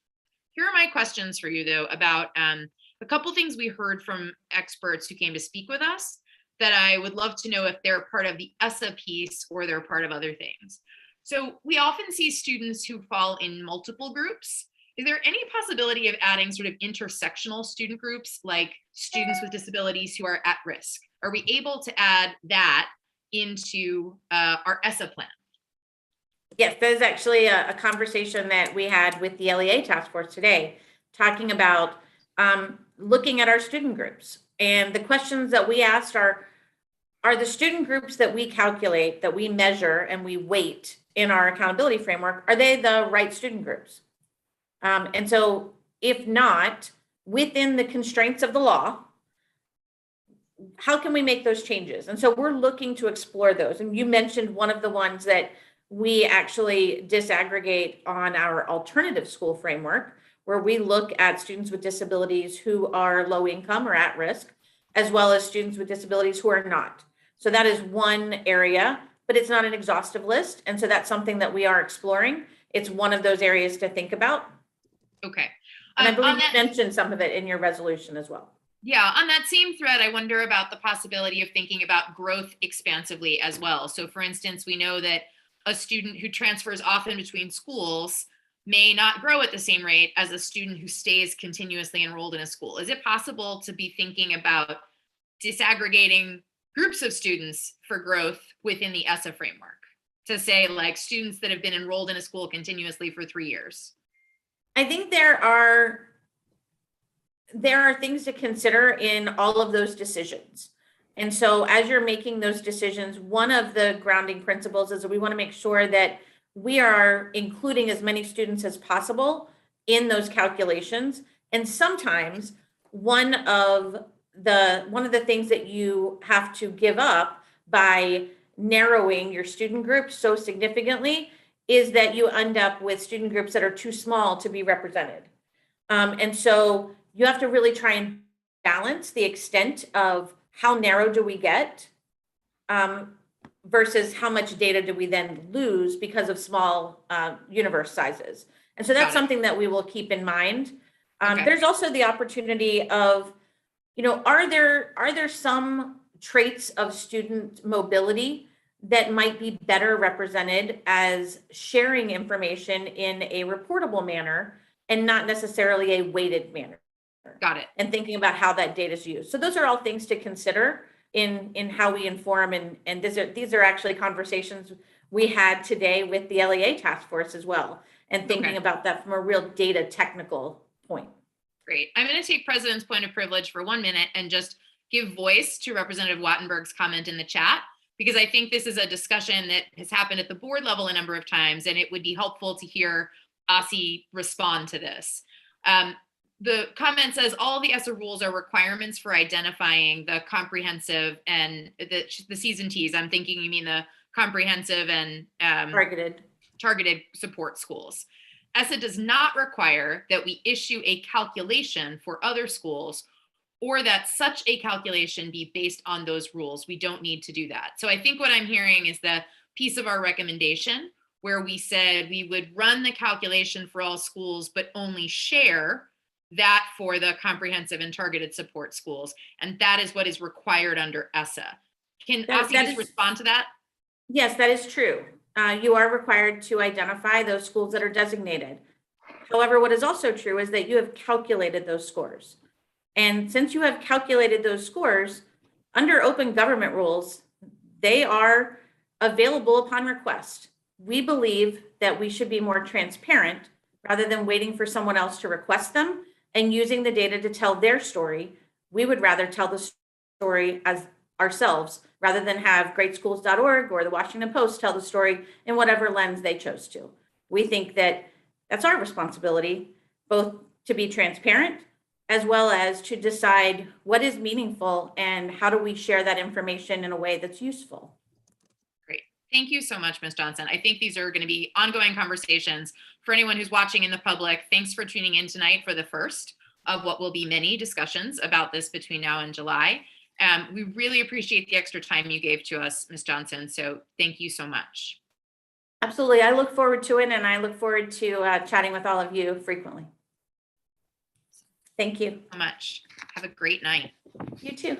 Here are my questions for you, though, about a couple things we heard from experts who came to speak with us that I would love to know if they're part of the ESSA piece or they're part of other things. So we often see students who fall in multiple groups. Is there any possibility of adding sort of intersectional student groups, like students with disabilities who are at risk? Are we able to add that into our ESSA plan? Yes, that is actually a conversation that we had with the LEA task force today, talking about looking at our student groups. And the questions that we asked are the student groups that we calculate, that we measure and we weight in our accountability framework, are they the right student groups? And so if not, within the constraints of the law, how can we make those changes? And so we're looking to explore those. And you mentioned one of the ones that we actually disaggregate on our alternative school framework, where we look at students with disabilities who are low income or at risk, as well as students with disabilities who are not. So that is one area, but it's not an exhaustive list. And so that's something that we are exploring. It's one of those areas to think about. Okay. And I believe you mentioned some of it in your resolution as well. Yeah, on that same thread, I wonder about the possibility of thinking about growth expansively as well. So for instance, we know that a student who transfers often between schools may not grow at the same rate as a student who stays continuously enrolled in a school. Is it possible to be thinking about disaggregating groups of students for growth within the ESSA framework? To say, like, students that have been enrolled in a school continuously for 3 years? I think there are things to consider in all of those decisions. And so as you're making those decisions, one of the grounding principles is that we want to make sure that we are including as many students as possible in those calculations. And sometimes one of the things that you have to give up by narrowing your student groups so significantly is that you end up with student groups that are too small to be represented. And so you have to really try and balance the extent of how narrow do we get versus how much data do we then lose because of small universe sizes. And so that's something that we will keep in mind. There's also the opportunity of, are there some traits of student mobility that might be better represented as sharing information in a reportable manner and not necessarily a weighted manner. Got it. And thinking about how that data is used. So those are all things to consider in how we inform. And these are actually conversations we had today with the LEA task force as well. and thinking Okay. about that from a real data technical point. Great. I'm going to take President's point of privilege for 1 minute and just give voice to Representative Wattenberg's comment in the chat, because I think this is a discussion that has happened at the board level a number of times, and it would be helpful to hear Aussie respond to this. The comment says all the ESSA rules are requirements for identifying the comprehensive and the C's and T's. I'm thinking you mean the comprehensive and targeted support schools. ESSA does not require that we issue a calculation for other schools or that such a calculation be based on those rules. We don't need to do that. So I think what I'm hearing is the piece of our recommendation where we said we would run the calculation for all schools, but only share that for the comprehensive and targeted support schools. And that is what is required under ESSA. Can Aussie just respond to that? Yes, that is true. You are required to identify those schools that are designated. However, what is also true is that you have calculated those scores. And since you have calculated those scores, under open government rules, they are available upon request. We believe that we should be more transparent rather than waiting for someone else to request them and using the data to tell their story. We would rather tell the story as ourselves rather than have greatschools.org or the Washington Post tell the story in whatever lens they chose to. We think that that's our responsibility, both to be transparent as well as to decide what is meaningful and how do we share that information in a way that's useful. Great. Thank you so much, Ms. Johnson. I think these are going to be ongoing conversations for anyone who's watching in the public. Thanks for tuning in tonight for the first of what will be many discussions about this between now and July. We really appreciate the extra time you gave to us, Ms. Johnson. So thank you so much. Absolutely. I look forward to it, and I look forward to chatting with all of you frequently. Thank you so much. Have a great night. You too.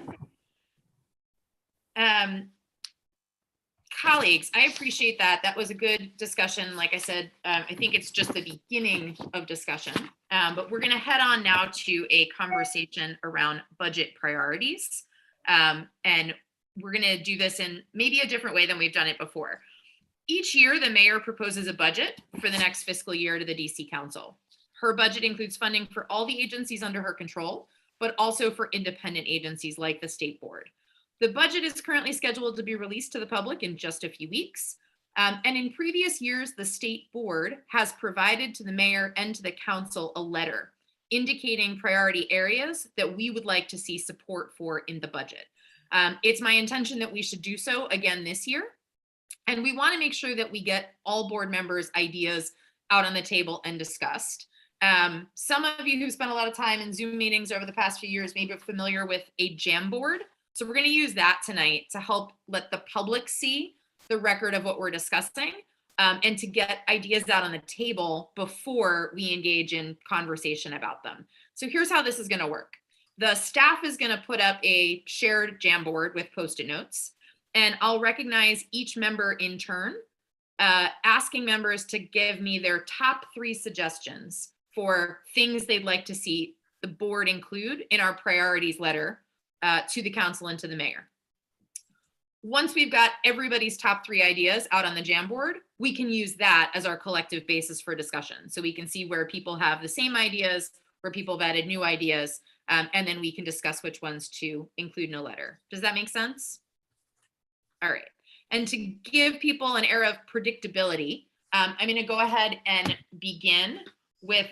Colleagues, I appreciate that. That was a good discussion. Like I said, I think it's just the beginning of discussion, but we're going to head on now to a conversation around budget priorities. And we're going to do this in maybe a different way than we've done it before. Each year, the mayor proposes a budget for the next fiscal year to the DC Council. Her budget includes funding for all the agencies under her control, but also for independent agencies like the State Board. The budget is currently scheduled to be released to the public in just a few weeks. And in previous years, the State Board has provided to the mayor and to the council a letter indicating priority areas that we would like to see support for in the budget. It's my intention that we should do so again this year. And we want to make sure that we get all board members' ideas out on the table and discussed. Some of you who spent a lot of time in Zoom meetings over the past few years may be familiar with a Jamboard. So we're going to use that tonight to help let the public see the record of what we're discussing and to get ideas out on the table before we engage in conversation about them. So here's how this is going to work. The staff is going to put up a shared Jamboard with Post-it notes, and I'll recognize each member in turn, asking members to give me their top 3 suggestions for things they'd like to see the board include in our priorities letter to the council and to the mayor. Once we've got everybody's top 3 ideas out on the Jamboard, we can use that as our collective basis for discussion. So we can see where people have the same ideas, where people have added new ideas, and then we can discuss which ones to include in a letter. Does that make sense? All right. And to give people an air of predictability, I'm going to go ahead and begin with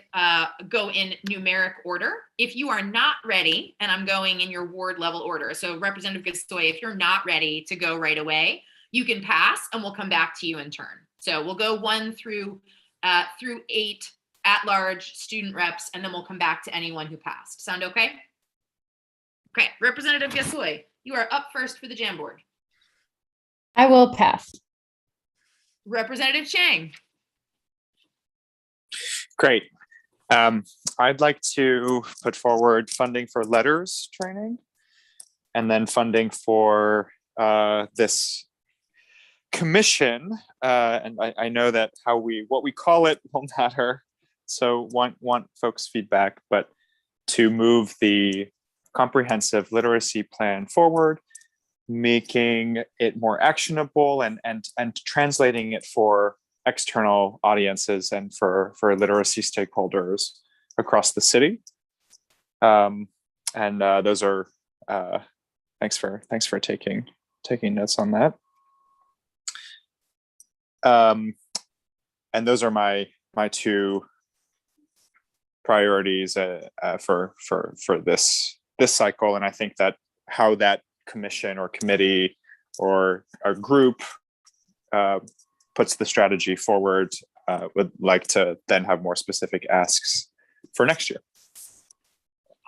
go in numeric order. If you are not ready, and I'm going in your ward level order. So Representative Gasoy, if you're not ready to go right away, you can pass and we'll come back to you in turn. So we'll go 1 through 8 at-large student reps, and then we'll come back to anyone who passed. Sound okay? Okay, Representative Gasoy, you are up first for the Jamboard. I will pass. Representative Chang. Great. I'd like to put forward funding for letters training and then funding for this commission. And I know that what we call it will matter. So want folks' feedback, but to move the comprehensive literacy plan forward, making it more actionable and translating it for external audiences and for literacy stakeholders across the city. And those are thanks for taking notes on that. And those are my two priorities for this cycle. And I think that how that commission or committee or a group puts the strategy forward, would like to then have more specific asks for next year.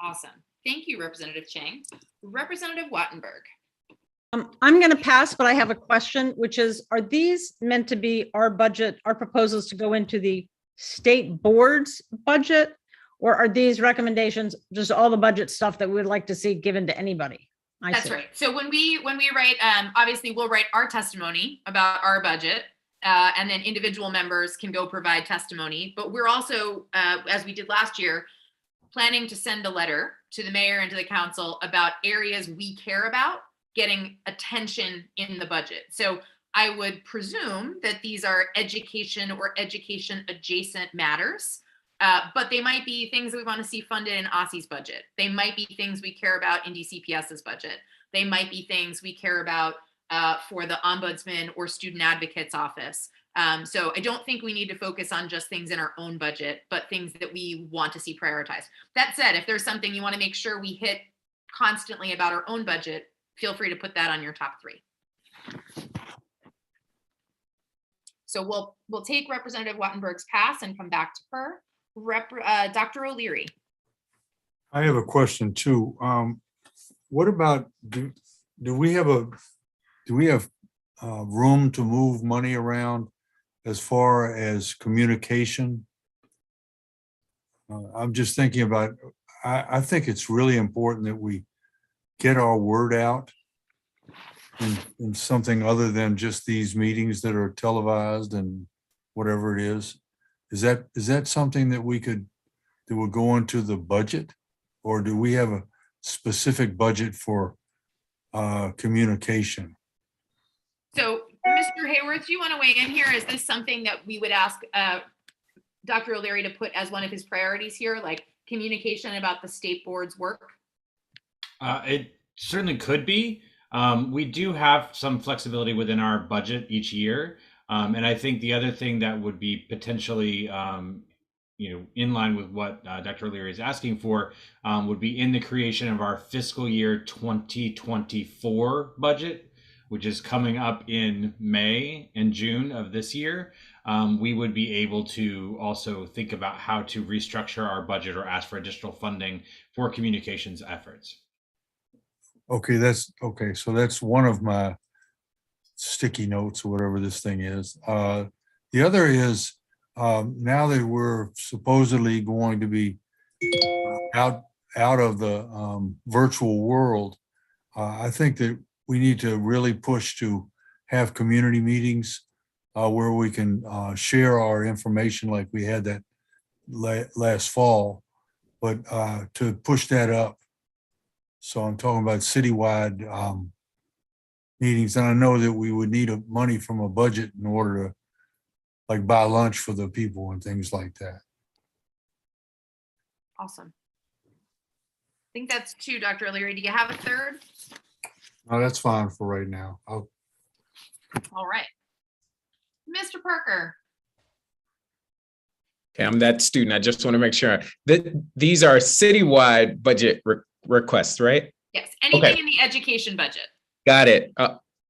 Awesome. Thank you, Representative Chang. Representative Wattenberg. I'm going to pass, but I have a question, which is, are these meant to be our budget, our proposals to go into the state board's budget? Or are these recommendations just all the budget stuff that we would like to see given to anybody? That's right. So when we write, obviously we'll write our testimony about our budget, and then individual members can go provide testimony. But we're also, as we did last year, planning to send a letter to the mayor and to the council about areas we care about getting attention in the budget. So I would presume that these are education or education adjacent matters, but they might be things that we want to see funded in Aussie's budget. They might be things we care about in DCPS's budget. They might be things we care about for the ombudsman or student advocate's office. So I don't think we need to focus on just things in our own budget, but things that we want to see prioritized. That said, if there's something you want to make sure we hit constantly about our own budget, feel free to put that on your top 3. So we'll take Representative Wattenberg's pass and come back to her. Dr. O'Leary. I have a question too. What about, do we have room to move money around as far as communication? I'm just thinking about, I think it's really important that we get our word out in something other than just these meetings that are televised and whatever it is. Is that something that would go into the budget? Or do we have a specific budget for communication? So Mr. Hayworth, do you want to weigh in here? Is this something that we would ask Dr. O'Leary to put as one of his priorities here, like communication about the state board's work? It certainly could be. We do have some flexibility within our budget each year. And I think the other thing that would be potentially, in line with what Dr. O'Leary is asking for, would be in the creation of our fiscal year 2024 budget, which is coming up in May and June of this year. We would be able to also think about how to restructure our budget or ask for additional funding for communications efforts. Okay, so that's one of my sticky notes or whatever this thing is. The other is, now that we're supposedly going to be out of the virtual world, I think that we need to really push to have community meetings where we can share our information like we had that last fall, but to push that up. So I'm talking about citywide meetings, and I know that we would need money from a budget in order to like buy lunch for the people and things like that. Awesome. I think that's 2, Dr. O'Leary. Do you have a third? No, that's fine for right now. All right. Mr. Parker. Okay, I'm that student. I just want to make sure that these are citywide budget requests, right? Yes, anything in the education budget. Got it.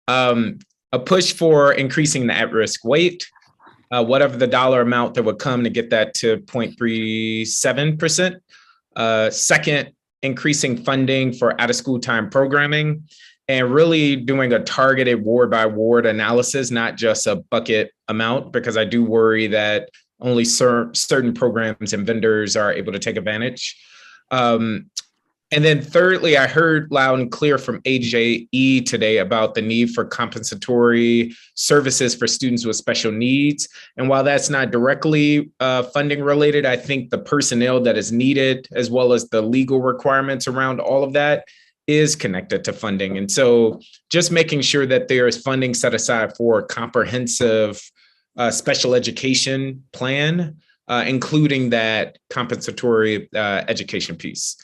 A push for increasing the at-risk weight, whatever the dollar amount that would come to get that to 0.37%. Second, increasing funding for out-of-school time programming, and really doing a targeted ward-by-ward analysis, not just a bucket amount, because I do worry that only certain programs and vendors are able to take advantage. And then thirdly, I heard loud and clear from AJE today about the need for compensatory services for students with special needs. And while that's not directly funding related, I think the personnel that is needed, as well as the legal requirements around all of that, is connected to funding. And so just making sure that there is funding set aside for comprehensive special education plan, including that compensatory education piece.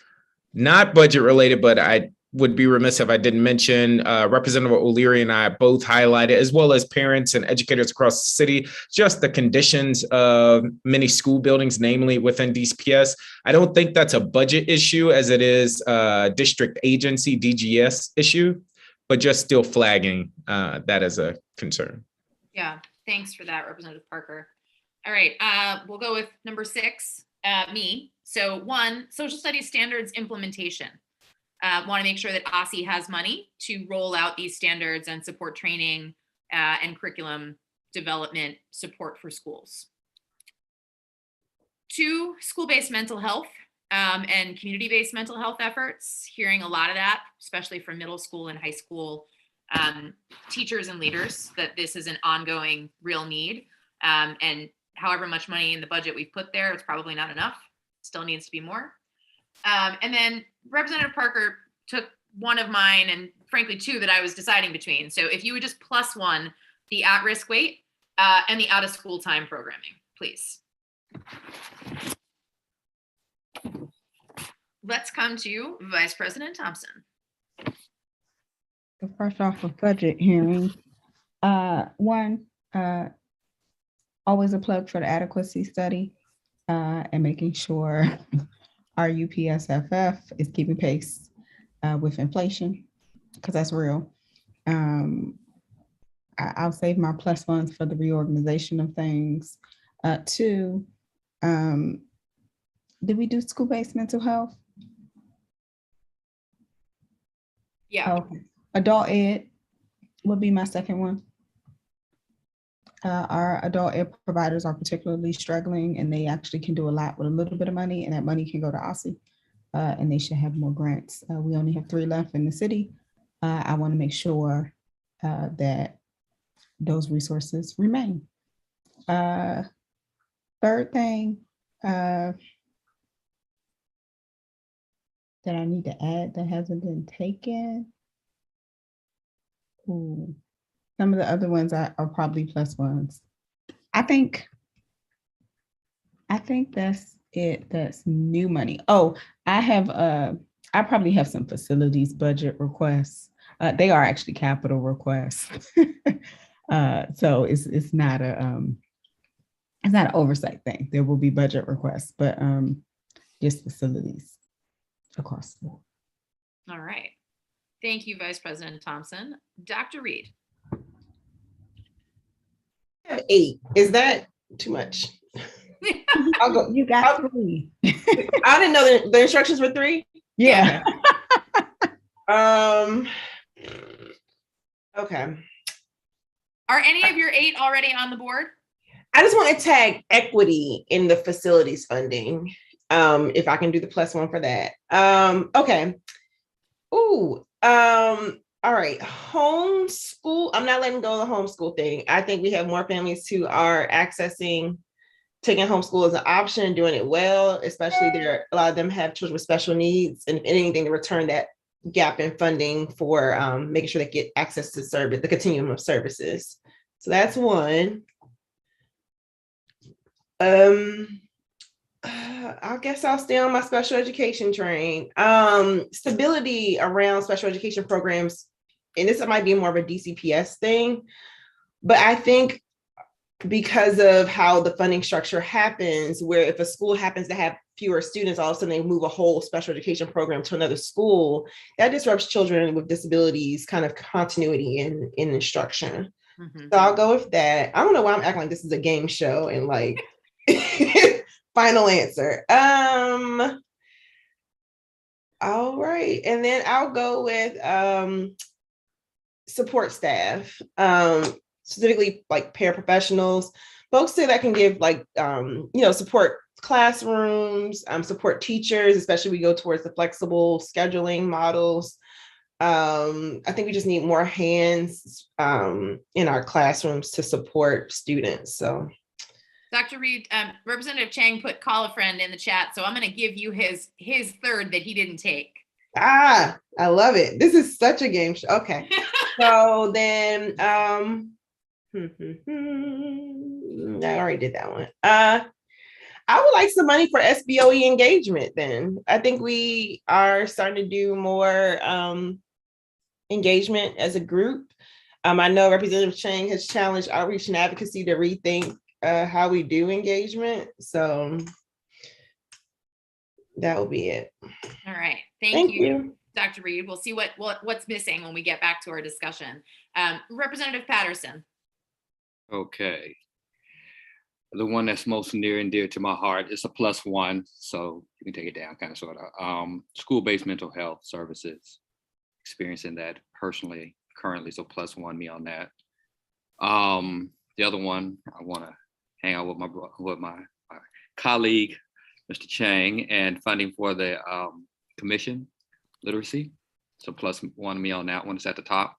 Not budget related, but I would be remiss if I didn't mention Representative O'Leary and I both highlighted, as well as parents and educators across the city, just the conditions of many school buildings, namely within DCPS. I don't think that's a budget issue as it is a district agency, DGS issue, but just still flagging that as a concern. Yeah, thanks for that, Representative Parker. All right, we'll go with number 6, me. So 1, social studies standards implementation. Want to make sure that Aussie has money to roll out these standards and support training and curriculum development support for schools. 2, school-based mental health and community-based mental health efforts. Hearing a lot of that, especially from middle school and high school teachers and leaders, that this is an ongoing real need. And however much money in the budget we've put there, it's probably not enough. Still needs to be more. And then Representative Parker took one of mine, and frankly 2 that I was deciding between. So if you would just +1 the at-risk weight and the out-of-school time programming, please. Let's come to Vice President Thompson. So first off, a budget hearing. One, always a plug for the adequacy study and making sure our UPSFF is keeping pace with inflation, because that's real. I'll save my +1s for the reorganization of things. 2, did we do school-based mental health? Yeah. Okay. Adult ed would be my second one. Our adult ed providers are particularly struggling, and they actually can do a lot with a little bit of money, and that money can go to Aussie, and they should have more grants. We only have 3 left in the city. I want to make sure that those resources remain. Third thing that I need to add that hasn't been taken. Ooh. Some of the other ones are probably +1s. I think that's it. That's new money. Oh, I probably have some facilities budget requests. They are actually capital requests. So it's not an oversight thing. There will be budget requests, but just facilities across the board. All right. Thank you, Vice President Thompson. Dr. Reed. I have 8. Is that too much? I'll go. You got 3. I didn't know the instructions were 3. Yeah. Okay. Are any of your 8 already on the board? I just want to tag equity in the facilities funding. If I can do the +1 for that. Okay. Ooh. All right. Homeschool. I'm not letting go of the homeschool thing. I think we have more families who are accessing taking homeschool as an option and doing it well, especially a lot of them have children with special needs, and if anything, to return that gap in funding for making sure they get access to service, the continuum of services. So that's 1. I guess I'll stay on my special education train. Stability around special education programs, and this might be more of a DCPS thing, but I think because of how the funding structure happens, where if a school happens to have fewer students, all of a sudden they move a whole special education program to another school, that disrupts children with disabilities kind of continuity in instruction. Mm-hmm. So I'll go with that. I don't know why I'm acting like this is a game show and like final answer. All right. And then I'll go with support staff, specifically like paraprofessionals, folks that can give like, support classrooms, support teachers, especially we go towards the flexible scheduling models. I think we just need more hands in our classrooms to support students. So, Dr. Reed, Representative Chang put call a friend in the chat, so I'm going to give you his third that he didn't take. I love it. This is such a game show. Okay, so then, I already did that one. I would like some money for SBOE engagement then. I think we are starting to do more engagement as a group. I know Representative Chang has challenged outreach and advocacy to rethink how we do engagement. So that will be it. All right. Thank Thank you, you. Dr. Reed. We'll see what's missing when we get back to our discussion. Representative Patterson. Okay. The one that's most near and dear to my heart is a +1, so you can take it down, kind of, sort of. School-based mental health services, experiencing that personally, currently, so +1 me on that. The other one, I want to hang out with my colleague, Mr. Chang, and funding for the commission literacy, so +1 me on that one. It's at the top.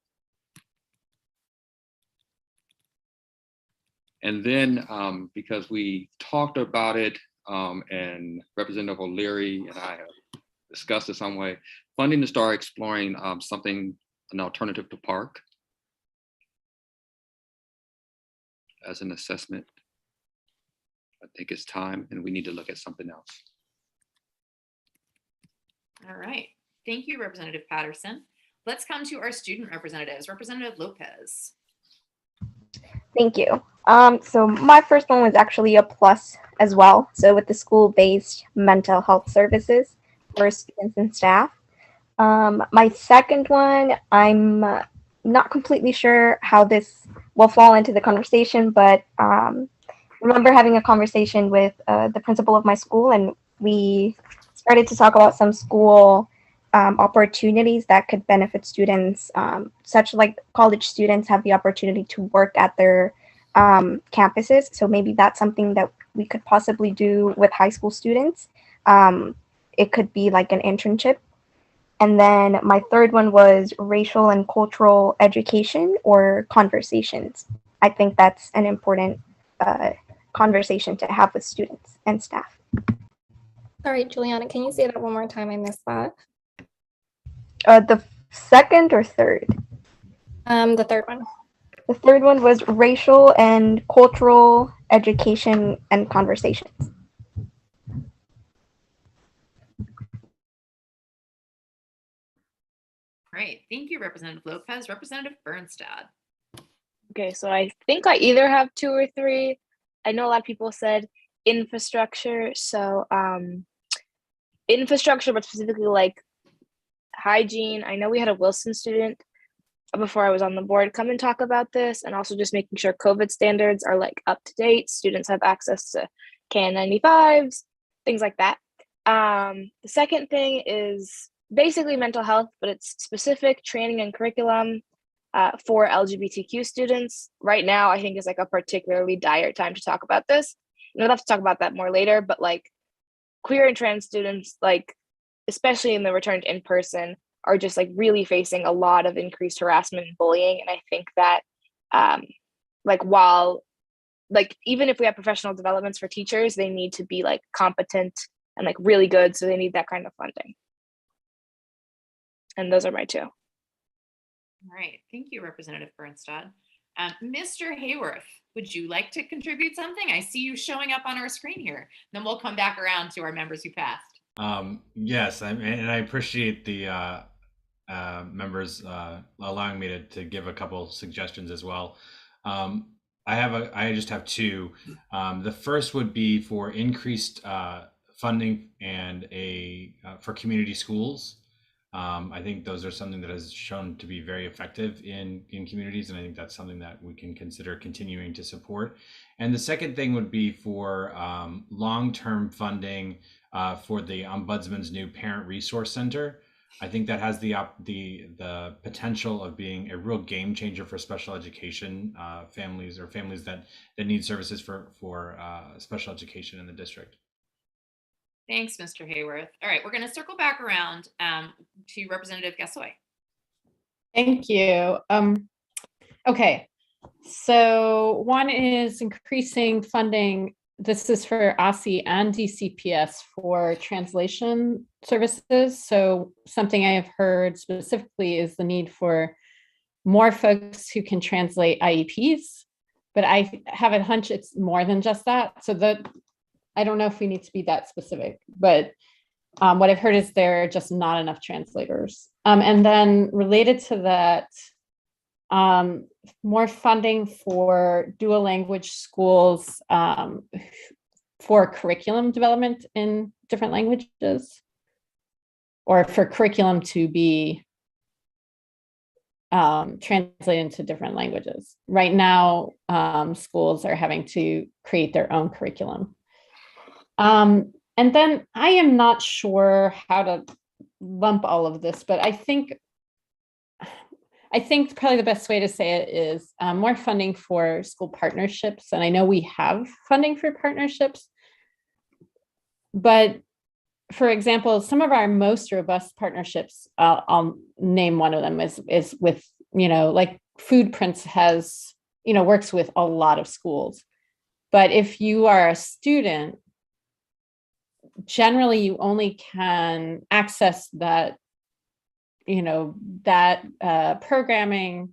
And then because we talked about it and Representative O'Leary and I have discussed it some way, funding to start exploring an alternative to park as an assessment. I think it's time and we need to look at something else. All right. Thank you, Representative Patterson. Let's come to our student representatives. Representative Lopez. Thank you. So my first one was actually a plus as well. So with the school-based mental health services for students and staff. My second one, I'm not completely sure how this will fall into the conversation, but remember having a conversation with the principal of my school, and we started to talk about some school opportunities that could benefit students, such like college students have the opportunity to work at their campuses. So maybe that's something that we could possibly do with high school students. It could be like an internship. And then my third one was racial and cultural education or conversations. I think that's an important conversation to have with students and staff. Sorry, Juliana, can you say that one more time? I missed that. The second or third? The third one. The third one was racial and cultural education and conversations. Great. Thank you, Representative Lopez. Representative Bernstad. Okay, so I think I either have 2 or 3. I know a lot of people said infrastructure. So infrastructure, but specifically like hygiene. I know we had a Wilson student before I was on the board come and talk about this, and also just making sure COVID standards are like up to date. Students have access to KN95s, things like that. The second thing is basically mental health, but it's specific training and curriculum for LGBTQ students. Right now, I think is like a particularly dire time to talk about this. We'll have to talk about that more later, but like queer and trans students, like especially in the return to in-person, are just like really facing a lot of increased harassment and bullying. And I think that like while like even if we have professional developments for teachers, they need to be like competent and like really good. So they need that kind of funding. And those are my 2. All right. Thank you, Representative Bernstad. Mr. Hayworth, would you like to contribute something? I see you showing up on our screen here. Then we'll come back around to our members who passed. Yes, and I appreciate the members allowing me to give a couple suggestions as well. I just have 2. The first would be for increased funding and for community schools. I think those are something that has shown to be very effective in communities, and I think that's something that we can consider continuing to support. And the second thing would be for long-term funding for the Ombudsman's new Parent Resource Center. I think that has the potential of being a real game changer for special education families that need services for special education in the district. Thanks, Mr. Hayworth. All right, we're going to circle back around to Representative Gassoy. Thank you. Okay, so one is increasing funding. This is for Aussie and DCPS for translation services. So something I have heard specifically is the need for more folks who can translate IEPs but I have a hunch it's more than just that. So I don't know if we need to be that specific, but what I've heard is there are just not enough translators. And then related to that, more funding for dual language schools for curriculum development in different languages, or for curriculum to be translated into different languages. Right now, schools are having to create their own curriculum. And then I am not sure how to lump all of this, but I think probably the best way to say it is more funding for school partnerships. And I know we have funding for partnerships, but for example, some of our most robust partnerships, I'll name one of them, is with, like Food Prints has, works with a lot of schools. But if you are a student, generally you only can access that, programming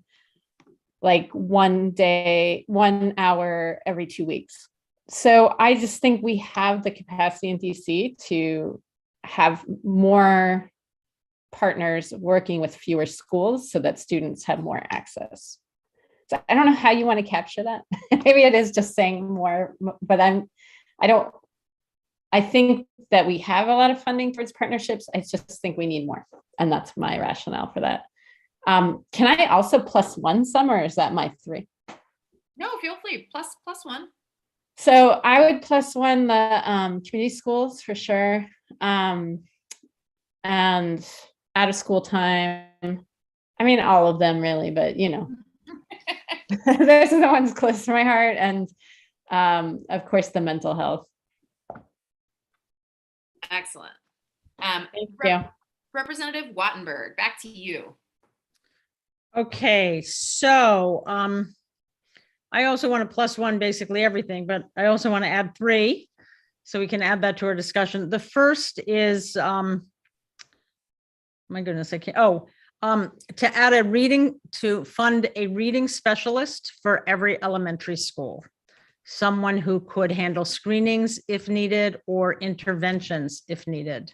like 1 day, 1 hour every 2 weeks. So I just think we have the capacity in DC to have more partners working with fewer schools so that students have more access. So I don't know how you want to capture that. Maybe it is just saying more, but I think that we have a lot of funding towards partnerships. I just think we need more. And that's my rationale for that. Can I also +1 some, or is that my 3? No, feel free. Plus one. So I would +1 the community schools for sure. And out of school time. I mean, all of them really, but those are the ones close to my heart. And of course, the mental health. Excellent. Thank you. Representative Wattenberg, back to you. Okay, so I also want to +1 basically everything, but I also want to add 3. So we can add that to our discussion. The first is, my goodness, I can't, to add to fund a reading specialist for every elementary school. Someone who could handle screenings if needed or interventions if needed.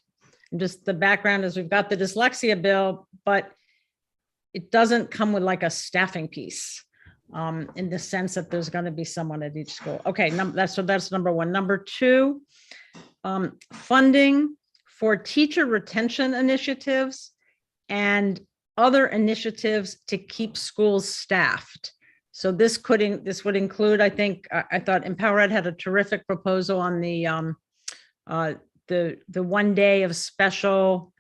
And just the background is we've got the dyslexia bill, but it doesn't come with like a staffing piece in the sense that there's going to be someone at each school. Okay, that's number 1. Number 2, funding for teacher retention initiatives and other initiatives to keep schools staffed. So this would include, I thought Empower Ed had a terrific proposal on the 1 day of special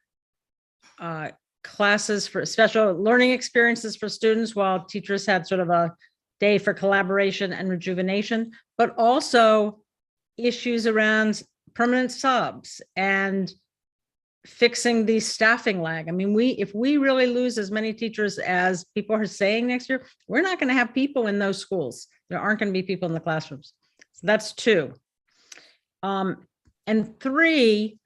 classes for special learning experiences for students, while teachers had sort of a day for collaboration and rejuvenation, but also issues around permanent subs and fixing the staffing lag. I mean, if we really lose as many teachers as people are saying next year, we're not going to have people in those schools. There aren't going to be people in the classrooms. So that's 2. And 3,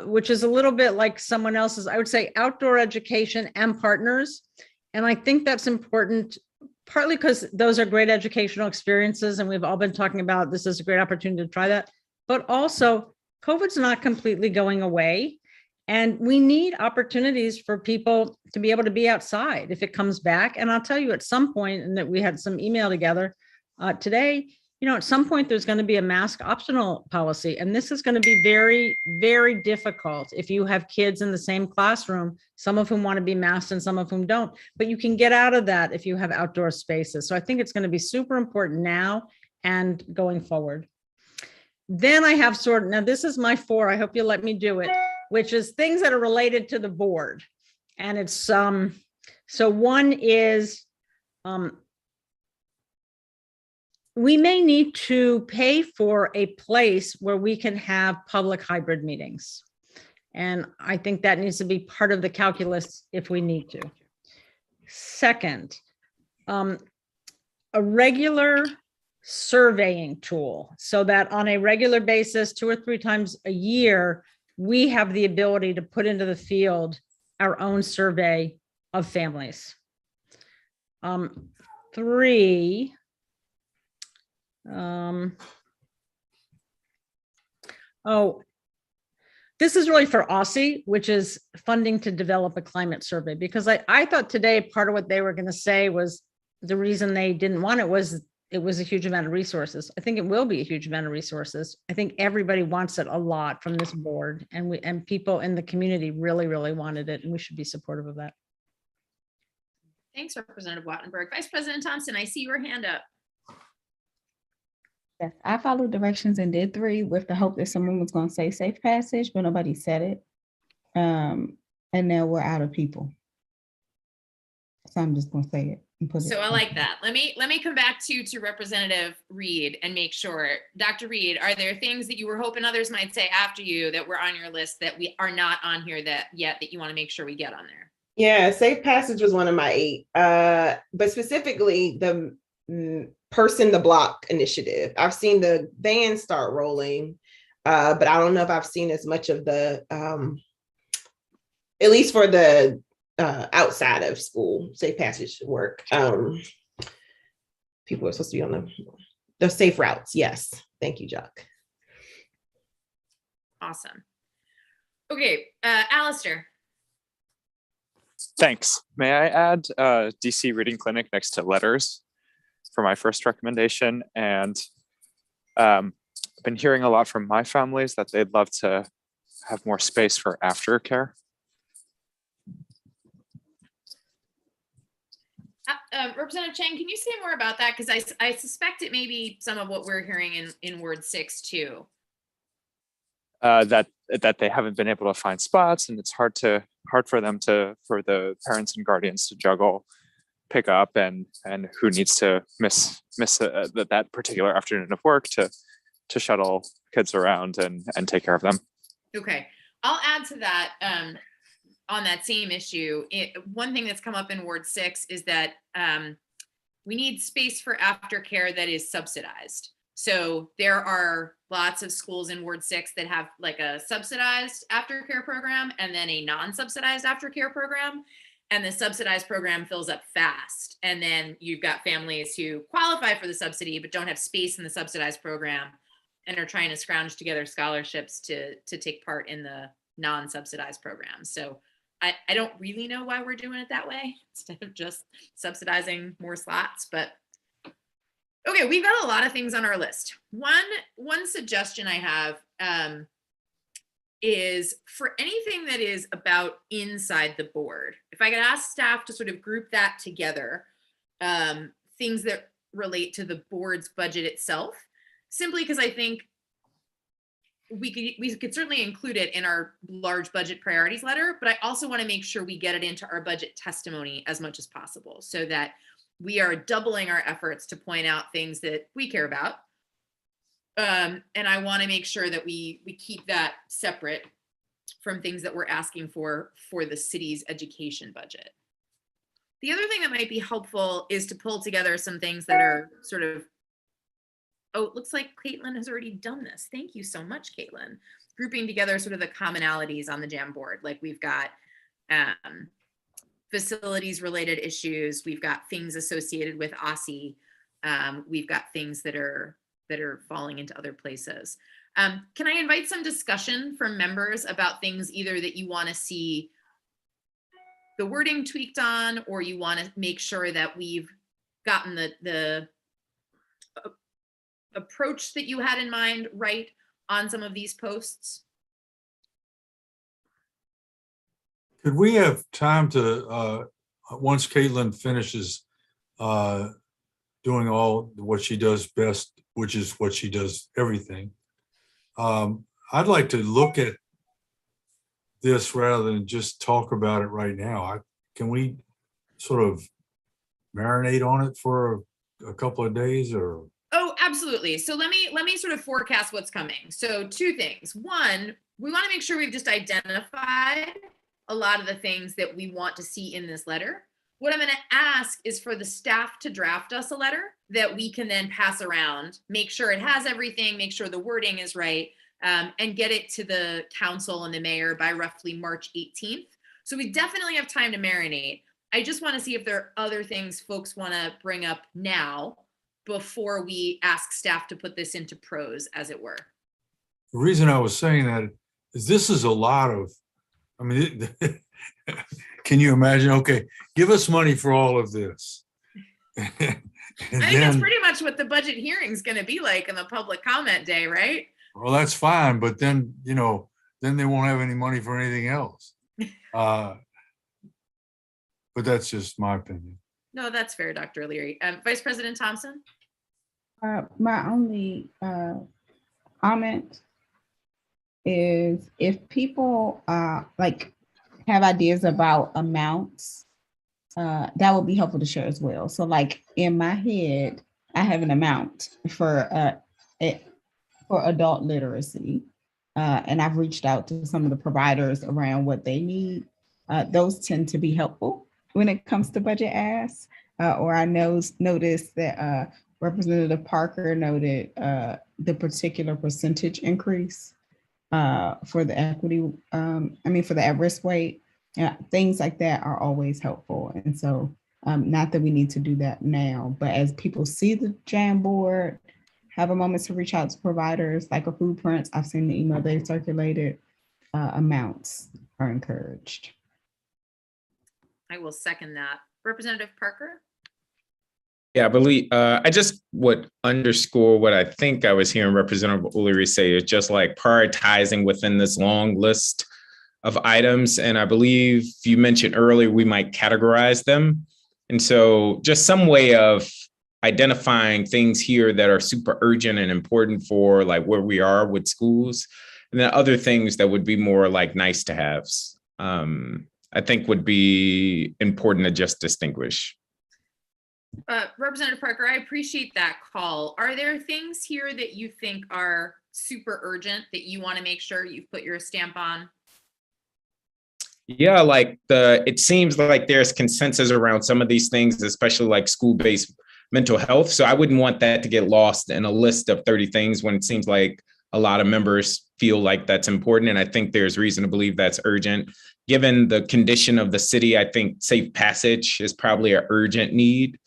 which is a little bit like someone else's, I would say outdoor education and partners. And I think that's important, partly because those are great educational experiences. And we've all been talking about this is a great opportunity to try that. But also, COVID's not completely going away. And we need opportunities for people to be able to be outside if it comes back. And I'll tell you at some point, and that we had some email together today, at some point there's going to be a mask optional policy. And this is going to be very, very difficult if you have kids in the same classroom, some of whom want to be masked and some of whom don't. But you can get out of that if you have outdoor spaces. So I think it's going to be super important now and going forward. Then I have now this is my 4, I hope you'll let me do it, which is things that are related to the board. And it's, so one is, we may need to pay for a place where we can have public hybrid meetings. And I think that needs to be part of the calculus if we need to. Second, a regular surveying tool so that on a regular basis, 2 or 3 times a year, we have the ability to put into the field our own survey of families. 3, Oh, this is really for Aussie, which is funding to develop a climate survey, because I thought today part of what they were going to say was the reason they didn't want it was a huge amount of resources. I think it will be a huge amount of resources. I think everybody wants it a lot from this board, and people in the community really, really wanted it, and we should be supportive of that. Thanks, Representative Wattenberg. Vice President Thompson, I see your hand up. Yes, I followed directions and did 3 with the hope that someone was going to say safe passage, but nobody said it. And now we're out of people. So I'm just going to say it. So I like that. Let me come back to Representative Reed and make sure. Dr. Reed, are there things that you were hoping others might say after you that were on your list that we are not on here that you want to make sure we get on there? Yeah, safe passage was one of my 8. But specifically the person the block initiative. I've seen the vans start rolling, but I don't know if I've seen as much of the at least for the outside of school safe passage work. People are supposed to be on the safe routes. Yes. Thank you, Jock. Awesome. Okay, Alistair. Thanks. May I add DC Reading Clinic next to letters for my first recommendation? And I've been hearing a lot from my families that they'd love to have more space for aftercare. Representative Chang, can you say more about that? Because I suspect it may be some of what we're hearing in Ward 6 too. That they haven't been able to find spots, and it's hard for the parents and guardians to juggle pick up and who needs to miss that particular afternoon of work to shuttle kids around and take care of them. Okay, I'll add to that. On that same issue, one thing that's come up in Ward 6 is that we need space for aftercare that is subsidized. So there are lots of schools in Ward 6 that have like a subsidized aftercare program and then a non-subsidized aftercare program. And the subsidized program fills up fast. And then you've got families who qualify for the subsidy but don't have space in the subsidized program and are trying to scrounge together scholarships to take part in the non-subsidized program. So I don't really know why we're doing it that way instead of just subsidizing more slots, but okay, we've got a lot of things on our list. One suggestion I have is for anything that is about inside the board, if I could ask staff to sort of group that together, things that relate to the board's budget itself, simply because I think we could certainly include it in our large budget priorities letter, but I also want to make sure we get it into our budget testimony as much as possible so that we are doubling our efforts to point out things that we care about. And I want to make sure that we keep that separate from things that we're asking for the city's education budget. The other thing that might be helpful is to pull together some things that are sort of, oh, it looks like Caitlin has already done this. Thank you so much, Caitlin. Grouping together sort of the commonalities on the JAM board. Like we've got facilities related issues. We've got things associated with Aussie. We've got things that are falling into other places. Can I invite some discussion from members about things either that you want to see the wording tweaked on, or you want to make sure that we've gotten the approach that you had in mind right on some of these posts? Could we have time to, once Caitlin finishes doing all what she does best, which is what she does everything, I'd like to look at this rather than just talk about it right now. Can we sort of marinate on it for a couple of days or? Oh, absolutely. So let me sort of forecast what's coming. So 2 things. One, we want to make sure we've just identified a lot of the things that we want to see in this letter. What I'm going to ask is for the staff to draft us a letter that we can then pass around, make sure it has everything, make sure the wording is right, and get it to the council and the mayor by roughly March 18th. So we definitely have time to marinate. I just want to see if there are other things folks want to bring up now before we ask staff to put this into prose, as it were. The reason I was saying that is this is a lot of, I mean, can you imagine? Okay, give us money for all of this. I think that's pretty much what the budget hearing is going to be like in the public comment day, right? Well, that's fine, but then, you know, then they won't have any money for anything else. But that's just my opinion. No, that's fair, Dr. O'Leary. Vice President Thompson? My only comment is if people like have ideas about amounts, that would be helpful to share as well. So like in my head, I have an amount for adult literacy. And I've reached out to some of the providers around what they need. Those tend to be helpful when it comes to budget asks. Or I noticed that Representative Parker noted the particular percentage increase for the equity, for the at-risk weight. Things like that are always helpful. And so not that we need to do that now, but as people see the jam board, have a moment to reach out to providers like a food prints. I've seen the email they circulated, amounts are encouraged. I will second that. Representative Parker? Yeah, I believe, I just would underscore what I think I was hearing Representative O'Leary say is just like prioritizing within this long list of items. And I believe you mentioned earlier, we might categorize them. And so just some way of identifying things here that are super urgent and important for like where we are with schools, and then other things that would be more like nice to haves, I think would be important to just distinguish. Representative Parker, I appreciate that call. Are there things here that you think are super urgent that you want to make sure you've put your stamp on? Yeah, like it seems like there's consensus around some of these things, especially like school-based mental health. So I wouldn't want that to get lost in a list of 30 things when it seems like a lot of members feel like that's important. And I think there's reason to believe that's urgent. Given the condition of the city, I think safe passage is probably an urgent need.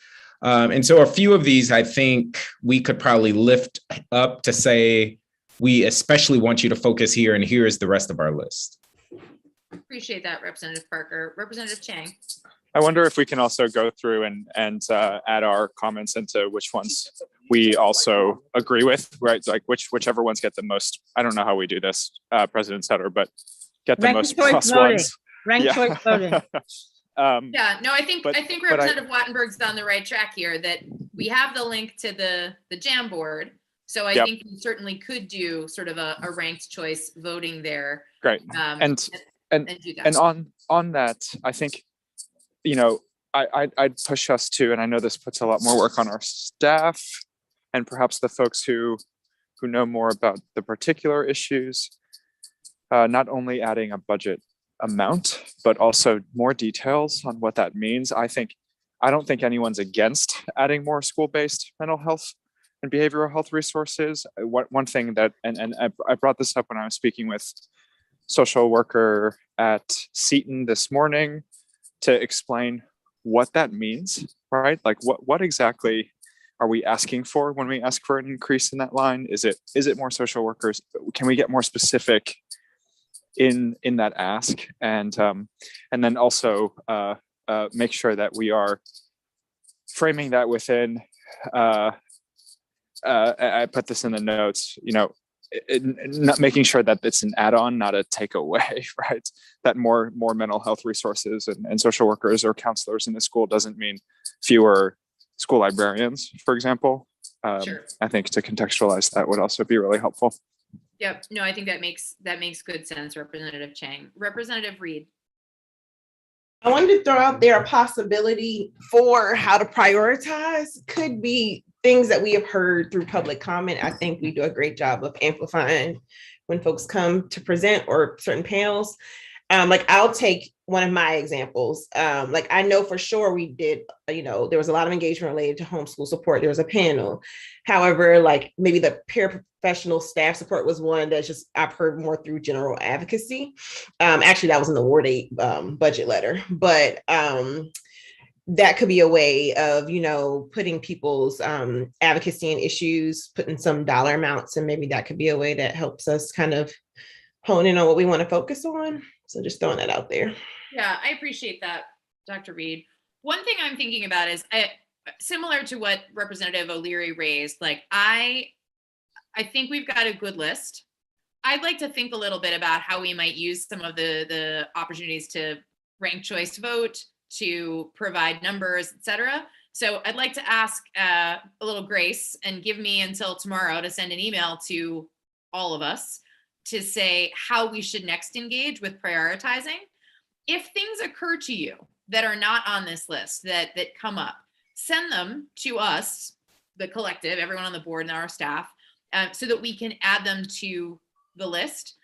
And so a few of these, I think we could probably lift up to say, we especially want you to focus here, and here is the rest of our list. Appreciate that, Representative Parker. Representative Chang? I wonder if we can also go through and add our comments into which ones we also agree with, right? Like whichever ones get the most, I don't know how we do this, President Sutter, but get the most plus ones. Ranked choice voting. Yeah, no, I think Representative Wattenberg's on the right track here, that we have the link to the jam board. So I think we certainly could do sort of a ranked choice voting there. Great. And on that, I think, you know, I'd push us to, and I know this puts a lot more work on our staff and perhaps the folks who know more about the particular issues, not only adding a budget amount, but also more details on what that means. I don't think anyone's against adding more school-based mental health and behavioral health resources. One thing that, and I brought this up when I was speaking with social worker at Seton this morning to explain what that means, right? Like what exactly are we asking for when we ask for an increase in that line? Is it more social workers? Can we get more specific in that ask? And then also make sure that we are framing that within, I put this in the notes, you know, not making sure that it's an add-on, not a takeaway, right? That more mental health resources and social workers or counselors in the school doesn't mean fewer school librarians, for example. Sure. I think to contextualize that would also be really helpful. Yep. No, I think that makes good sense, Representative Chang. Representative Reed. I wanted to throw out there a possibility for how to prioritize. Could be things that we have heard through public comment. I think we do a great job of amplifying when folks come to present or certain panels. Like I'll take one of my examples. Like I know for sure we did, you know, there was a lot of engagement related to homeschool support. There was a panel. However, like maybe the paraprofessional staff support was one that's just, I've heard more through general advocacy. Actually, that was in the Ward 8 budget letter. But that could be a way of, putting people's advocacy and issues, putting some dollar amounts, and maybe that could be a way that helps us kind of hone in on what we want to focus on. So just throwing that out there. Yeah, I appreciate that, Dr. Reed. One thing I'm thinking about is similar to what Representative O'Leary raised. Like, I think we've got a good list. I'd like to think a little bit about how we might use some of the opportunities to rank choice vote, to provide numbers, et cetera. So I'd like to ask a little grace and give me until tomorrow to send an email to all of us to say how we should next engage with prioritizing. If things occur to you that are not on this list, that come up, send them to us, the collective, everyone on the board and our staff, so that we can add them to the list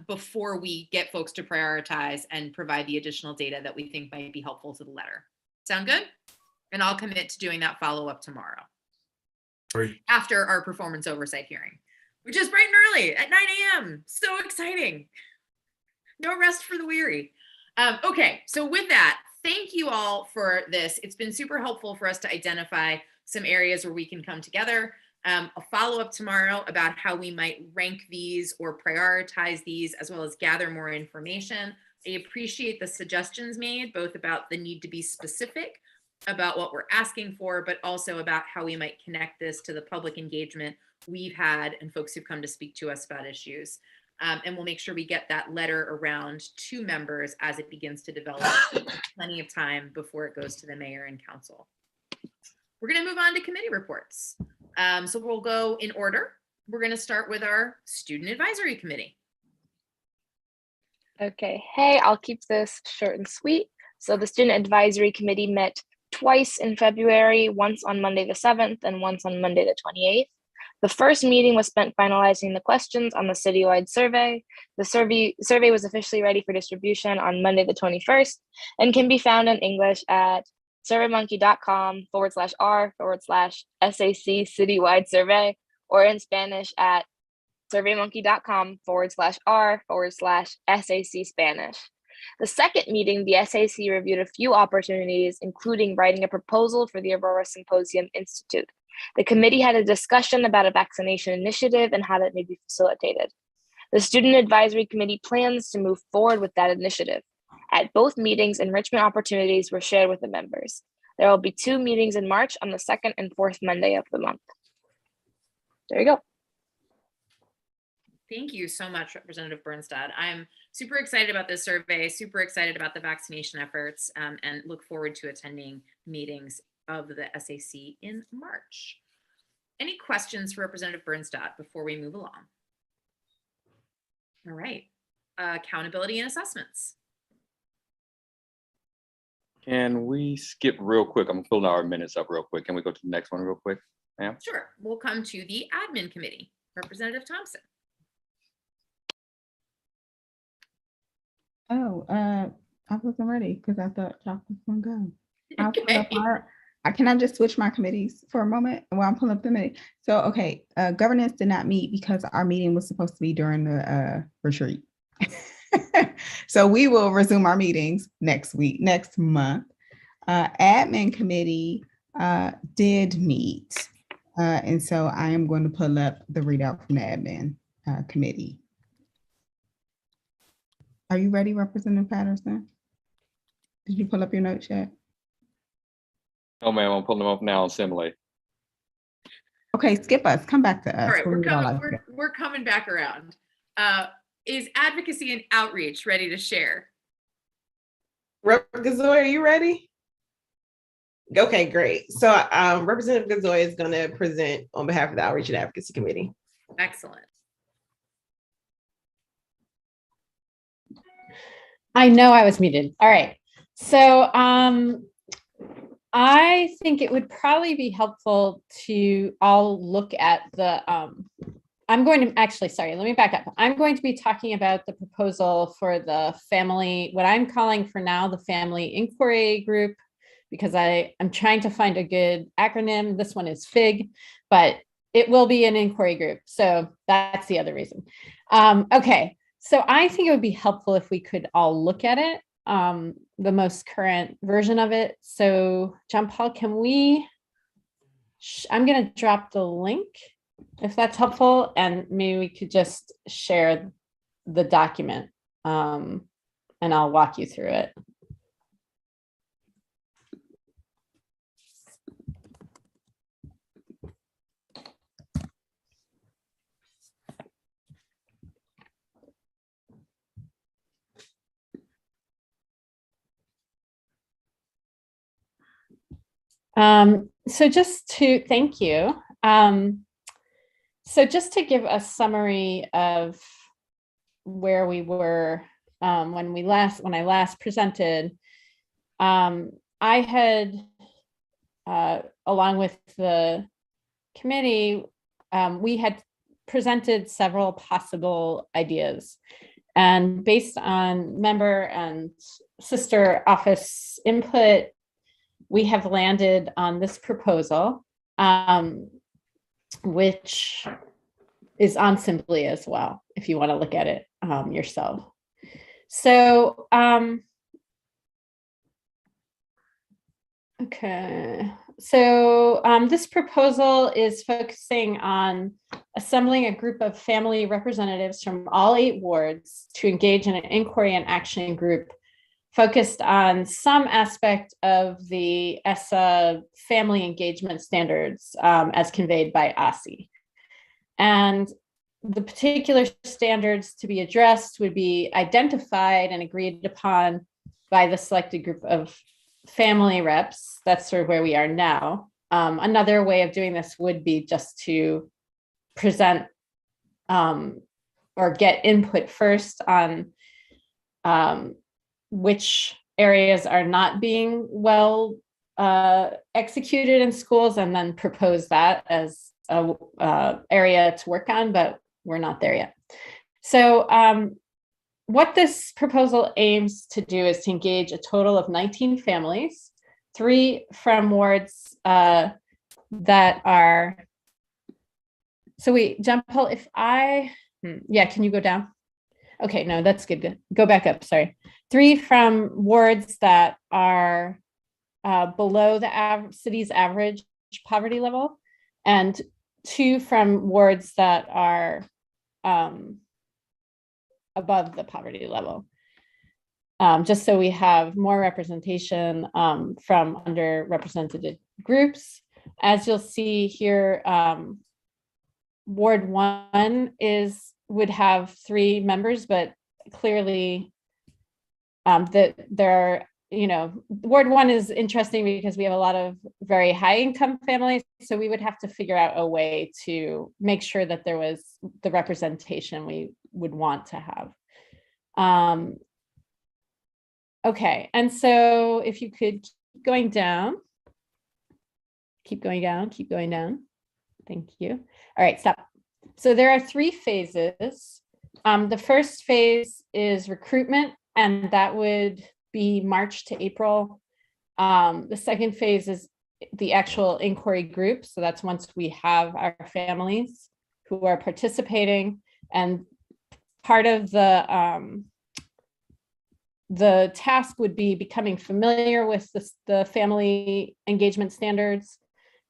before we get folks to prioritize and provide the additional data that we think might be helpful to the letter. Sound good? And I'll commit to doing that follow-up tomorrow. Great. After our performance oversight hearing, which is bright and early at 9 a.m. So exciting. No rest for the weary. Okay, so with that, thank you all for this. It's been super helpful for us to identify some areas where we can come together. A follow-up tomorrow about how we might rank these or prioritize these, as well as gather more information. I appreciate the suggestions made, both about the need to be specific about what we're asking for, but also about how we might connect this to the public engagement we've had and folks who've come to speak to us about issues. And we'll make sure we get that letter around to members as it begins to develop. Plenty of time before it goes to the mayor and council. We're going to move on to committee reports. So we'll go in order. We're going to start with our Student Advisory Committee. Okay, hey, I'll keep this short and sweet. So the Student Advisory Committee met twice in February, once on Monday the 7th and once on Monday the 28th. The first meeting was spent finalizing the questions on the citywide survey. The survey was officially ready for distribution on Monday the 21st and can be found in English at surveymonkey.com/r/SAC citywide survey, or in Spanish at surveymonkey.com/r/SAC Spanish. The second meeting, the SAC reviewed a few opportunities, including writing a proposal for the Aurora Symposium Institute. The committee had a discussion about a vaccination initiative and how that may be facilitated. The Student Advisory Committee plans to move forward with that initiative. At both meetings, enrichment opportunities were shared with the members. There will be 2 meetings in March on the 2nd and 4th Monday of the month. There you go. Thank you so much, Representative Bernstad. I'm super excited about this survey, super excited about the vaccination efforts, and look forward to attending meetings of the SAC in March. Any questions for Representative Bernstad before we move along? All right, accountability and assessments. Can we skip real quick? I'm filling our minutes up real quick. Can we go to the next one real quick, ma'am? Sure, we'll come to the Admin Committee. Representative Thompson. Oh, I wasn't ready because I thought y'all was gonna go. Okay. Can I just switch my committees for a moment while I'm pulling up the minute? So, okay, governance did not meet because our meeting was supposed to be during the retreat. So we will resume our meetings next month. Admin committee did meet. And so I am going to pull up the readout from the admin committee. Are you ready, Representative Patterson? Did you pull up your notes yet? Oh, ma'am, I'm pulling them up now similarly. Okay, skip us. Come back to us. All right, we're coming back around. Is advocacy and outreach ready to share? Rep. Gazoy, are you ready? Okay, great. So Representative Gazoy is going to present on behalf of the Outreach and Advocacy Committee. Excellent. I know I was muted. All right. So I think it would probably be helpful to all look at the, I'm going to actually, sorry, let me back up. I'm going to be talking about the proposal for the family, what I'm calling for now, the Family Inquiry Group, because I'm trying to find a good acronym. This one is FIG, but it will be an inquiry group. So that's the other reason. Okay. So I think it would be helpful if we could all look at it the most current version of it. So John Paul, can we, I'm going to drop the link if that's helpful, and maybe we could just share the document, and I'll walk you through it. So just to thank you. So just to give a summary of where we were when I last presented, I had, along with the committee, we had presented several possible ideas, and based on member and sister office input, we have landed on this proposal, which is on Simply as well, if you want to look at it yourself. So, okay. So this proposal is focusing on assembling a group of family representatives from all 8 wards to engage in an inquiry and action group focused on some aspect of the Essa family engagement standards as conveyed by Aussie. And the particular standards to be addressed would be identified and agreed upon by the selected group of family reps. That's sort of where we are now. Another way of doing this would be just to present or get input first on which areas are not being well executed in schools, and then propose that as a area to work on, but we're not there yet. So what this proposal aims to do is to engage a total of 19 families, 3 from wards that are, so John Paul, if yeah, can you go down? Okay, no, that's good. Go back up, sorry. 3 from wards that are below the city's average poverty level, and 2 from wards that are above the poverty level. Just so we have more representation from underrepresented groups. As you'll see here, Ward 1 would have 3 members, but clearly that there are, Ward 1 is interesting because we have a lot of very high income families. So we would have to figure out a way to make sure that there was the representation we would want to have. Okay, and so if you could keep going down. Keep going down. Thank you. All right, stop. So there are 3 phases. The first phase is recruitment, and that would be March to April. The second phase is the actual inquiry group. So that's once we have our families who are participating, and part of the task would be becoming familiar with the family engagement standards,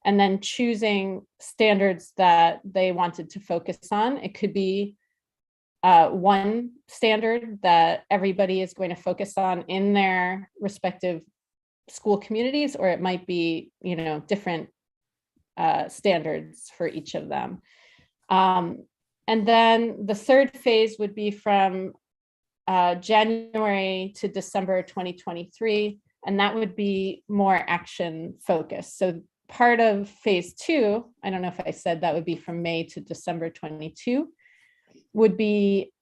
and then choosing standards that they wanted to focus on. It could be one standard that everybody is going to focus on in their respective school communities, or it might be, different standards for each of them. And then the third phase would be from January to December 2023, and that would be more action focused. So part of phase 2, I don't know if I said that would be from May to December 22, would be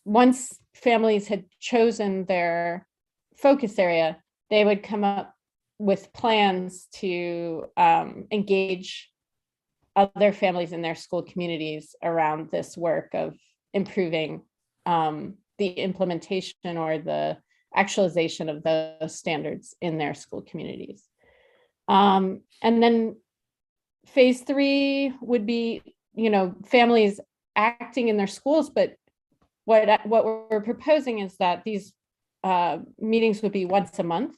once families had chosen their focus area, they would come up with plans to engage other families in their school communities around this work of improving the implementation or the actualization of those standards in their school communities. And then phase 3 would be, families acting in their schools, but what we're proposing is that these meetings would be once a month.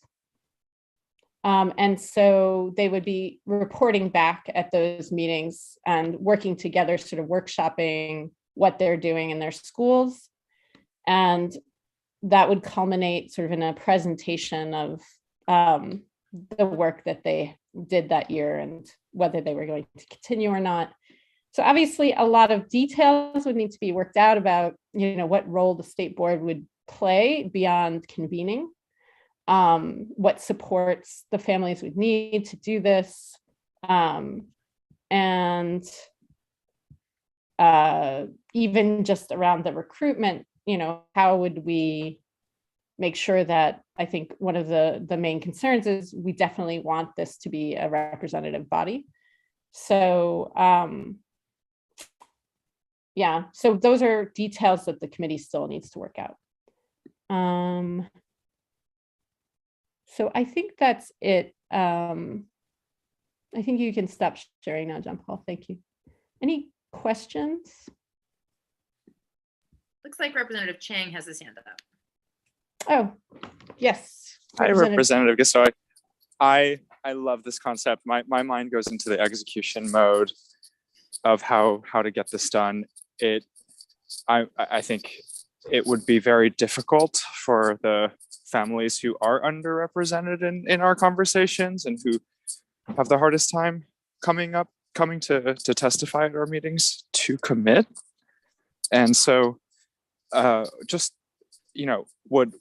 And so they would be reporting back at those meetings and working together, sort of workshopping what they're doing in their schools. And that would culminate sort of in a presentation of the work that they did that year and whether they were going to continue or not. So obviously a lot of details would need to be worked out about, what role the state board would play beyond convening, what supports the families would need to do this, and even just around the recruitment, how would we make sure that, I think one of the main concerns is we definitely want this to be a representative body. So yeah, so those are details that the committee still needs to work out. So I think that's it. I think you can stop sharing now, John Paul. Thank you. Any questions? Looks like Representative Chang has his hand up. Oh, yes. Hi, Representative Gasoi. I love this concept. My mind goes into the execution mode of how to get this done. I think it would be very difficult for the families who are underrepresented in our conversations and who have the hardest time coming to testify at our meetings to commit. And so just would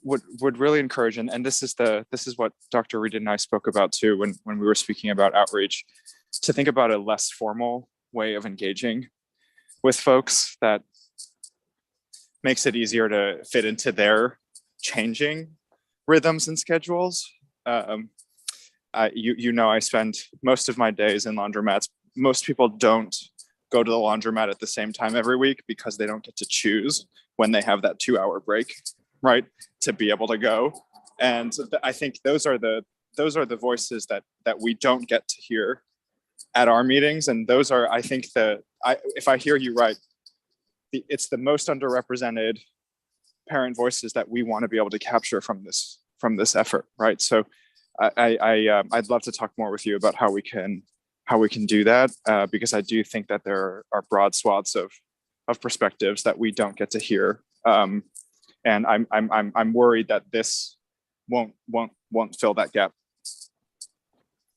really encourage, and this is what Dr. Reed and I spoke about too when we were speaking about outreach, to think about a less formal way of engaging with folks that makes it easier to fit into their changing rhythms and schedules. I spend most of my days in laundromats. Most people don't go to the laundromat at the same time every week because they don't get to choose when they have that 2-hour break, right, to be able to go. And I think those are the voices that we don't get to hear at our meetings. And those are, I think, if I hear you right, it's the most underrepresented parent voices that we want to be able to capture from this effort, right? So I'd love to talk more with you about how we can do that, because I do think that there are broad swaths of perspectives that we don't get to hear, and I'm worried that this won't fill that gap.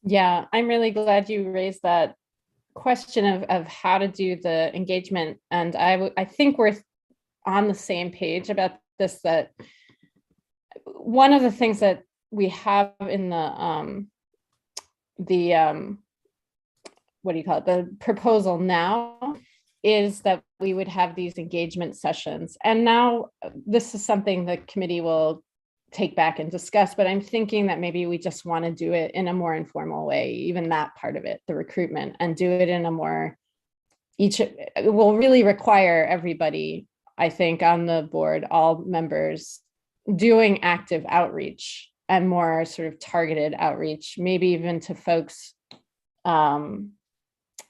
Yeah, I'm really glad you raised that question of how to do the engagement, and I think we're on the same page about this. That one of the things that we have in the what do you call it, the proposal now, is that we would have these engagement sessions. And now this is something the committee will take back and discuss, but I'm thinking that maybe we just want to do it in a more informal way, even that part of it, the recruitment, and do it in a more, it will really require everybody, I think, on the board, all members, doing active outreach and more sort of targeted outreach, maybe even to folks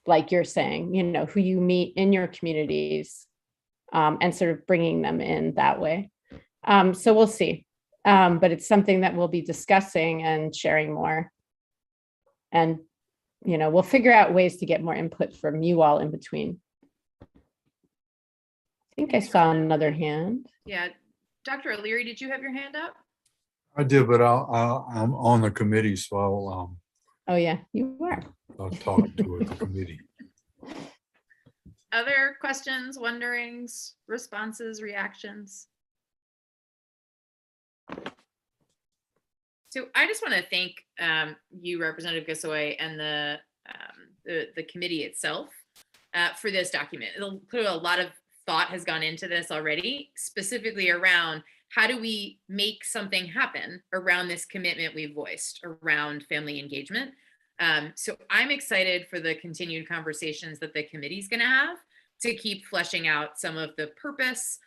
like you're saying, who you meet in your communities, and sort of bringing them in that way. So we'll see. But it's something that we'll be discussing and sharing more. And, we'll figure out ways to get more input from you all in between. I think I saw another hand. Yeah. Dr. O'Leary, did you have your hand up? I did, but I'm on the committee, so Oh yeah, you are. I'll talk to the committee. Other questions, wonderings, responses, reactions? So I just want to thank you, Representative Gasoi, and the committee itself for this document. Clearly, a lot of thought has gone into this already, specifically around how do we make something happen around this commitment we voiced around family engagement. So I'm excited for the continued conversations that the committee is going to have to keep fleshing out some of the purpose,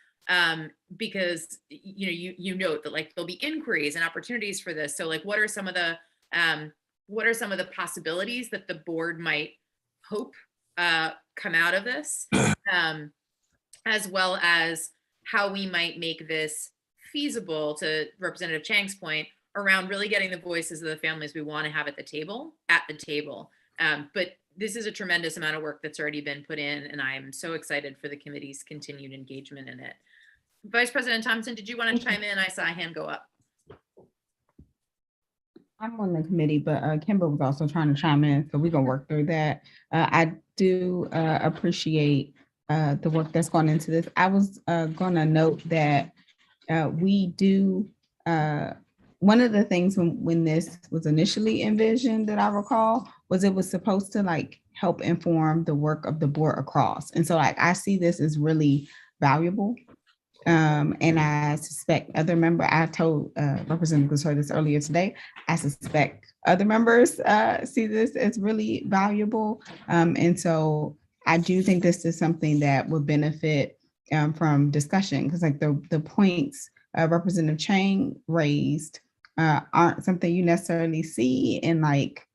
because you note that there'll be inquiries and opportunities for this. So what are some of the possibilities that the board might hope come out of this, as well as how we might make this feasible, to Representative Chang's point, around really getting the voices of the families we want to have at the table. But this is a tremendous amount of work that's already been put in, and I am so excited for the committee's continued engagement in it. Vice President Thompson, did you want to chime in? I saw a hand go up. I'm on the committee, but Kimber was also trying to chime in, so we're gonna work through that. I do appreciate the work that's gone into this. I was gonna note that we do, one of the things when this was initially envisioned that I recall was it was supposed to like help inform the work of the board across. And so like I see this as really valuable. And I suspect other members, I told Representative Gussoy this earlier today, I suspect other members see this as really valuable. And so I do think this is something that will benefit from discussion, because like the points Representative Chang raised aren't something you necessarily see in like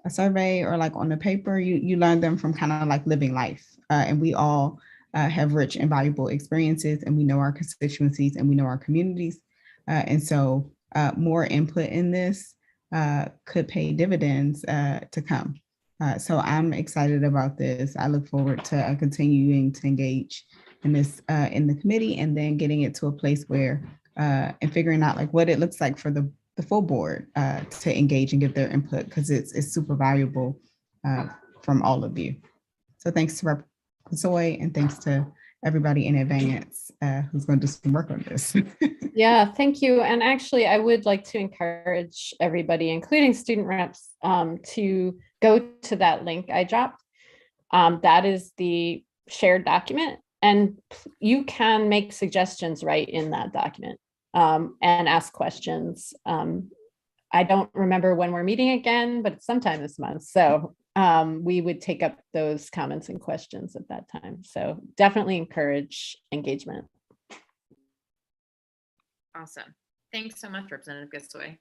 a survey or like on the paper. You learn them from kind of like living life, and we all have rich and valuable experiences, and we know our constituencies and we know our communities. And so more input in this could pay dividends to come. So I'm excited about this. I look forward to continuing to engage in this in the committee, and then getting it to a place where and figuring out like what it looks like for the full board to engage and give their input, because it's super valuable from all of you. So thanks to Representative Gussoy, and thanks to everybody in advance who's going to do some work on this. Yeah, thank you. And actually, I would like to encourage everybody, including student reps, to go to that link I dropped. That is the shared document, and you can make suggestions right in that document and ask questions. I don't remember when we're meeting again, but it's sometime this month. So we would take up those comments and questions at that time. So definitely encourage engagement. Awesome. Thanks so much, Representative Gussoy.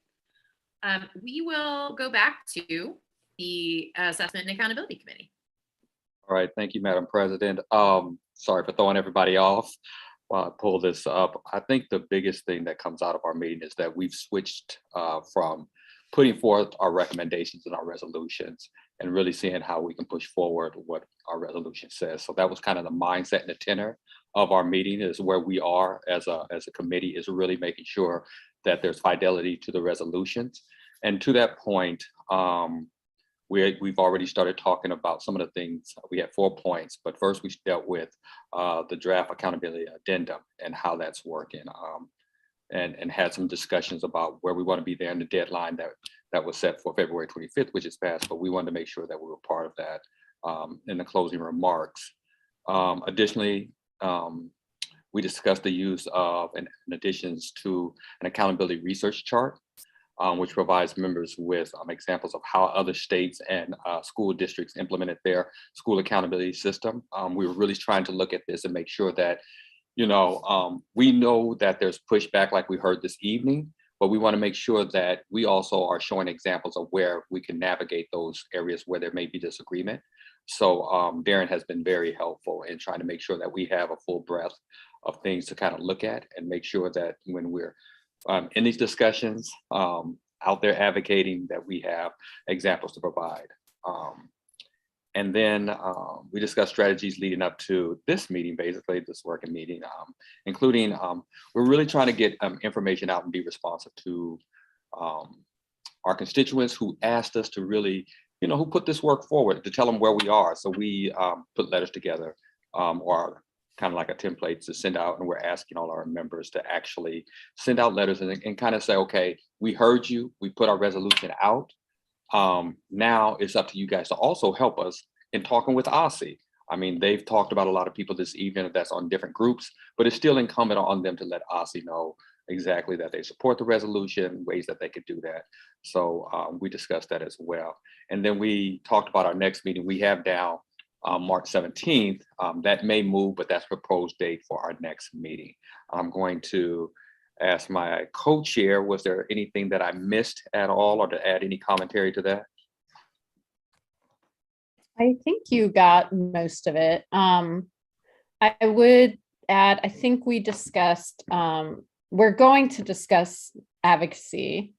We will go back to the Assessment and Accountability Committee. All right, thank you, Madam President. Sorry for throwing everybody off while I pull this up. I think the biggest thing that comes out of our meeting is that we've switched from putting forth our recommendations and our resolutions and really seeing how we can push forward what our resolution says. So that was kind of the mindset and the tenor of our meeting, is where we are as a committee, is really making sure that there's fidelity to the resolutions. And to that point, we've already started talking about some of the things. We had 4 points, but first we dealt with the draft accountability addendum and how that's working, and had some discussions about where we want to be there in the deadline that was set for February 25th, which is passed, but we wanted to make sure that we were part of that in the closing remarks. Additionally, we discussed the use of, in additions to, an accountability research chart, which provides members with examples of how other states and school districts implemented their school accountability system. We were really trying to look at this and make sure that, we know that there's pushback like we heard this evening, but we want to make sure that we also are showing examples of where we can navigate those areas where there may be disagreement. So Darren has been very helpful in trying to make sure that we have a full breadth of things to kind of look at, and make sure that when we're in these discussions, out there advocating, that we have examples to provide. And then we discussed strategies leading up to this meeting, basically this working meeting, including we're really trying to get information out and be responsive to our constituents who asked us to really, who put this work forward, to tell them where we are. So we put letters together, or kind of like a template to send out, and we're asking all our members to actually send out letters and kind of say, okay, we heard you, we put our resolution out. Now it's up to you guys to also help us in talking with Aussie. I mean, they've talked about a lot of people this evening that's on different groups, but it's still incumbent on them to let Aussie know exactly that they support the resolution, ways that they could do that. So we discussed that as well. And then we talked about our next meeting. We have down March 17th. That may move, but that's proposed date for our next meeting. I'm going to ask my co-chair, was there anything that I missed at all, or to add any commentary to that? I think you got most of it. I would add, I think we discussed we're going to discuss advocacy.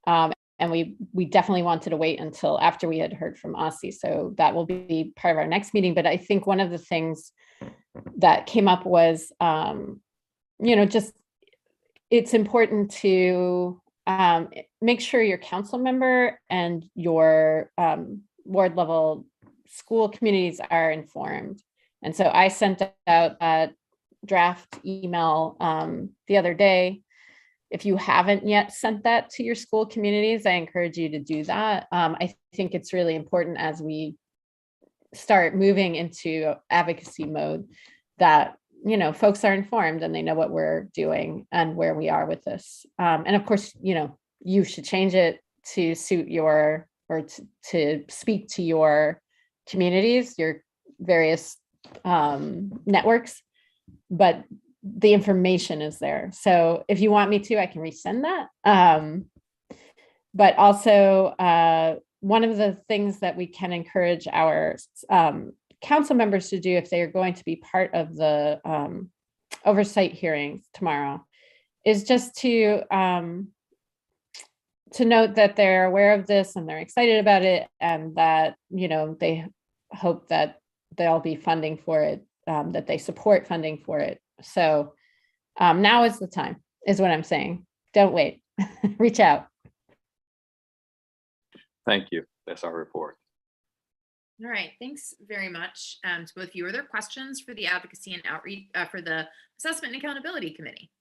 And we definitely wanted to wait until after we had heard from Aussie. So that will be part of our next meeting. But I think one of the things that came up was, just it's important to make sure your council member and your ward level school communities are informed. And so I sent out a draft email the other day. If you haven't yet sent that to your school communities, I encourage you to do that. I think it's really important as we start moving into advocacy mode that, folks are informed and they know what we're doing and where we are with this. And of course, you should change it to suit your, or to speak to your communities, your various networks, but the information is there. So if you want me to, I can resend that. But also one of the things that we can encourage our council members to do if they are going to be part of the oversight hearings tomorrow is just to note that they're aware of this and they're excited about it, and that, they hope that there'll be funding for it, that they support funding for it. So now is the time, is what I'm saying. Don't wait. Reach out. Thank you. That's our report. All right, thanks very much to both of you. Are there questions for the Advocacy and Outreach, for the Assessment and Accountability Committee?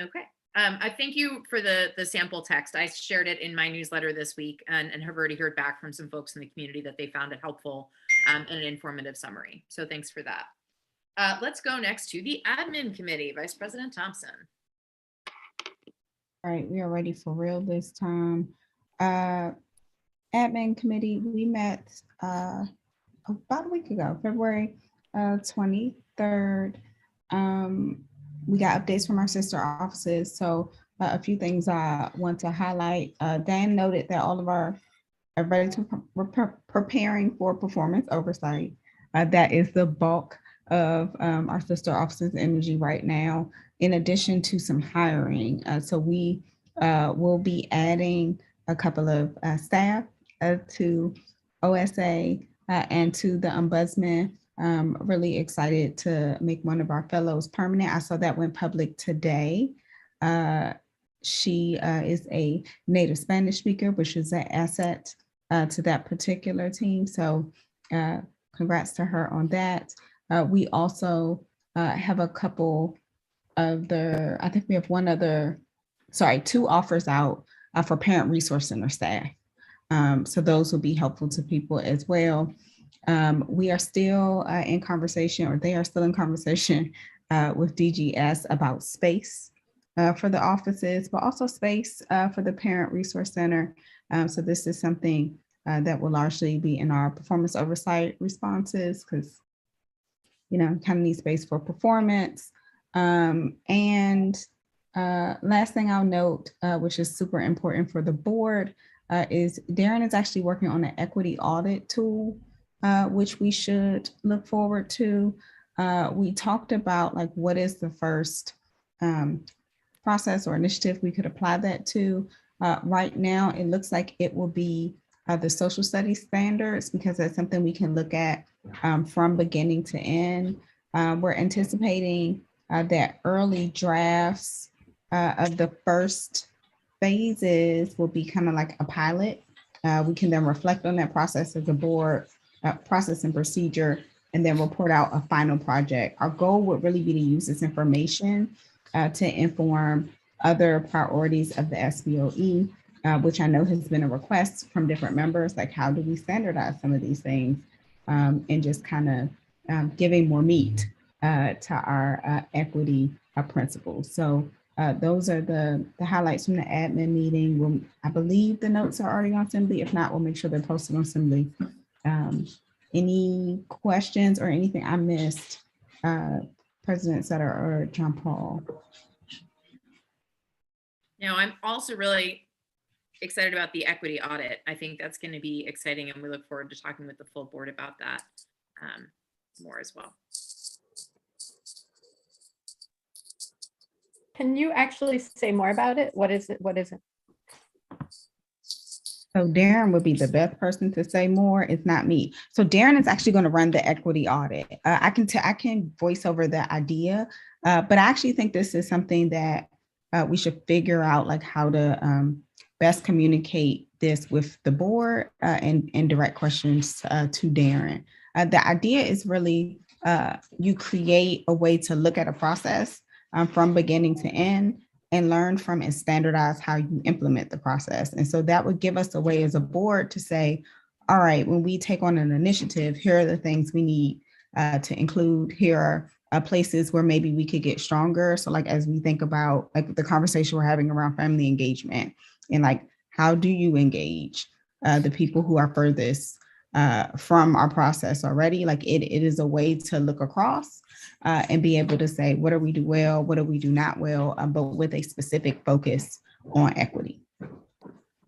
Okay, I thank you for the sample text. I shared it in my newsletter this week and have already heard back from some folks in the community that they found it helpful and an informative summary. So thanks for that. Let's go next to the Admin Committee, Vice President Thompson. All right, we are ready for real this time. Admin Committee, we met about a week ago, February 23rd. We got updates from our sister offices. So a few things I want to highlight. Dan noted that all of our are ready to preparing for performance oversight. That is the bulk of our sister offices energy right now, in addition to some hiring. So we will be adding a couple of staff to OSA and to the ombudsman. Really excited to make one of our fellows permanent. I saw that went public today. She is a native Spanish speaker, which is an asset to that particular team. So congrats to her on that. We also have a couple other, I think we have two offers out for Parent Resource Center staff. So those will be helpful to people as well. We are still in conversation, or they are still in conversation with DGS about space for the offices, but also space for the Parent Resource Center. So this is something that will largely be in our performance oversight responses, because, kind of need space for performance. And last thing I'll note, which is super important for the board, is Darren is actually working on an equity audit tool, which we should look forward to. We talked about what is the first process or initiative we could apply that to. Right now, it looks like it will be the social studies standards, because that's something we can look at from beginning to end. We're anticipating that early drafts of the first phases will be kind of like a pilot. We can then reflect on that process as a board, process and procedure, and then report out a final project. Our goal would really be to use this information to inform other priorities of the SBOE, which I know has been a request from different members, like how do we standardize some of these things, and just kind of giving more meat to our equity principles. So those are the highlights from the admin meeting. I believe the notes are already on Assembly. If not, we'll make sure they're posted on Assembly. Any questions or anything I missed, President Sutter or John Paul? I'm also really excited about the equity audit. I think that's going to be exciting, and we look forward to talking with the full board about that more as well. Can you actually say more about it? What is it? What is it? So Darren would be the best person to say more. It's not me. So Darren is actually going to run the equity audit. I can voice over the idea, but I actually think this is something that we should figure out, like how to best communicate this with the board and direct questions to Darren. The idea is really you create a way to look at a process from beginning to end and learn from and standardize how you implement the process. And so that would give us a way as a board to say, all right, when we take on an initiative, here are the things we need to include. Here are places where maybe we could get stronger. So like, as we think about like the conversation we're having around family engagement and like, how do you engage the people who are furthest from our process already? Like it is a way to look across and be able to say, what do we do well? What do we do not well? But with a specific focus on equity.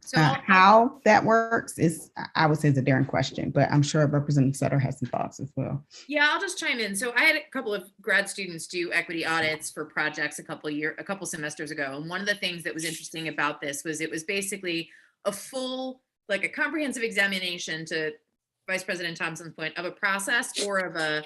So How that works is, I would say, is a Darren question, but I'm sure Representative Sutter has some thoughts as well. yeah, I'll just chime in. So I had a couple of grad students do equity audits for projects a couple semesters ago. And one of the things that was interesting about this was it was basically a full, like a comprehensive examination, to Vice President Thompson's point, of a process or of a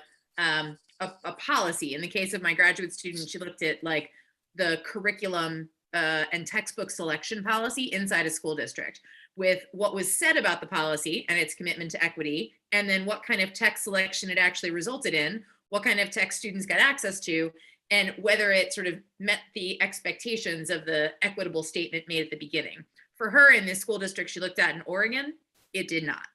policy. In the case of my graduate student, she looked at like the curriculum and textbook selection policy inside a school district, with what was said about the policy and its commitment to equity, and then what kind of text selection it actually resulted in, what kind of text students got access to, and whether it sort of met the expectations of the equitable statement made at the beginning. For her, in this school district she looked at in Oregon, it did not.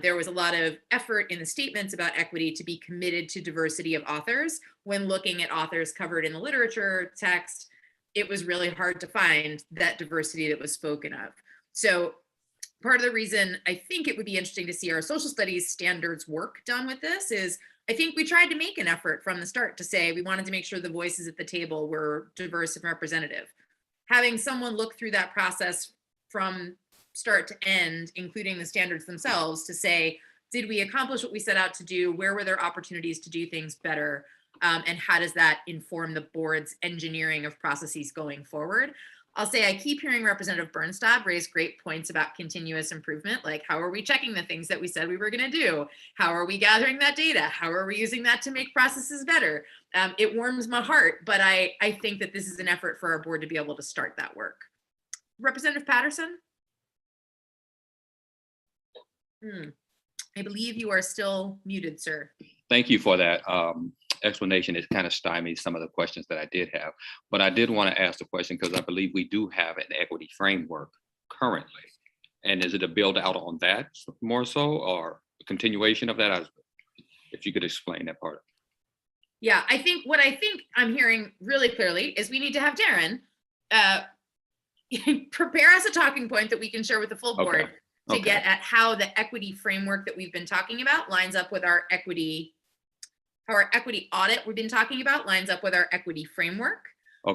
There was a lot of effort in the statements about equity to be committed to diversity of authors. When looking at authors covered in the literature text, it was really hard to find that diversity that was spoken of. So part of the reason I think it would be interesting to see our social studies standards work done with this is I think we tried to make an effort from the start to say we wanted to make sure the voices at the table were diverse and representative. Having someone look through that process from start to end, including the standards themselves, to say, did we accomplish what we set out to do? Where were there opportunities to do things better? And how does that inform the board's engineering of processes going forward? I'll say I keep hearing Representative Bernstad raise great points about continuous improvement, like how are we checking the things that we said we were going to do? How are we gathering that data? How are we using that to make processes better? It warms my heart, but I think that this is an effort for our board to be able to start that work. Representative Patterson? I believe you are still muted, sir. Thank you for that explanation. It kind of stymied some of the questions that I did have, but I did want to ask the question because I believe we do have an equity framework currently. And is it a build out on that more so, or a continuation of that? If you could explain that part. Yeah, I think what I'm hearing really clearly is we need to have Darren prepare us a talking point that we can share with the full board to get at how the equity framework that we've been talking about lines up with our equity, how our equity audit we've been talking about lines up with our equity framework.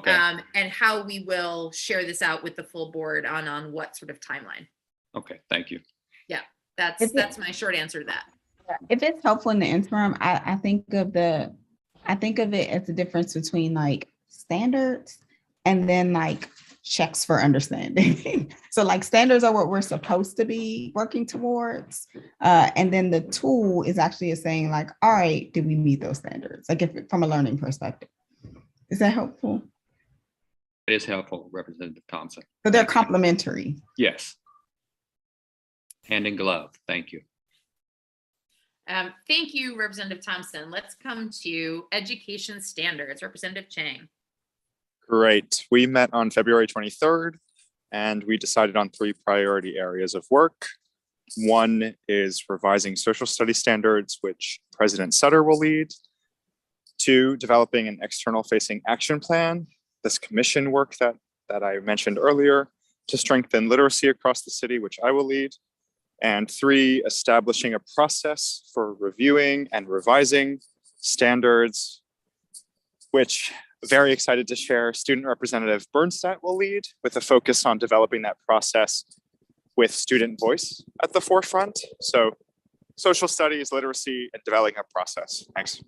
And how we will share this out with the full board on what sort of timeline. Okay, thank you. Yeah, that's my short answer to that. If it's helpful in the interim, I think of it as the difference between like standards and then like checks for understanding. So like standards are what we're supposed to be working towards. And then the tool is actually saying like, all right, did we meet those standards? Like if from a learning perspective. Is that helpful? It is helpful, Representative Thompson. So they're complementary. Yes. Hand in glove. Thank you. Thank you, Representative Thompson. Let's come to education standards. Representative Chang. Great. We met on February 23rd and we decided on 3 priority areas of work. One is revising social studies standards, which President Sutter will lead. 2, developing an external facing action plan, this commission work that I mentioned earlier, to strengthen literacy across the city, which I will lead. And 3, establishing a process for reviewing and revising standards, which very excited to share Student Representative Bernstadt will lead, with a focus on developing that process with student voice at the forefront. So social studies, literacy, and developing a process. Thanks.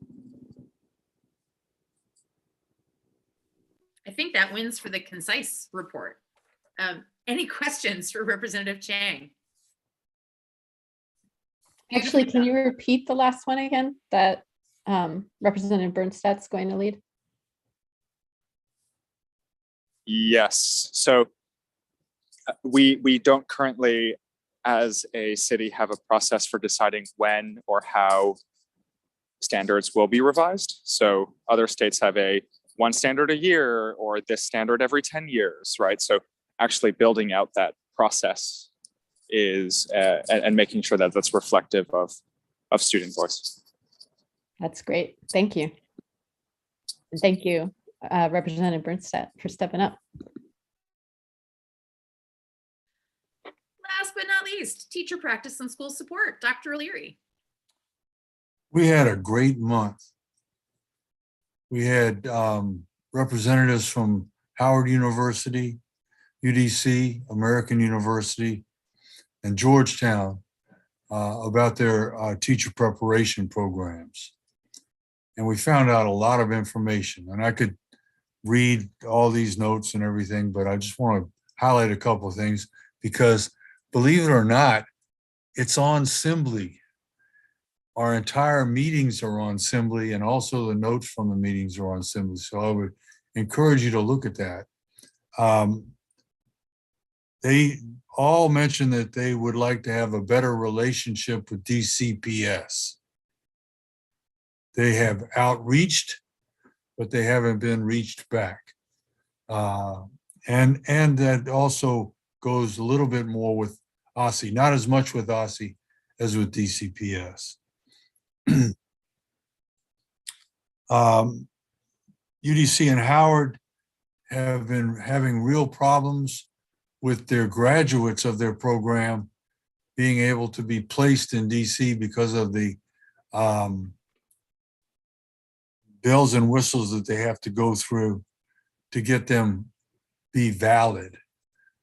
I think that wins for the concise report. Any questions for Representative Chang? Actually, can you repeat the last one again that Representative Bernstadt's going to lead? Yes. So we don't currently, as a city, have a process for deciding when or how standards will be revised. So other states have a one standard a year or this standard every 10 years, right? So actually building out that process is and making sure that that's reflective of student voice. That's great. Thank you. And thank you, Representative Bernstadt, for stepping up. Last but not least, teacher practice and school support, Dr. O'Leary. We had a great month. We had representatives from Howard University, UDC, American University, and Georgetown about their teacher preparation programs. And we found out a lot of information. And I could read all these notes and everything, but I just want to highlight a couple of things because, believe it or not, it's on Assembly. Our entire meetings are on Assembly, and also the notes from the meetings are on Assembly. So I would encourage you to look at that. They all mentioned that they would like to have a better relationship with DCPS. They have outreached, but they haven't been reached back. And that also goes a little bit more with Aussie, not as much with Aussie as with DCPS. UDC and Howard have been having real problems with their graduates of their program being able to be placed in DC because of the bells and whistles that they have to go through to get them be valid.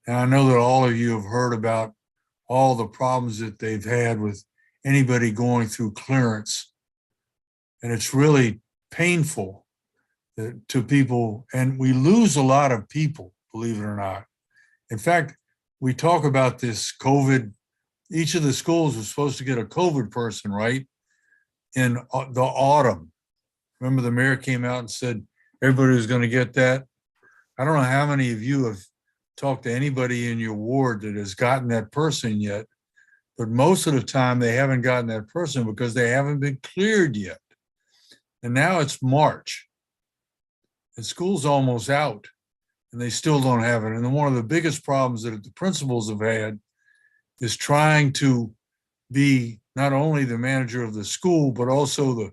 And I know that all of you have heard about all the problems that they've had with anybody going through clearance. And it's really painful to people. And we lose a lot of people, believe it or not. In fact, we talk about this COVID. Each of the schools was supposed to get a COVID person, right? In the autumn. Remember the mayor came out and said everybody was going to get that. I don't know how many of you have talked to anybody in your ward that has gotten that person yet, but most of the time they haven't gotten that person because they haven't been cleared yet. And now it's March and school's almost out and they still don't have it. And then one of the biggest problems that the principals have had is trying to be not only the manager of the school, but also the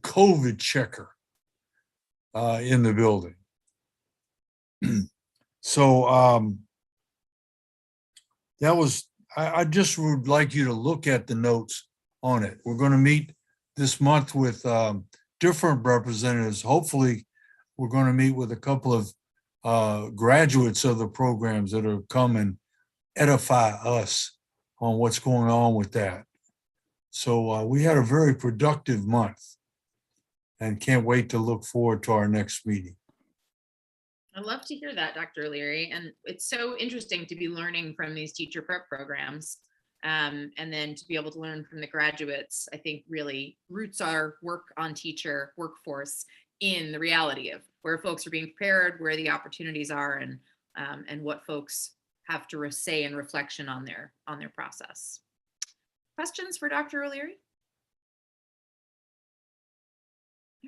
COVID checker in the building. So that was, I just would like you to look at the notes on it. We're going to meet this month with different representatives. Hopefully, we're going to meet with a couple of graduates of the programs that are come and edify us on what's going on with that. So we had a very productive month and can't wait to look forward to our next meeting. I love to hear that, Dr. O'Leary. And it's so interesting to be learning from these teacher prep programs. And then to be able to learn from the graduates, I think really roots our work on teacher workforce in the reality of where folks are being prepared, where the opportunities are, and what folks have to say in reflection on their process. Questions for Dr. O'Leary?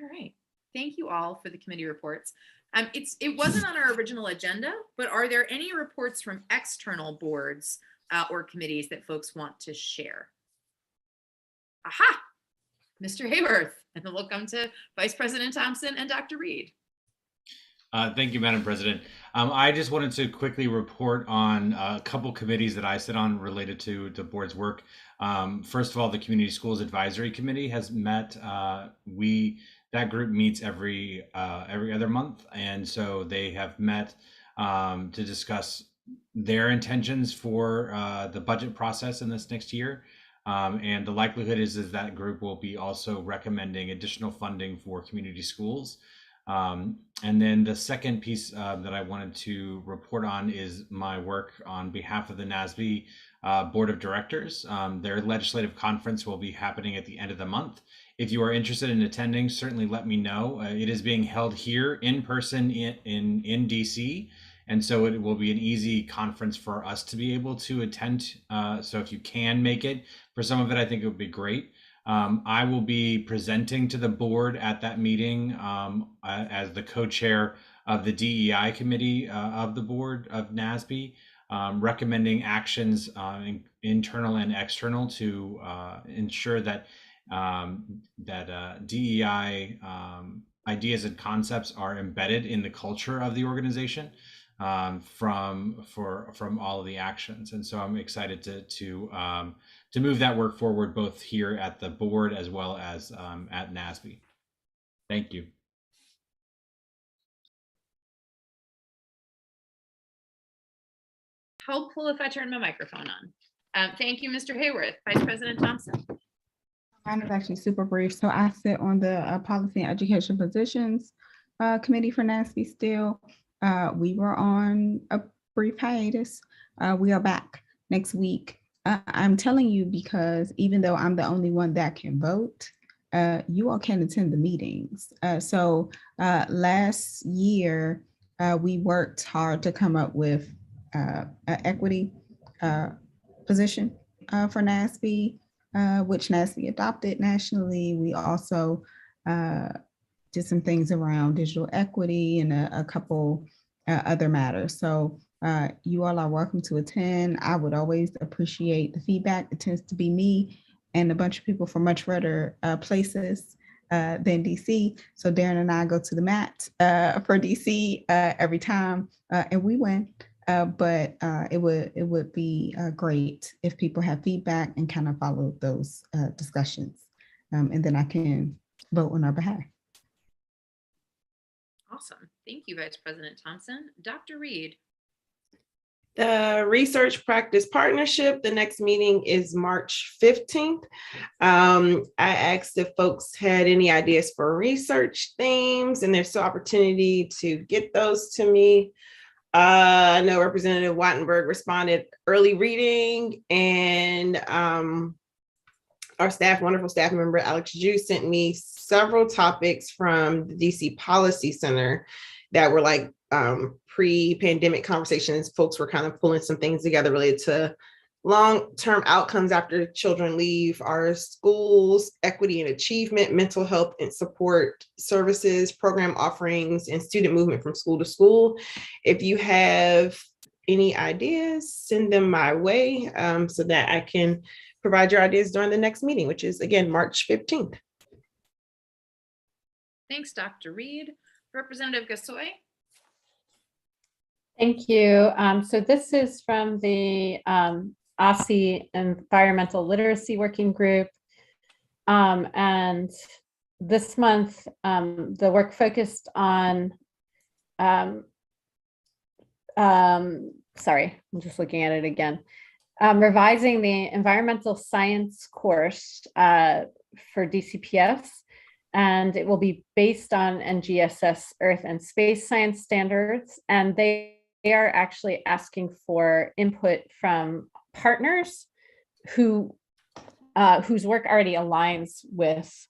All right. Thank you all for the committee reports. It wasn't on our original agenda, but are there any reports from external boards or committees that folks want to share? Aha, Mr. Hayworth, and then we'll come to Vice President Thompson and Dr. Reed. Thank you, Madam President. I just wanted to quickly report on a couple committees that I sit on related to the board's work. First of all, the Community Schools Advisory Committee has met. That group meets every other month, and so they have met to discuss their intentions for the budget process in this next year. And the likelihood is that group will be also recommending additional funding for community schools And then the second piece that I wanted to report on is my work on behalf of the NASB Board of Directors. Their legislative conference will be happening at the end of the month. If you are interested in attending, certainly let me know. It is being held here in person in DC. And so it will be an easy conference for us to be able to attend. So if you can make it for some of it, I think it would be great. I will be presenting to the board at that meeting as the co-chair of the DEI committee of the board of NASB, recommending actions internal and external to ensure that DEI ideas and concepts are embedded in the culture of the organization from all of the actions. And so I'm excited to move that work forward, both here at the board as well as at NASB. Thank you. Helpful if I turn my microphone on. Thank you, Mr. Hayworth. Vice President Thompson. Mine is actually super brief. So I sit on the Policy and Education Positions Committee for NASB still. We were on a brief hiatus. We are back next week. I'm telling you because even though I'm the only one that can vote, you all can attend the meetings. So last year, we worked hard to come up with an equity position for NASB, which NASB adopted nationally. We also did some things around digital equity and a couple other matters. So you all are welcome to attend. I would always appreciate the feedback. It tends to be me and a bunch of people from much further places than DC. So Darren and I go to the mat for DC every time, and we win. But it would be great if people have feedback and kind of follow those discussions, and then I can vote on our behalf. Awesome. Thank you, Vice President Thompson. Dr. Reed. The Research Practice Partnership, the next meeting is March 15th. I asked if folks had any ideas for research themes, and there's still opportunity to get those to me. I know Representative Wattenberg responded early reading, and our staff, wonderful staff member, Alex Ju, sent me several topics from the DC Policy Center that were like pre-pandemic conversations. Folks were kind of pulling some things together related to long-term outcomes after children leave our schools, equity and achievement, mental health and support services, program offerings, and student movement from school to school. If you have any ideas, send them my way so that I can provide your ideas during the next meeting, which is again, March 15th. Thanks, Dr. Reed. Representative Gasoy. Thank you. So this is from the Aussie Environmental Literacy Working Group. And this month, the work focused on, sorry, I'm just looking at it again. Revising the environmental science course for DCPS, and it will be based on NGSS Earth and Space Science standards. And they are actually asking for input from partners whose work already aligns with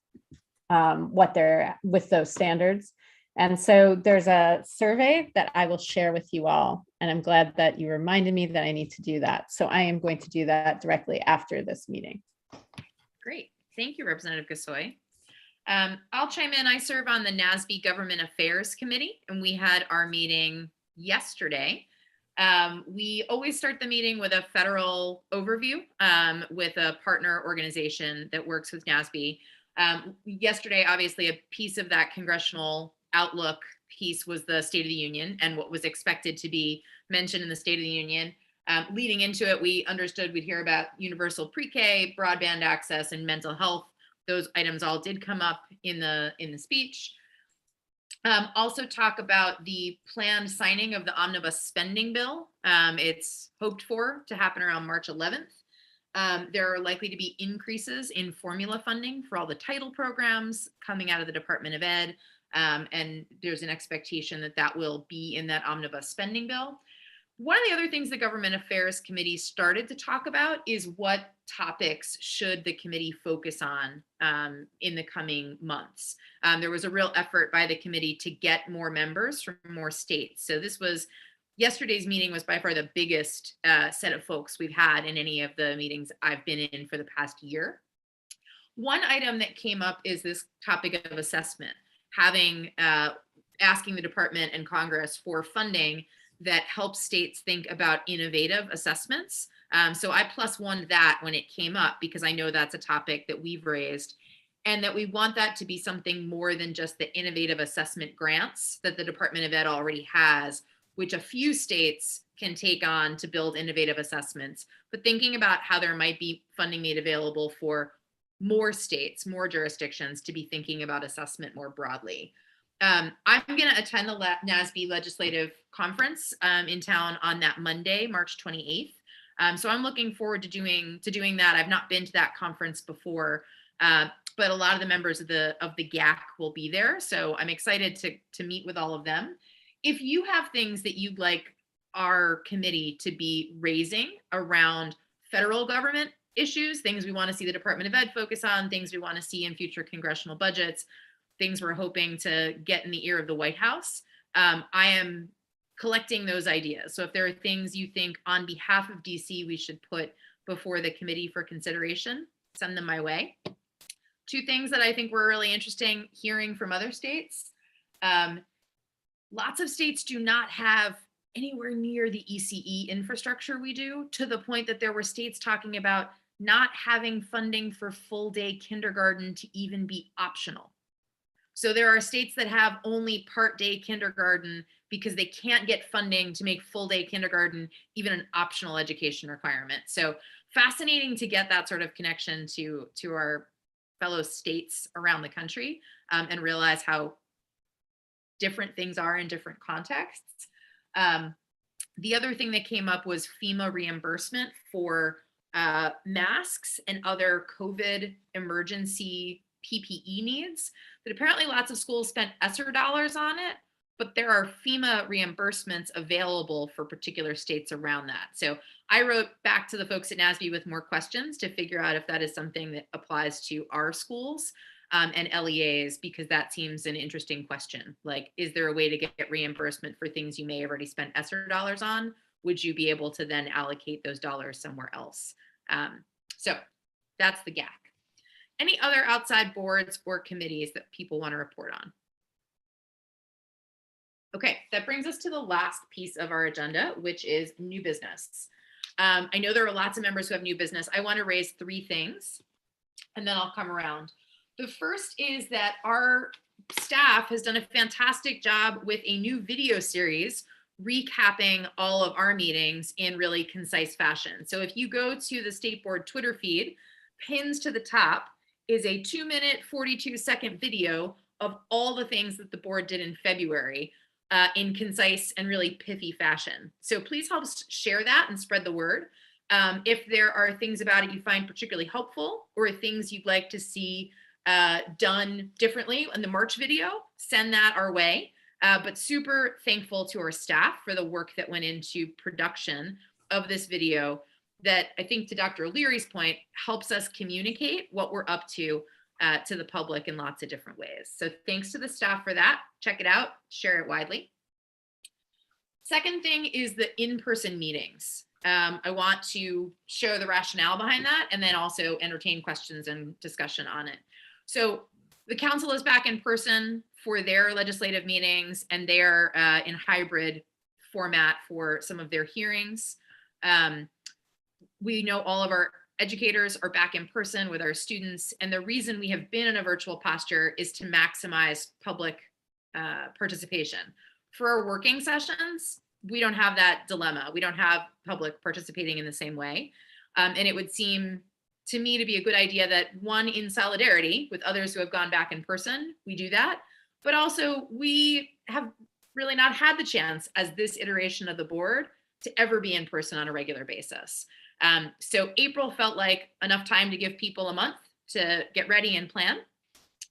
with those standards. And so there's a survey that I will share with you all, and I'm glad that you reminded me that I need to do that. So I am going to do that directly after this meeting. Great. Thank you, Representative Gasoy. I'll chime in. I serve on the NASB Government Affairs Committee, and we had our meeting yesterday. We always start the meeting with a federal overview with a partner organization that works with NASB. Yesterday, obviously, a piece of that congressional outlook piece was the State of the Union and what was expected to be mentioned in the State of the Union. Leading into it, we understood we'd hear about universal pre-K, broadband access, and mental health. Those items all did come up in the speech. Also talk about the planned signing of the omnibus spending bill. It's hoped for to happen around March 11th. There are likely to be increases in formula funding for all the title programs coming out of the Department of Ed, And there's an expectation that that will be in that omnibus spending bill. One of the other things the Government Affairs Committee started to talk about is what topics should the committee focus on in the coming months. There was a real effort by the committee to get more members from more states. So yesterday's meeting was by far the biggest set of folks we've had in any of the meetings I've been in for the past year. One item that came up is this topic of assessment, asking the department and Congress for funding that helps states think about innovative assessments. So I +1'd that when it came up because I know that's a topic that we've raised, and that we want that to be something more than just the innovative assessment grants that the Department of Ed already has, which a few states can take on to build innovative assessments, but thinking about how there might be funding made available for more states, more jurisdictions to be thinking about assessment more broadly. I'm going to attend the NASB legislative conference in town on that Monday, March 28th. So I'm looking forward to doing that. I've not been to that conference before, but a lot of the members of the GAC will be there. So I'm excited to meet with all of them. If you have things that you'd like our committee to be raising around federal government issues, things we want to see the Department of Ed focus on, things we want to see in future congressional budgets, things we're hoping to get in the ear of the White House, I am collecting those ideas. So if there are things you think on behalf of DC we should put before the committee for consideration, send them my way. Two things that I think were really interesting hearing from other states. Lots of states do not have anywhere near the ECE infrastructure we do, to the point that there were states talking about not having funding for full day kindergarten to even be optional. So there are states that have only part-day kindergarten because they can't get funding to make full-day kindergarten even an optional education requirement. So fascinating to get that sort of connection to our fellow states around the country and realize how different things are in different contexts. The other thing that came up was FEMA reimbursement for masks and other COVID emergency PPE needs, that apparently lots of schools spent ESSER dollars on it, but there are FEMA reimbursements available for particular states around that. So I wrote back to the folks at NASB with more questions to figure out if that is something that applies to our schools and LEAs, because that seems an interesting question. Like, is there a way to get reimbursement for things you may have already spent ESSER dollars on? Would you be able to then allocate those dollars somewhere else? So that's the GAC. Any other outside boards or committees that people want to report on? Okay, that brings us to the last piece of our agenda, which is new business. I know there are lots of members who have new business. I want to raise three things, and then I'll come around. The first is that our staff has done a fantastic job with a new video series recapping all of our meetings in really concise fashion. So if you go to the State Board Twitter feed, pinned to the top is a 2-minute, 42-second video of all the things that the board did in February in concise and really pithy fashion. So please help share that and spread the word. If there are things about it you find particularly helpful, or things you'd like to see done differently in the March video, send that our way. But super thankful to our staff for the work that went into production of this video that, I think, to Dr. O'Leary's point, helps us communicate what we're up to the public in lots of different ways. So thanks to the staff for that. Check it out, share it widely. Second thing is the in-person meetings. I want to show the rationale behind that and then also entertain questions and discussion on it. So the council is back in person for their legislative meetings, and they're in hybrid format for some of their hearings. We know all of our educators are back in person with our students, and the reason we have been in a virtual posture is to maximize public participation. For our working sessions, we don't have that dilemma. We don't have public participating in the same way. And it would seem to me to be a good idea that, one, in solidarity with others who have gone back in person, we do that. But also, we have really not had the chance as this iteration of the board to ever be in person on a regular basis. So April felt like enough time to give people a month to get ready and plan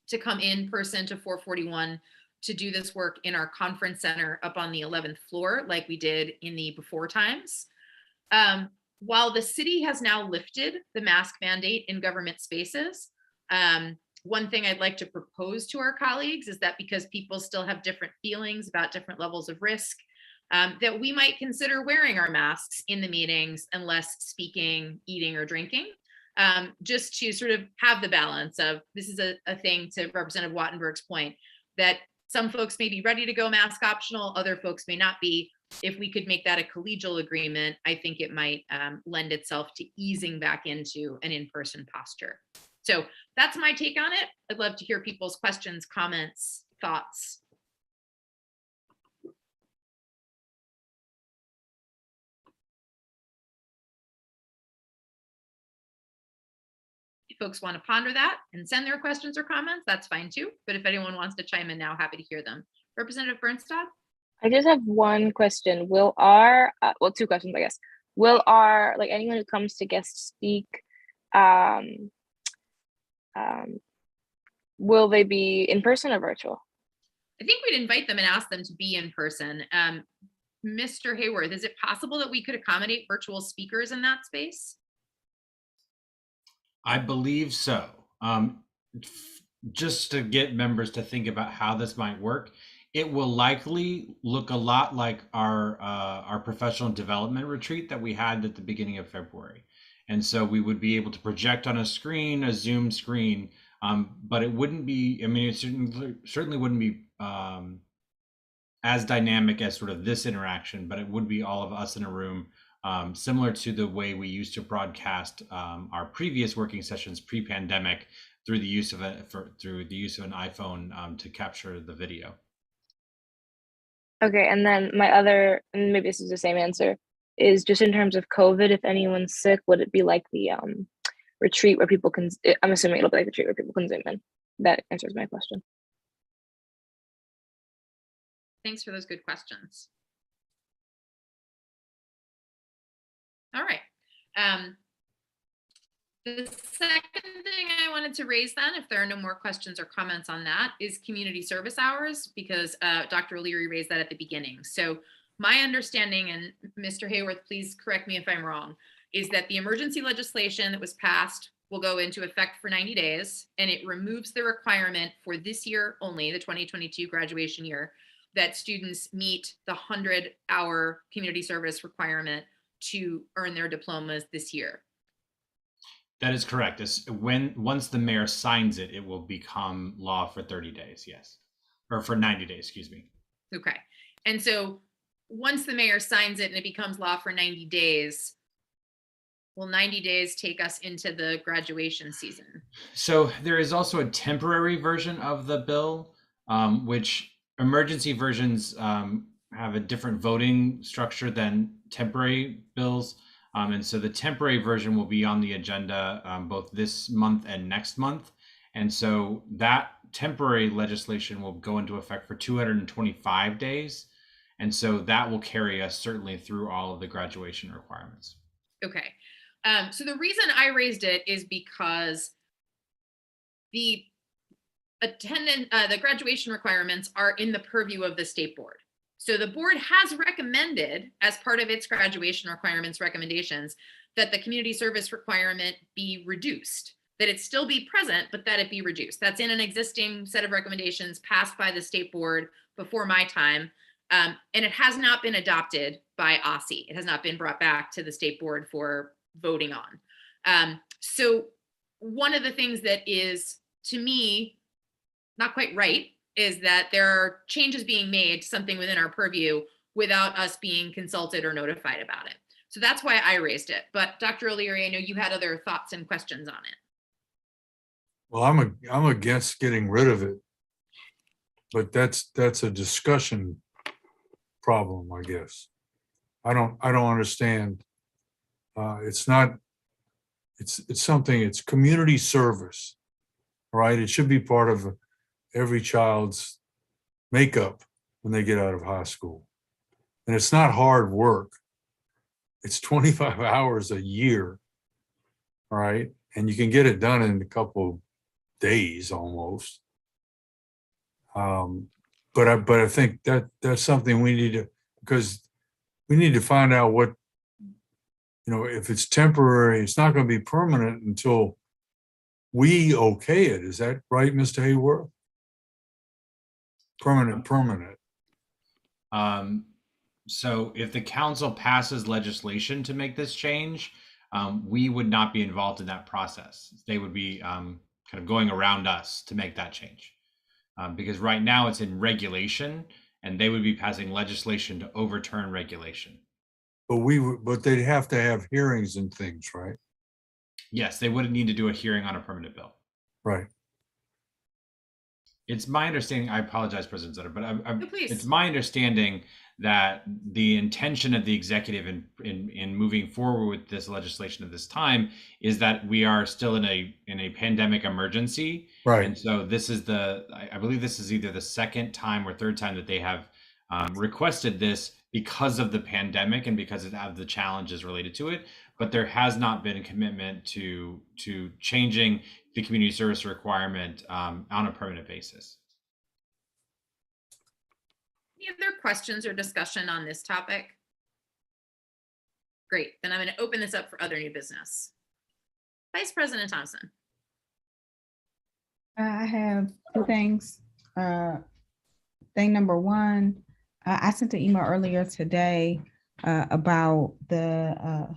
to come in person to 441 to do this work in our conference center up on the 11th floor, like we did in the before times. While the city has now lifted the mask mandate in government spaces, one thing I'd like to propose to our colleagues is that because people still have different feelings about different levels of risk, that we might consider wearing our masks in the meetings unless speaking, eating, or drinking, just to sort of have the balance of, this is a thing to Representative Wattenberg's point, that some folks may be ready to go mask optional, other folks may not be. If we could make that a collegial agreement, I think it might lend itself to easing back into an in-person posture. So that's my take on it. I'd love to hear people's questions, comments, thoughts. If folks want to ponder that and send their questions or comments, that's fine too. But if anyone wants to chime in now, happy to hear them. Representative Bernstad? I just have one question. Will our, well, two questions, I guess. Will our, like anyone who comes to guest speak, will they be in person or virtual? I think we'd invite them and ask them to be in person. Mr. Hayworth, is it possible that we could accommodate virtual speakers in that space? I believe so. Just to get members to think about how this might work, it will likely look a lot like our professional development retreat that we had at the beginning of February. And so we would be able to project on a screen, a Zoom screen, but it wouldn't be, I mean, it certainly wouldn't be as dynamic as sort of this interaction, but it would be all of us in a room, similar to the way we used to broadcast our previous working sessions pre-pandemic through the use of an iPhone to capture the video. Okay, and then my other, and maybe this is the same answer, is just in terms of COVID, if anyone's sick, would it be like the retreat where people can, I'm assuming it'll be like the retreat where people can Zoom in. That answers my question. Thanks for those good questions. All right. The second thing I wanted to raise then, if there are no more questions or comments on that, is community service hours, because Dr. O'Leary raised that at the beginning. So my understanding, and Mr. Hayworth, please correct me if I'm wrong, is that the emergency legislation that was passed will go into effect for 90 days, and it removes the requirement for this year only, the 2022 graduation year, that students meet the 100-hour community service requirement to earn their diplomas this year. That is correct. Once the mayor signs it, it will become law for 30 days, yes. Or for 90 days, excuse me. Okay. And so once the mayor signs it and it becomes law for 90 days, will 90 days take us into the graduation season? So there is also a temporary version of the bill, which emergency versions have a different voting structure than temporary bills. And so the temporary version will be on the agenda both this month and next month. And so that temporary legislation will go into effect for 225 days. And so that will carry us certainly through all of the graduation requirements. Okay. So the reason I raised it is because the graduation requirements are in the purview of the state board. So the board has recommended, as part of its graduation requirements recommendations, that the community service requirement be reduced, that it still be present, but that it be reduced. That's in an existing set of recommendations passed by the state board before my time. And it has not been adopted by Aussie. It has not been brought back to the state board for voting on. So one of the things that is, to me, not quite right is that there are changes being made to something within our purview without us being consulted or notified about it. So that's why I raised it. But Dr. O'Leary, I know you had other thoughts and questions on it. Well, I'm against getting rid of it, but that's a discussion problem, I guess. I don't understand. It's something, it's community service, right? It should be part of every child's makeup when they get out of high school. And it's not hard work. It's 25 hours a year, right? And you can get it done in a couple of days almost. But I think that's something we need to, because we need to find out what, if it's temporary, it's not going to be permanent until we okay it. Is that right, Mr. Hayworth? Permanent. So if the council passes legislation to make this change, we would not be involved in that process. They would be kind of going around us to make that change. Because right now it's in regulation and they would be passing legislation to overturn regulation. But they'd have to have hearings and things, right? Yes, they wouldn't need to do a hearing on a permanent bill. Right. It's my understanding, I apologize, President Sutter, but No, please. it's my understanding that the intention of the executive in moving forward with this legislation at this time is that we are still in a pandemic emergency. Right. And so this is I believe this is either the second time or third time that they have requested this because of the pandemic and because of the challenges related to it. But there has not been a commitment to changing the community service requirement on a permanent basis. Any other questions or discussion on this topic? Great, then I'm going to open this up for other new business. Vice President Thompson. I have two things. Thing number one, I sent an email earlier today about the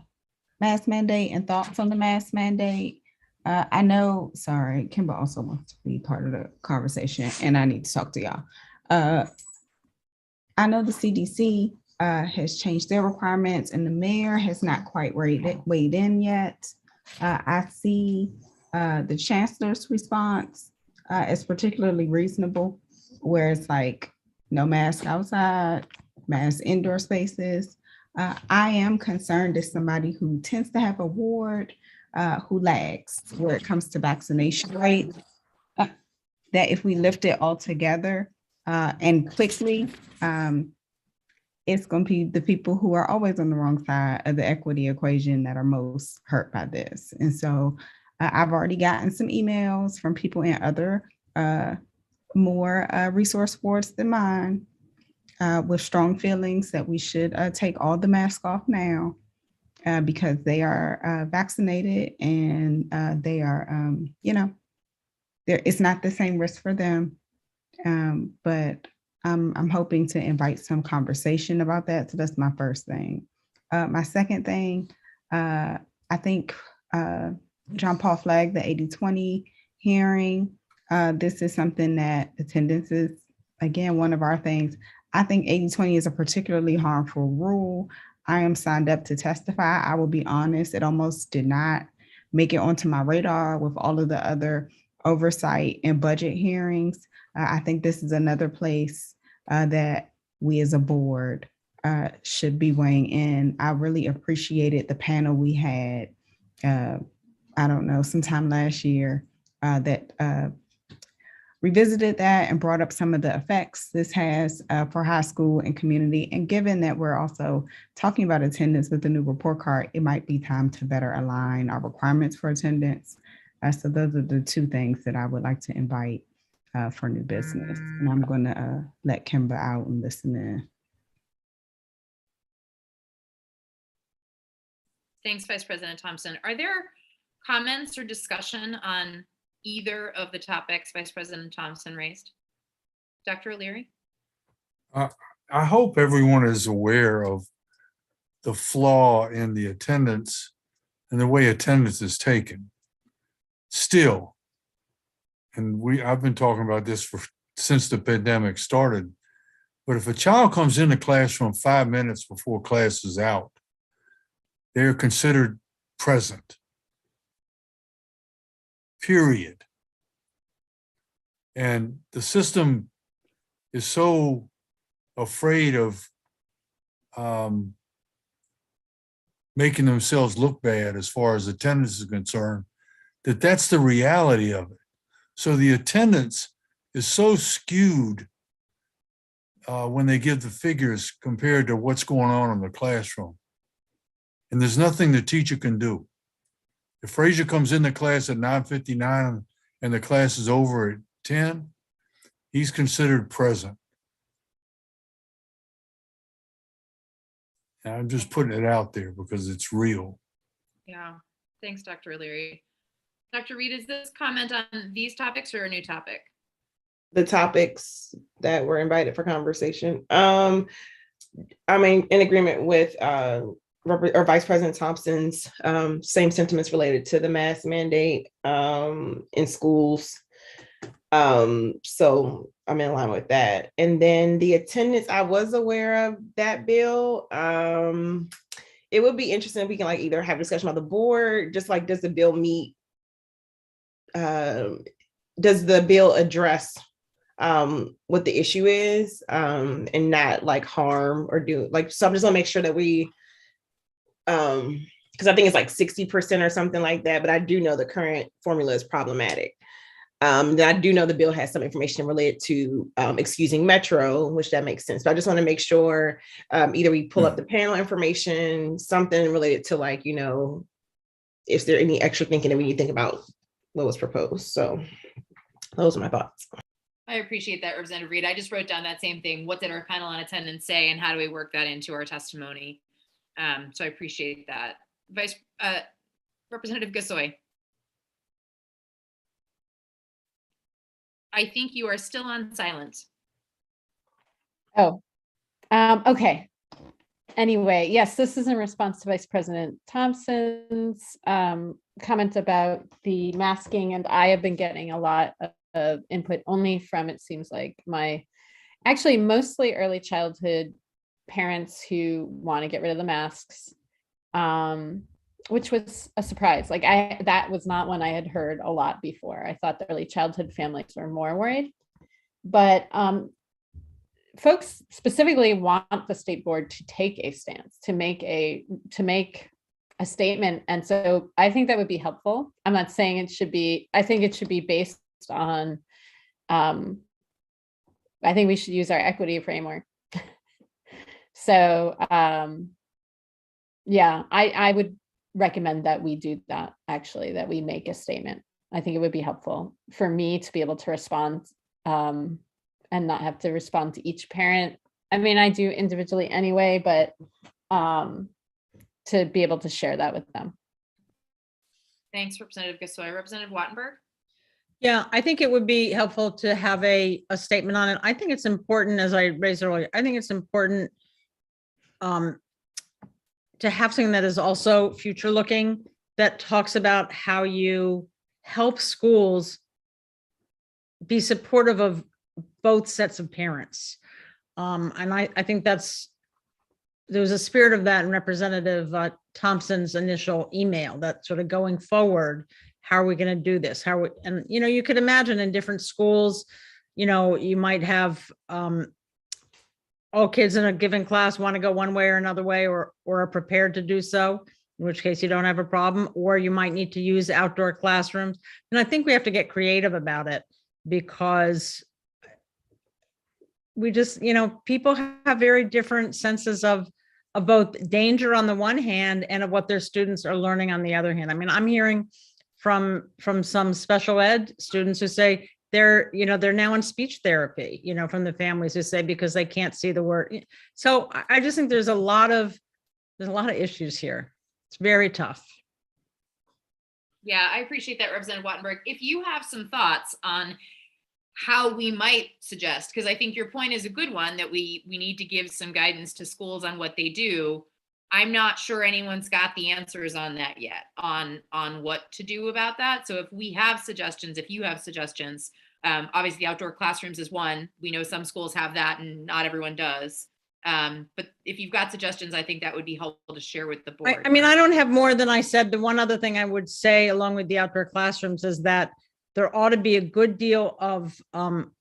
mask mandate and thoughts on the mask mandate. I know, sorry, Kimber also wants to be part of the conversation and I need to talk to y'all. I know the CDC has changed their requirements and the mayor has not quite weighed in yet. I see the chancellor's response is particularly reasonable, where it's like no mask outside, mask indoor spaces. I am concerned as somebody who tends to have a ward who lags where it comes to vaccination rate, that if we lift it all together and quickly, it's going to be the people who are always on the wrong side of the equity equation that are most hurt by this. And so I've already gotten some emails from people in other more resource boards than mine with strong feelings that we should take all the masks off now because they are vaccinated and they are, it's not the same risk for them. But I'm hoping to invite some conversation about that. So that's my first thing. My second thing, I think John Paul flagged the 80-20 hearing. This is something that attendance is, again, one of our things. I think 80-20 is a particularly harmful rule. I am signed up to testify. I will be honest, it almost did not make it onto my radar with all of the other oversight and budget hearings. I think this is another place that we as a board should be weighing in. I really appreciated the panel we had, I don't know, sometime last year that revisited that and brought up some of the effects this has for high school and community. And given that we're also talking about attendance with the new report card, it might be time to better align our requirements for attendance. So those are the two things that I would like to invite for new business. And I'm going to let Kimber out and listen in. Thanks, Vice President Thompson. Are there comments or discussion on either of the topics Vice President Thompson raised? Dr. O'Leary? I hope everyone is aware of the flaw in the attendance and the way attendance is taken. Still, and I've been talking about this since the pandemic started, but if a child comes in the classroom 5 minutes before class is out, they're considered present. Period. And the system is so afraid of making themselves look bad as far as attendance is concerned, that's the reality of it. So the attendance is so skewed when they give the figures compared to what's going on in the classroom. And there's nothing the teacher can do. If Frazier comes in the class at 9:59 and the class is over at 10, he's considered present. And I'm just putting it out there because it's real. Yeah, thanks, Dr. O'Leary. Dr. Reed, is this comment on these topics or a new topic? The topics that were invited for conversation. I'm in agreement with Vice President Thompson's same sentiments related to the mask mandate in schools. So I'm in line with that. And then the attendance, I was aware of that bill. It would be interesting if we can like either have a discussion about the board, just like, does the bill meet, does the bill address what the issue is and not like harm or do like, so I'm just gonna make sure that we, because I think it's like 60% or something like that, but I do know the current formula is problematic. Then I do know the bill has some information related to excusing Metro, which that makes sense. But I just want to make sure either we pull up the panel information, something related to like, you know, is there any extra thinking that we need to think about what was proposed? So those are my thoughts. I appreciate that, Representative Reed. I just wrote down that same thing. What did our panel on attendance say and how do we work that into our testimony? So I appreciate that. Representative Gasoy. I think you are still on silent. Oh, okay. Anyway, yes, this is in response to Vice President Thompson's comment about the masking, and I have been getting a lot of input only from, it seems like, actually mostly early childhood parents who want to get rid of the masks, which was a surprise. Like that was not one I had heard a lot before. I thought the early childhood families were more worried, but folks specifically want the state board to take a stance, to make a statement. And so I think that would be helpful. I'm not saying it should be, I think it should be based on, I think we should use our equity framework. So yeah, I would recommend that we do that, actually, that we make a statement. I think it would be helpful for me to be able to respond and not have to respond to each parent. I mean, I do individually anyway, but to be able to share that with them. Thanks, Representative Gasoy. Representative Wattenberg. Yeah, I think it would be helpful to have a statement on it. I think it's important, as I raised earlier, I think it's important to have something that is also future looking, that talks about how you help schools be supportive of both sets of parents. And I think there was a spirit of that in Representative Thompson's initial email, that sort of going forward, how are we going to do this? And you know, you could imagine in different schools, you know, you might have all kids in a given class want to go one way or another way, or are prepared to do so, in which case you don't have a problem, or you might need to use outdoor classrooms. And I think we have to get creative about it, because we just, you know, people have very different senses of both danger on the one hand and of what their students are learning on the other hand. I mean, I'm hearing from some special ed students who say they're now in speech therapy, you know, from the families who say, because they can't see the word. So I just think there's a lot of issues here. It's very tough. Yeah, I appreciate that, Representative Wattenberg. If you have some thoughts on how we might suggest, because I think your point is a good one, that we need to give some guidance to schools on what they do. I'm not sure anyone's got the answers on that yet, on what to do about that. So if we have suggestions, if you have suggestions, obviously outdoor classrooms is one. We know some schools have that and not everyone does. But if you've got suggestions, I think that would be helpful to share with the board. I mean, I don't have more than I said. The one other thing I would say along with the outdoor classrooms is that there ought to be a good deal of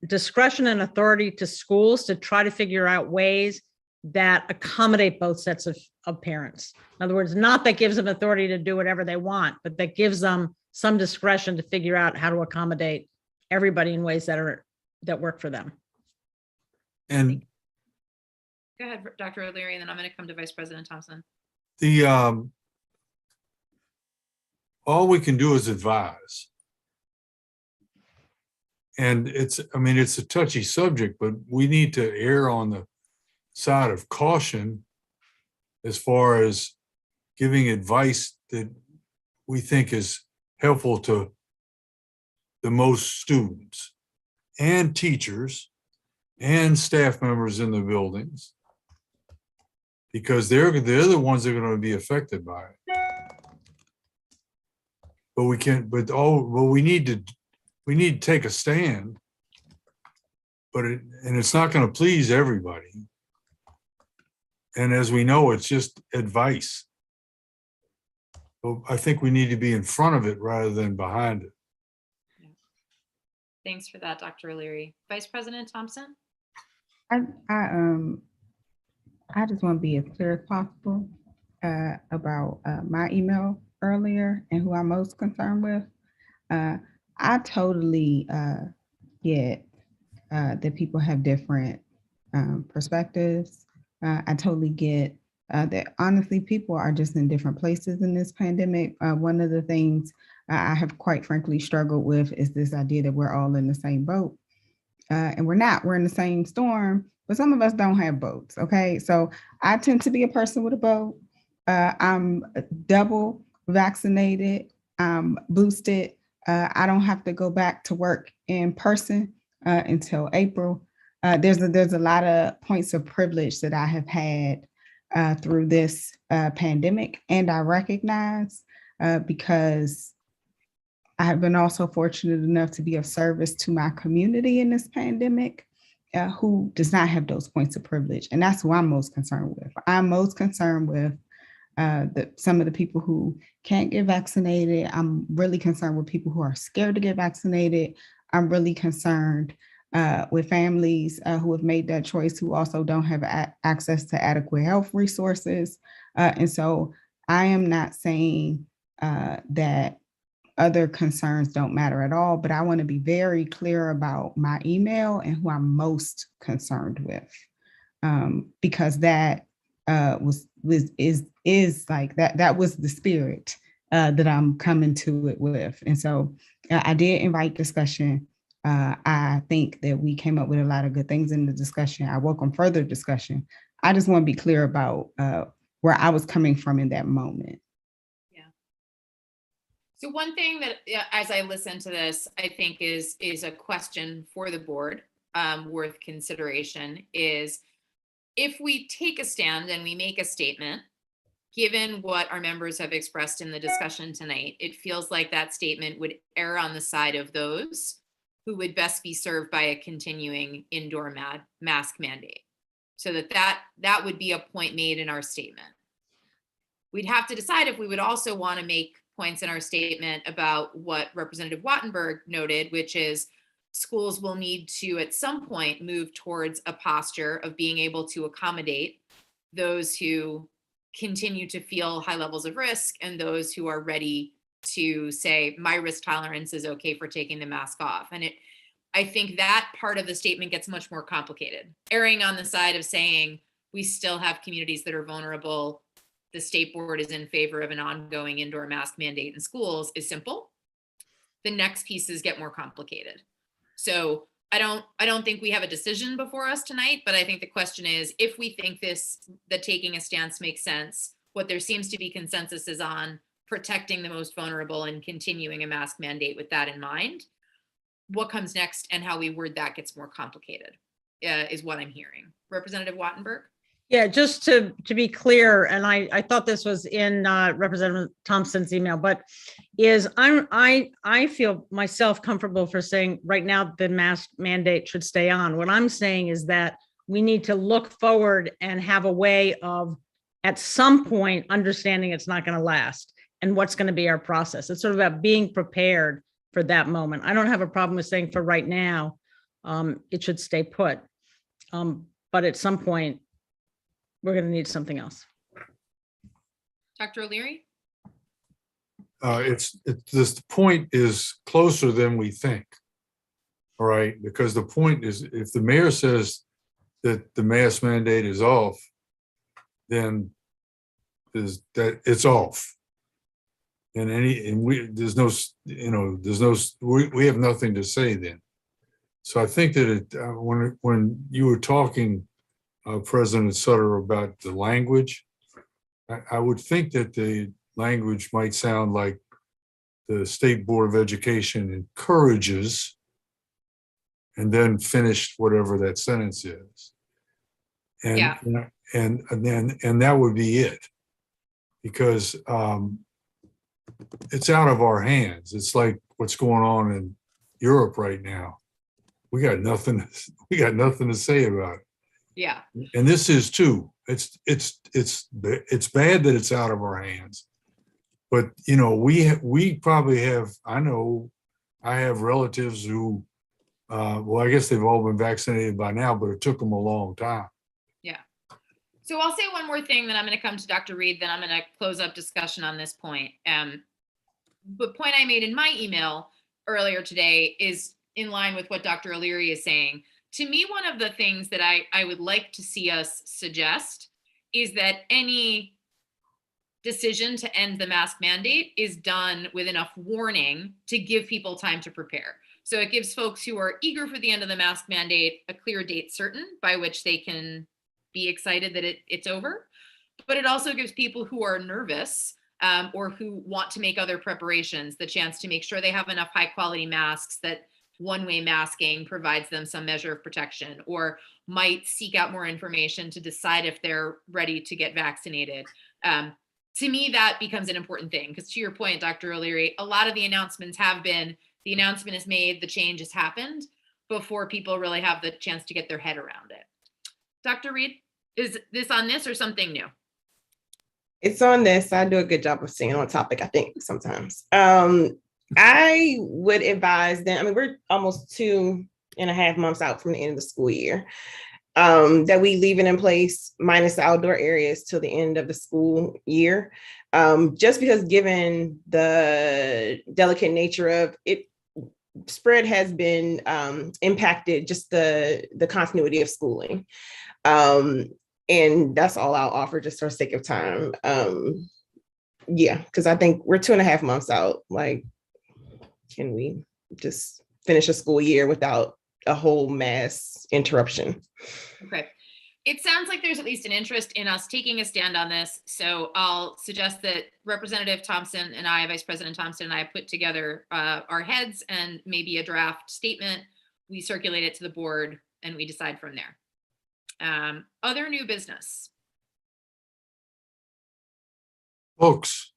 discretion and authority to schools to try to figure out ways that accommodate both sets of parents. In other words, not that gives them authority to do whatever they want, but that gives them some discretion to figure out how to accommodate everybody in ways that work for them. And go ahead, Dr. O'Leary, and then I'm going to come to Vice President Thompson. All we can do is advise. And it's a touchy subject, but we need to err on the side of caution as far as giving advice that we think is helpful to the most students and teachers and staff members in the buildings, because they're the ones that are going to be affected by it. But we can't, we need to take a stand, and it's not going to please everybody. And as we know, it's just advice. Well, I think we need to be in front of it rather than behind it. Thanks for that, Dr. O'Leary. Vice President Thompson? I just want to be as clear as possible about my email earlier and who I'm most concerned with. I totally get that people have different perspectives. I totally get that honestly, people are just in different places in this pandemic. One of the things I have quite frankly struggled with is this idea that we're all in the same boat. And we're not, we're in the same storm, but some of us don't have boats, okay? So I tend to be a person with a boat. I'm double vaccinated, I'm boosted. I don't have to go back to work in person until April. There's a lot of points of privilege that I have had through this pandemic, and I recognize because I have been also fortunate enough to be of service to my community in this pandemic, who does not have those points of privilege. And that's who I'm most concerned with. I'm most concerned with some of the people who can't get vaccinated. I'm really concerned with people who are scared to get vaccinated. I'm really concerned with families who have made that choice, who also don't have access to adequate health resources. And so I am not saying that other concerns don't matter at all, but I want to be very clear about my email and who I'm most concerned with, because that is like that was the spirit that I'm coming to it with. And so I did invite discussion. I think that we came up with a lot of good things in the discussion. I welcome further discussion. I just want to be clear about where I was coming from in that moment. So one thing that, as I listen to this, I think is a question for the board worth consideration is, if we take a stand and we make a statement, given what our members have expressed in the discussion tonight, it feels like that statement would err on the side of those who would best be served by a continuing indoor mask mandate. So that would be a point made in our statement. We'd have to decide if we would also want to make points in our statement about what Representative Wattenberg noted, which is schools will need to at some point move towards a posture of being able to accommodate those who continue to feel high levels of risk and those who are ready to say, my risk tolerance is okay for taking the mask off. And I think that part of the statement gets much more complicated. Erring on the side of saying we still have communities that are vulnerable, the state board is in favor of an ongoing indoor mask mandate in schools is simple. The next pieces get more complicated. So I don't think we have a decision before us tonight, but I think the question is, if we think that taking a stance makes sense, what there seems to be consensus is on protecting the most vulnerable and continuing a mask mandate with that in mind. What comes next and how we word that gets more complicated is what I'm hearing. Representative Wattenberg? Yeah, just to be clear, and I thought this was in Representative Thompson's email, but I feel myself comfortable for saying right now the mask mandate should stay on. What I'm saying is that we need to look forward and have a way of at some point understanding it's not going to last and what's going to be our process. It's sort of about being prepared for that moment. I don't have a problem with saying for right now, it should stay put. But at some point, we're going to need something else. Dr. O'Leary? The point is closer than we think. All right, because the point is, if the mayor says that the mask mandate is off, then it's off. And we have nothing to say then. So I think that when you were talking, President Sutter, about the language, I would think that the language might sound like the State Board of Education encourages, and then finish whatever that sentence is. And, Yeah. and that would be it. Because it's out of our hands. It's like what's going on in Europe right now. We got nothing to say about it. Yeah. And this is too. It's bad that it's out of our hands. But you know, we probably have, I know I have relatives who well, I guess they've all been vaccinated by now, but it took them a long time. Yeah. So I'll say one more thing, then I'm going to come to Dr. Reed, then I'm going to close up discussion on this point. The point I made in my email earlier today is in line with what Dr. O'Leary is saying. To me, one of the things that I would like to see us suggest is that any decision to end the mask mandate is done with enough warning to give people time to prepare. So it gives folks who are eager for the end of the mask mandate a clear date certain by which they can be excited that it's over. But it also gives people who are nervous or who want to make other preparations the chance to make sure they have enough high quality masks, that one-way masking provides them some measure of protection, or might seek out more information to decide if they're ready to get vaccinated. To me, that becomes an important thing, because to your point, Dr. O'Leary, a lot of the announcements have been, the announcement is made, the change has happened before people really have the chance to get their head around it. Dr. Reed, is this on this or something new? It's on this. I do a good job of staying on topic, I think, sometimes. I would advise them, I mean, we're almost 2.5 months out from the end of the school year, that we leave it in place minus the outdoor areas till the end of the school year. Just because given the delicate nature of it, spread has been impacted just the continuity of schooling. And that's all I'll offer just for sake of time. Yeah, because I think we're 2.5 months out. Like, can we just finish a school year without a whole mass interruption? Okay. It sounds like there's at least an interest in us taking a stand on this. So I'll suggest that Representative Thompson and I, Vice President Thompson and I, put together our heads and maybe a draft statement. We circulate it to the board and we decide from there. Other new business. Books.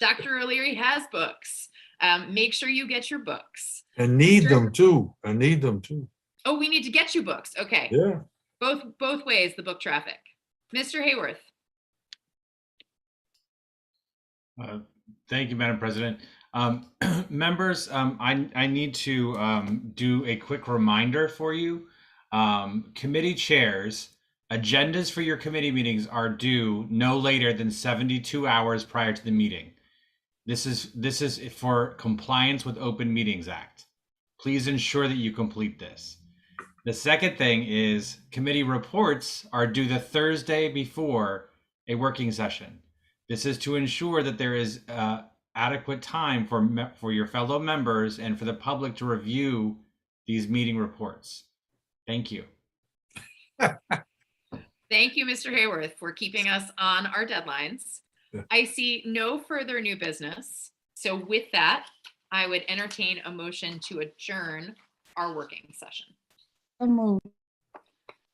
Dr. O'Leary has books. Make sure you get your books. And need them too. I need them too. Oh, we need to get you books. Okay. Yeah. Both ways, the book traffic. Mr. Hayworth. Thank you, Madam President. Members, I need to do a quick reminder for you. Committee chairs, agendas for your committee meetings are due no later than 72 hours prior to the meeting. This is for compliance with Open Meetings Act. Please ensure that you complete this. The second thing is committee reports are due the Thursday before a working session. This is to ensure that there is adequate time for your fellow members and for the public to review these meeting reports. Thank you. Thank you, Mr. Hayworth, for keeping us on our deadlines. I see no further new business. So with that, I would entertain a motion to adjourn our working session.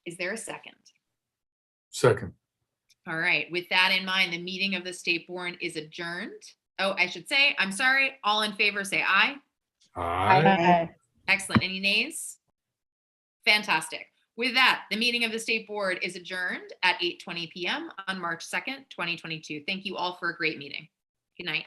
Is there a second? Second. All right. With that in mind, the meeting of the State Board is adjourned. Oh, I should say, I'm sorry. All in favor, say aye. Aye. Excellent. Any nays? Fantastic. With that, the meeting of the State Board is adjourned at 8:20 p.m. on March 2nd, 2022. Thank you all for a great meeting. Good night.